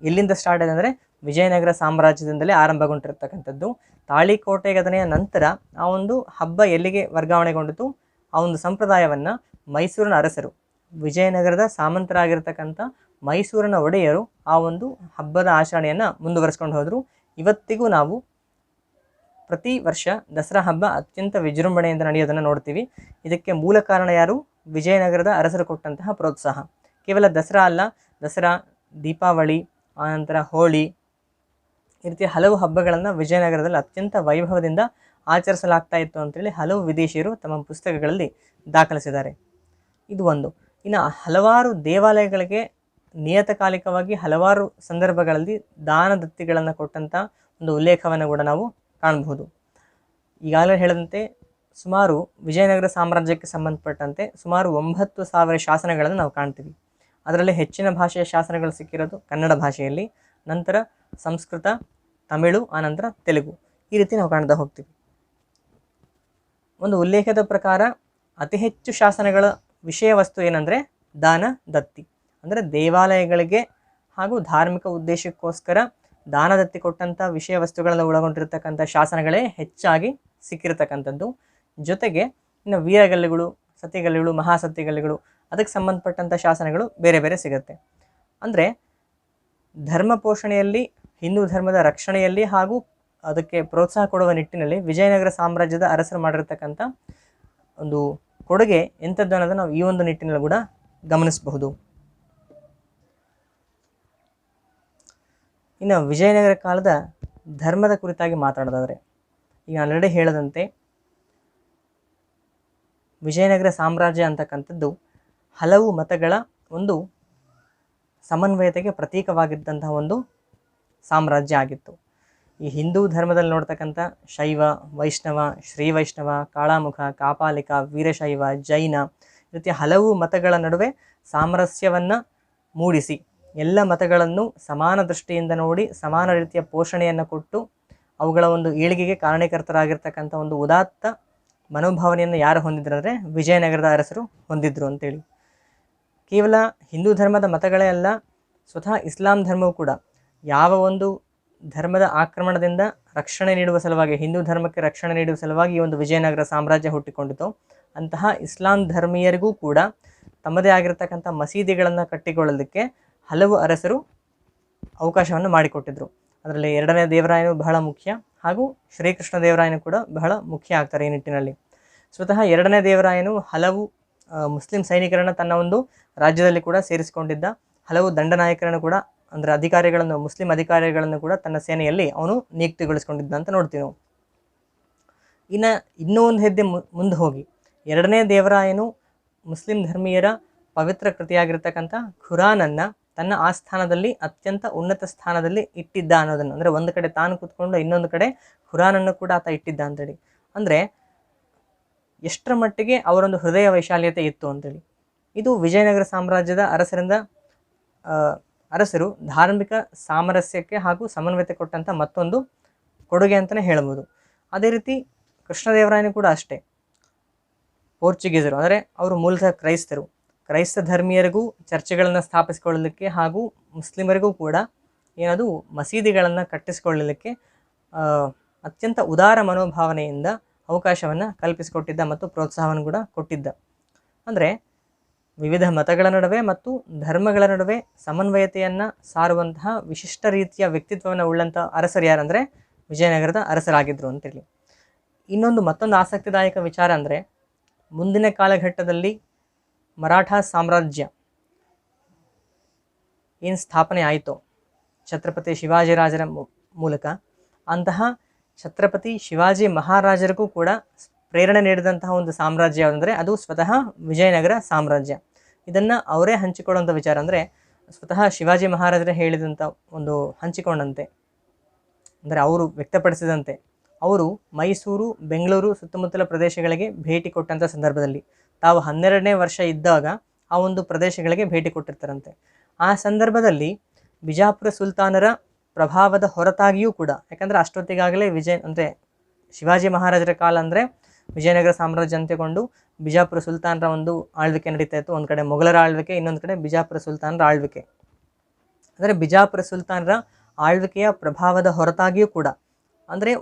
ಎಲ್ಲಿಂದ ಸ್ಟಾರ್ಟ್ ಆಗಿದೆ ಅಂದರೆ ವಿಜಯನಗರ ಸಾಮ್ರಾಜ್ಯದಿಂದಲೇ ಆರಂಭಗೊಂಡಿರ್ತಕ್ಕಂಥದ್ದು. ತಾಳಿಕೋಟೆ ಘಟನೆಯ ನಂತರ ಆ ಒಂದು ಹಬ್ಬ ಎಲ್ಲಿಗೆ ವರ್ಗಾವಣೆಗೊಂಡಿತು, ಆ ಒಂದು ಸಂಪ್ರದಾಯವನ್ನು ಮೈಸೂರಿನ ಅರಸರು, ವಿಜಯನಗರದ ಸಾಮಂತರಾಗಿರ್ತಕ್ಕಂಥ ಮೈಸೂರಿನ ಒಡೆಯರು ಆ ಒಂದು ಹಬ್ಬದ ಆಚರಣೆಯನ್ನು ಮುಂದುವರಿಸ್ಕೊಂಡು ಹೋದರು. ಇವತ್ತಿಗೂ ನಾವು ಪ್ರತಿ ವರ್ಷ ದಸರಾ ಹಬ್ಬ ಅತ್ಯಂತ ವಿಜೃಂಭಣೆಯಿಂದ ನಡೆಯೋದನ್ನು ನೋಡ್ತೀವಿ. ಇದಕ್ಕೆ ಮೂಲ ಕಾರಣ ಯಾರು? ವಿಜಯನಗರದ ಅರಸರು ಕೊಟ್ಟಂತಹ ಪ್ರೋತ್ಸಾಹ. ಕೇವಲ ದಸರಾ ಅಲ್ಲ, ದಸರಾ, ದೀಪಾವಳಿ, ಆನಂತರ ಹೋಳಿ, ಈ ರೀತಿ ಹಲವು ಹಬ್ಬಗಳನ್ನು ವಿಜಯನಗರದಲ್ಲಿ ಅತ್ಯಂತ ವೈಭವದಿಂದ ಆಚರಿಸಲಾಗ್ತಾ ಇತ್ತು ಅಂತೇಳಿ ಹಲವು ವಿದೇಶಿಯರು ತಮ್ಮ ಪುಸ್ತಕಗಳಲ್ಲಿ ದಾಖಲಿಸಿದ್ದಾರೆ. ಇದು ಒಂದು. ಇನ್ನು ಹಲವಾರು ದೇವಾಲಯಗಳಿಗೆ ನಿಯತಕಾಲಿಕವಾಗಿ ಹಲವಾರು ಸಂದರ್ಭಗಳಲ್ಲಿ ದಾನ ದತ್ತಿಗಳನ್ನು ಕೊಟ್ಟಂಥ ಒಂದು ಉಲ್ಲೇಖವನ್ನು ಕೂಡ ನಾವು ಕಾಣಬಹುದು. ಈಗಾಗಲೇ ಹೇಳಿದಂತೆ ಸುಮಾರು ವಿಜಯನಗರ ಸಾಮ್ರಾಜ್ಯಕ್ಕೆ ಸಂಬಂಧಪಟ್ಟಂತೆ ಸುಮಾರು 9,000 ಶಾಸನಗಳನ್ನು ನಾವು ಕಾಣ್ತೀವಿ. ಅದರಲ್ಲಿ ಹೆಚ್ಚಿನ ಭಾಷೆಯ ಶಾಸನಗಳು ಸಿಕ್ಕಿರೋದು ಕನ್ನಡ ಭಾಷೆಯಲ್ಲಿ, ನಂತರ ಸಂಸ್ಕೃತ, ತಮಿಳು, ಆನಂತರ ತೆಲುಗು, ಈ ರೀತಿ ನಾವು ಕಾಣ್ತಾ ಹೋಗ್ತೀವಿ. ಒಂದು ಉಲ್ಲೇಖದ ಪ್ರಕಾರ ಅತಿ ಹೆಚ್ಚು ಶಾಸನಗಳ ವಿಷಯ ವಸ್ತು ಏನಂದರೆ ದಾನ ದತ್ತಿ, ಅಂದರೆ ದೇವಾಲಯಗಳಿಗೆ ಹಾಗೂ ಧಾರ್ಮಿಕ ಉದ್ದೇಶಕ್ಕೋಸ್ಕರ ದಾನ ದತ್ತಿ ಕೊಟ್ಟಂಥ ವಿಷಯ ವಸ್ತುಗಳನ್ನು ಒಳಗೊಂಡಿರ್ತಕ್ಕಂಥ ಶಾಸನಗಳೇ ಹೆಚ್ಚಾಗಿ ಸಿಕ್ಕಿರ್ತಕ್ಕಂಥದ್ದು. ಜೊತೆಗೆ ಇನ್ನು ವೀರಗಲ್ಲುಗಳು, ಸತಿಗಲ್ಲುಗಳು, ಮಹಾಸತಿಗಲ್ಲುಗಳು ಅದಕ್ಕೆ ಸಂಬಂಧಪಟ್ಟಂಥ ಶಾಸನಗಳು ಬೇರೆ ಬೇರೆ ಸಿಗುತ್ತೆ. ಅಂದರೆ ಧರ್ಮ ಪೋಷಣೆಯಲ್ಲಿ, ಹಿಂದೂ ಧರ್ಮದ ರಕ್ಷಣೆಯಲ್ಲಿ ಹಾಗೂ ಅದಕ್ಕೆ ಪ್ರೋತ್ಸಾಹ ಕೊಡುವ ನಿಟ್ಟಿನಲ್ಲಿ ವಿಜಯನಗರ ಸಾಮ್ರಾಜ್ಯದ ಅರಸರು ಮಾಡಿರ್ತಕ್ಕಂಥ ಒಂದು ಕೊಡುಗೆ ಎಂಥದ್ದು ಅನ್ನೋದನ್ನು ನಾವು ಈ ಒಂದು ನಿಟ್ಟಿನಲ್ಲಿ ಕೂಡ ಗಮನಿಸಬಹುದು. ಇನ್ನು ವಿಜಯನಗರ ಕಾಲದ ಧರ್ಮದ ಕುರಿತಾಗಿ ಮಾತಾಡೋದಾದರೆ, ಈಗ ಆಲ್ರೆಡಿ ಹೇಳದಂತೆ ವಿಜಯನಗರ ಸಾಮ್ರಾಜ್ಯ ಅಂತಕ್ಕಂಥದ್ದು ಹಲವು ಮತಗಳ ಒಂದು ಸಮನ್ವಯತೆಗೆ ಪ್ರತೀಕವಾಗಿದ್ದಂತಹ ಒಂದು ಸಾಮ್ರಾಜ್ಯ ಆಗಿತ್ತು. ಈ ಹಿಂದೂ ಧರ್ಮದಲ್ಲಿ ನೋಡ್ತಕ್ಕಂಥ ಶೈವ, ವೈಷ್ಣವ, ಶ್ರೀ ವೈಷ್ಣವ, ಕಾಳಾಮುಖ, ಕಾಪಾಲಿಕ, ವೀರಶೈವ, ಜೈನ ಈ ರೀತಿಯ ಹಲವು ಮತಗಳ ನಡುವೆ ಸಾಮರಸ್ಯವನ್ನು ಮೂಡಿಸಿ ಎಲ್ಲ ಮತಗಳನ್ನು ಸಮಾನ ದೃಷ್ಟಿಯಿಂದ ನೋಡಿ ಸಮಾನ ರೀತಿಯ ಪೋಷಣೆಯನ್ನು ಕೊಟ್ಟು ಅವುಗಳ ಒಂದು ಏಳಿಗೆಗೆ ಕಾರಣೀಕರ್ತರಾಗಿರ್ತಕ್ಕಂಥ ಒಂದು ಉದಾತ್ತ ಮನೋಭಾವನೆಯನ್ನು ಯಾರು ಹೊಂದಿದ್ರು ಅಂದರೆ ವಿಜಯನಗರದ ಅರಸರು ಹೊಂದಿದ್ರು ಅಂತೇಳಿ. ಕೇವಲ ಹಿಂದೂ ಧರ್ಮದ ಮತಗಳೇ ಅಲ್ಲ, ಸ್ವತಃ ಇಸ್ಲಾಂ ಧರ್ಮವು ಕೂಡ ಯಾವ ಒಂದು ಧರ್ಮದ ಆಕ್ರಮಣದಿಂದ ರಕ್ಷಣೆ ನೀಡುವ ಸಲುವಾಗಿ, ಹಿಂದೂ ಧರ್ಮಕ್ಕೆ ರಕ್ಷಣೆ ನೀಡುವ ಸಲುವಾಗಿ ಈ ಒಂದು ವಿಜಯನಗರ ಸಾಮ್ರಾಜ್ಯ ಹುಟ್ಟಿಕೊಂಡಿತು, ಅಂತಹ ಇಸ್ಲಾಂ ಧರ್ಮೀಯರಿಗೂ ಕೂಡ ತಮ್ಮದೇ ಆಗಿರತಕ್ಕಂಥ ಮಸೀದಿಗಳನ್ನು ಕಟ್ಟಿಕೊಳ್ಳಲಿಕ್ಕೆ ಹಲವು ಅರಸರು ಅವಕಾಶವನ್ನು ಮಾಡಿಕೊಟ್ಟಿದ್ರು. ಅದರಲ್ಲಿ 2ನೇ ದೇವರಾಯನು ಬಹಳ ಮುಖ್ಯ, ಹಾಗೂ ಶ್ರೀಕೃಷ್ಣ ದೇವರಾಯನು ಕೂಡ ಬಹಳ ಮುಖ್ಯ ಆಗ್ತಾರೆ ಈ ನಿಟ್ಟಿನಲ್ಲಿ. ಸ್ವತಃ 2ನೇ ದೇವರಾಯನು ಹಲವು ಮುಸ್ಲಿಂ ಸೈನಿಕರನ್ನು ತನ್ನ ಒಂದು ರಾಜ್ಯದಲ್ಲಿ ಕೂಡ ಸೇರಿಸಿಕೊಂಡಿದ್ದ, ಹಲವು ದಂಡನಾಯಕರನ್ನು ಕೂಡ ಅಂದರೆ ಅಧಿಕಾರಿಗಳನ್ನು, ಮುಸ್ಲಿಂ ಅಧಿಕಾರಿಗಳನ್ನು ಕೂಡ ತನ್ನ ಸೇನೆಯಲ್ಲಿ ಅವನು ನಿಯುಕ್ತಿಗೊಳಿಸ್ಕೊಂಡಿದ್ದ ಅಂತ ನೋಡ್ತೀವಿ ನಾವು. ಇನ್ನೂ ಒಂದು ಹೆಜ್ಜೆ ಮುಂದೆ ಹೋಗಿ 2ನೇ ದೇವರಾಯನು ಮುಸ್ಲಿಂ ಧರ್ಮೀಯರ ಪವಿತ್ರ ಕೃತಿಯಾಗಿರ್ತಕ್ಕಂಥ ಖುರಾನನ್ನು ತನ್ನ ಆಸ್ಥಾನದಲ್ಲಿ ಅತ್ಯಂತ ಉನ್ನತ ಸ್ಥಾನದಲ್ಲಿ ಇಟ್ಟಿದ್ದ ಅನ್ನೋದನ್ನು, ಅಂದರೆ ಒಂದು ಕಡೆ ತಾನು ಕೂತ್ಕೊಂಡು ಇನ್ನೊಂದು ಕಡೆ ಖುರಾನನ್ನು ಕೂಡ ಆತ ಇಟ್ಟಿದ್ದ ಅಂತೇಳಿ. ಅಂದರೆ ಎಷ್ಟರ ಮಟ್ಟಿಗೆ ಅವರೊಂದು ಹೃದಯ ವೈಶಾಲ್ಯತೆ ಇತ್ತು ಅಂತೇಳಿ. ಇದು ವಿಜಯನಗರ ಸಾಮ್ರಾಜ್ಯದ ಅರಸರು ಧಾರ್ಮಿಕ ಸಾಮರಸ್ಯಕ್ಕೆ ಹಾಗೂ ಸಮನ್ವಯತೆ ಕೊಟ್ಟಂಥ ಮತ್ತೊಂದು ಕೊಡುಗೆ ಅಂತಲೇ ಹೇಳ್ಬೋದು. ಅದೇ ರೀತಿ ಕೃಷ್ಣದೇವರಾಯನು ಕೂಡ ಅಷ್ಟೇ. ಪೋರ್ಚುಗೀಸರು ಅಂದರೆ ಅವರು ಮೂಲತಃ ಕ್ರೈಸ್ತ ಧರ್ಮೀಯರಿಗೂ ಚರ್ಚ್ಗಳನ್ನು ಸ್ಥಾಪಿಸಿಕೊಳ್ಳಲಿಕ್ಕೆ ಹಾಗೂ ಮುಸ್ಲಿಮರಿಗೂ ಕೂಡ ಏನದು ಮಸೀದಿಗಳನ್ನು ಕಟ್ಟಿಸಿಕೊಳ್ಳಲಿಕ್ಕೆ ಅತ್ಯಂತ ಉದಾರ ಮನೋಭಾವನೆಯಿಂದ ಅವಕಾಶವನ್ನು ಕಲ್ಪಿಸಿಕೊಟ್ಟಿದ್ದ ಮತ್ತು ಪ್ರೋತ್ಸಾಹವನ್ನು ಕೂಡ ಕೊಟ್ಟಿದ್ದ. ಅಂದರೆ ವಿವಿಧ ಮತಗಳ ನಡುವೆ ಮತ್ತು ಧರ್ಮಗಳ ನಡುವೆ ಸಮನ್ವಯತೆಯನ್ನು ಸಾರುವಂತಹ ವಿಶಿಷ್ಟ ರೀತಿಯ ವ್ಯಕ್ತಿತ್ವವನ್ನು ಉಳ್ಳಂಥ ಅರಸರು ಯಾರಂದರೆ ವಿಜಯನಗರದ ಅರಸರಾಗಿದ್ದರು ಅಂತೇಳಿ. ಮತ್ತೊಂದು ಆಸಕ್ತಿದಾಯಕ ವಿಚಾರ ಅಂದರೆ, ಮುಂದಿನ ಕಾಲಘಟ್ಟದಲ್ಲಿ ಮರಾಠ ಸಾಮ್ರಾಜ್ಯ ಏನು ಸ್ಥಾಪನೆ ಆಯಿತೋ ಛತ್ರಪತಿ ಶಿವಾಜಿರಾಜರ ಮೂಲಕ, ಅಂತಹ ಛತ್ರಪತಿ ಶಿವಾಜಿ ಮಹಾರಾಜರಿಗೂ ಕೂಡ ಪ್ರೇರಣೆ ನೀಡಿದಂತಹ ಒಂದು ಸಾಮ್ರಾಜ್ಯ ಯಾವುದಂದರೆ ಅದು ಸ್ವತಃ ವಿಜಯನಗರ ಸಾಮ್ರಾಜ್ಯ. ಇದನ್ನು ಅವರೇ ಹಂಚಿಕೊಳ್ಳುವಂಥ ವಿಚಾರ. ಅಂದರೆ ಸ್ವತಃ ಶಿವಾಜಿ ಮಹಾರಾಜರೇ ಹೇಳಿದಂಥ ಒಂದು ಹಂಚಿಕೊಂಡಂತೆ, ಅಂದರೆ ಅವರು ವ್ಯಕ್ತಪಡಿಸಿದಂತೆ, ಅವರು ಮೈಸೂರು, ಬೆಂಗಳೂರು ಸುತ್ತಮುತ್ತಲ ಪ್ರದೇಶಗಳಿಗೆ ಭೇಟಿ ಕೊಟ್ಟಂಥ ಸಂದರ್ಭದಲ್ಲಿ ತಾವು 12ನೇ ವರ್ಷ ಇದ್ದಾಗ ಆ ಒಂದು ಪ್ರದೇಶಗಳಿಗೆ ಭೇಟಿ ಕೊಟ್ಟಿರ್ತಾರಂತೆ. ಆ ಸಂದರ್ಭದಲ್ಲಿ ಬಿಜಾಪುರ ಸುಲ್ತಾನರ ಪ್ರಭಾವದ ಹೊರತಾಗಿಯೂ ಕೂಡ, ಯಾಕಂದರೆ ಅಷ್ಟೊತ್ತಿಗಾಗಲೇ ಶಿವಾಜಿ ಮಹಾರಾಜರ ಕಾಲ ಅಂದರೆ ವಿಜಯನಗರ ಸಾಮ್ರಾಜ್ಯ ಅಂತ್ಯಗೊಂಡು ಬಿಜಾಪುರ ಸುಲ್ತಾನರ ಒಂದು ಆಳ್ವಿಕೆ ನಡೀತಾ ಇತ್ತು. ಒಂದು ಕಡೆ ಮೊಘಲರ ಆಳ್ವಿಕೆ, ಇನ್ನೊಂದು ಕಡೆ ಬಿಜಾಪುರ ಸುಲ್ತಾನರ ಆಳ್ವಿಕೆ. ಅಂದರೆ ಬಿಜಾಪುರ ಸುಲ್ತಾನರ ಆಳ್ವಿಕೆಯ ಪ್ರಭಾವದ ಹೊರತಾಗಿಯೂ ಕೂಡ ಅಂದರೆ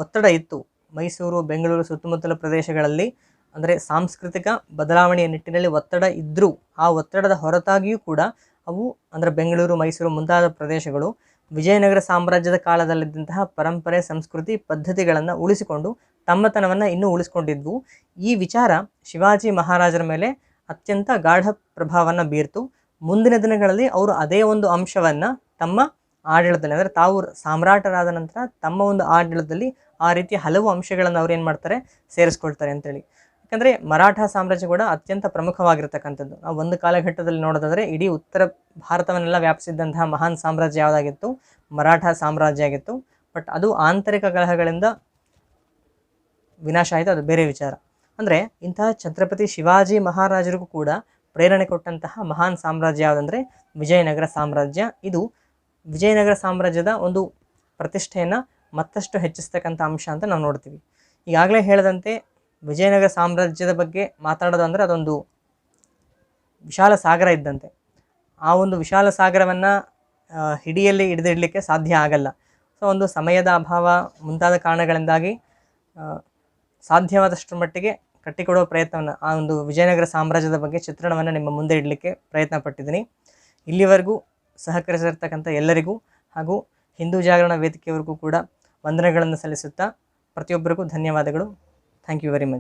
ಒತ್ತಡ ಇತ್ತು ಮೈಸೂರು, ಬೆಂಗಳೂರು ಸುತ್ತಮುತ್ತಲ ಪ್ರದೇಶಗಳಲ್ಲಿ. ಅಂದರೆ ಸಾಂಸ್ಕೃತಿಕ ಬದಲಾವಣೆಯ ನಿಟ್ಟಿನಲ್ಲಿ ಒತ್ತಡ ಇದ್ದರೂ ಆ ಒತ್ತಡದ ಹೊರತಾಗಿಯೂ ಕೂಡ ಅವು ಅಂದರೆ ಬೆಂಗಳೂರು, ಮೈಸೂರು ಮುಂತಾದ ಪ್ರದೇಶಗಳು ವಿಜಯನಗರ ಸಾಮ್ರಾಜ್ಯದ ಕಾಲದಲ್ಲಿದ್ದಂತಹ ಪರಂಪರೆ, ಸಂಸ್ಕೃತಿ, ಪದ್ಧತಿಗಳನ್ನು ಉಳಿಸಿಕೊಂಡು ತಮ್ಮತನವನ್ನು ಇನ್ನೂ ಉಳಿಸ್ಕೊಂಡಿದ್ವು. ಈ ವಿಚಾರ ಶಿವಾಜಿ ಮಹಾರಾಜರ ಮೇಲೆ ಅತ್ಯಂತ ಗಾಢ ಪ್ರಭಾವವನ್ನು ಬೀರ್ತು. ಮುಂದಿನ ದಿನಗಳಲ್ಲಿ ಅವರು ಅದೇ ಒಂದು ಅಂಶವನ್ನು ತಮ್ಮ ಆಡಳಿತದಲ್ಲಿ, ಅಂದರೆ ತಾವು ಸಾಮ್ರಾಟರಾದ ನಂತರ ತಮ್ಮ ಒಂದು ಆಡಳಿತದಲ್ಲಿ ಆ ರೀತಿಯ ಹಲವು ಅಂಶಗಳನ್ನು ಅವ್ರು ಏನು ಮಾಡ್ತಾರೆ, ಸೇರಿಸ್ಕೊಳ್ತಾರೆ ಅಂತೇಳಿ. ಯಾಕಂದರೆ ಮರಾಠ ಸಾಮ್ರಾಜ್ಯ ಕೂಡ ಅತ್ಯಂತ ಪ್ರಮುಖವಾಗಿರ್ತಕ್ಕಂಥದ್ದು. ನಾವು ಒಂದು ಕಾಲಘಟ್ಟದಲ್ಲಿ ನೋಡೋದಾದರೆ ಇಡೀ ಉತ್ತರ ಭಾರತವನ್ನೆಲ್ಲ ವ್ಯಾಪಿಸಿದ್ದಂತಹ ಮಹಾನ್ ಸಾಮ್ರಾಜ್ಯ ಯಾವುದಾಗಿತ್ತು, ಮರಾಠ ಸಾಮ್ರಾಜ್ಯ ಆಗಿತ್ತು. ಬಟ್ ಅದು ಆಂತರಿಕ ಕಲಹಗಳಿಂದ ವಿನಾಶ ಆಯಿತು, ಅದು ಬೇರೆ ವಿಚಾರ. ಅಂದರೆ ಇಂತಹ ಛತ್ರಪತಿ ಶಿವಾಜಿ ಮಹಾರಾಜರಿಗೂ ಕೂಡ ಪ್ರೇರಣೆ ಕೊಟ್ಟಂತಹ ಮಹಾನ್ ಸಾಮ್ರಾಜ್ಯ ಯಾವುದಂದರೆ ವಿಜಯನಗರ ಸಾಮ್ರಾಜ್ಯ. ಇದು ವಿಜಯನಗರ ಸಾಮ್ರಾಜ್ಯದ ಒಂದು ಪ್ರತಿಷ್ಠೆಯನ್ನು ಮತ್ತಷ್ಟು ಹೆಚ್ಚಿಸ್ತಕ್ಕಂಥ ಅಂಶ ಅಂತ ನಾವು ನೋಡ್ತೀವಿ. ಈಗಾಗಲೇ ಹೇಳಿದಂತೆ ವಿಜಯನಗರ ಸಾಮ್ರಾಜ್ಯದ ಬಗ್ಗೆ ಮಾತಾಡೋದಂದರೆ ಅದೊಂದು ವಿಶಾಲ ಸಾಗರ ಇದ್ದಂತೆ. ಆ ಒಂದು ವಿಶಾಲ ಸಾಗರವನ್ನು ಹಿಡಿಯಲ್ಲಿ ಹಿಡಿದಿಡಲಿಕ್ಕೆ ಸಾಧ್ಯ ಆಗಲ್ಲ. ಸೊ ಒಂದು ಸಮಯದ ಅಭಾವ ಮುಂತಾದ ಕಾರಣಗಳಿಂದಾಗಿ ಸಾಧ್ಯವಾದಷ್ಟರ ಮಟ್ಟಿಗೆ ಕಟ್ಟಿಕೊಡುವ ಪ್ರಯತ್ನವನ್ನು, ಆ ಒಂದು ವಿಜಯನಗರ ಸಾಮ್ರಾಜ್ಯದ ಬಗ್ಗೆ ಚಿತ್ರಣವನ್ನು ನಿಮ್ಮ ಮುಂದೆ ಇಡಲಿಕ್ಕೆ ಪ್ರಯತ್ನ ಪಟ್ಟಿದ್ದೀನಿ. ಇಲ್ಲಿವರೆಗೂ ಸಹಕರಿಸಿರ್ತಕ್ಕಂಥ ಎಲ್ಲರಿಗೂ ಹಾಗೂ ಹಿಂದೂ ಜಾಗರಣ ವೇದಿಕೆಯವರೆಗೂ ಕೂಡ ವಂದನೆಗಳನ್ನು ಸಲ್ಲಿಸುತ್ತಾ ಪ್ರತಿಯೊಬ್ಬರಿಗೂ ಧನ್ಯವಾದಗಳು. Thank you very much.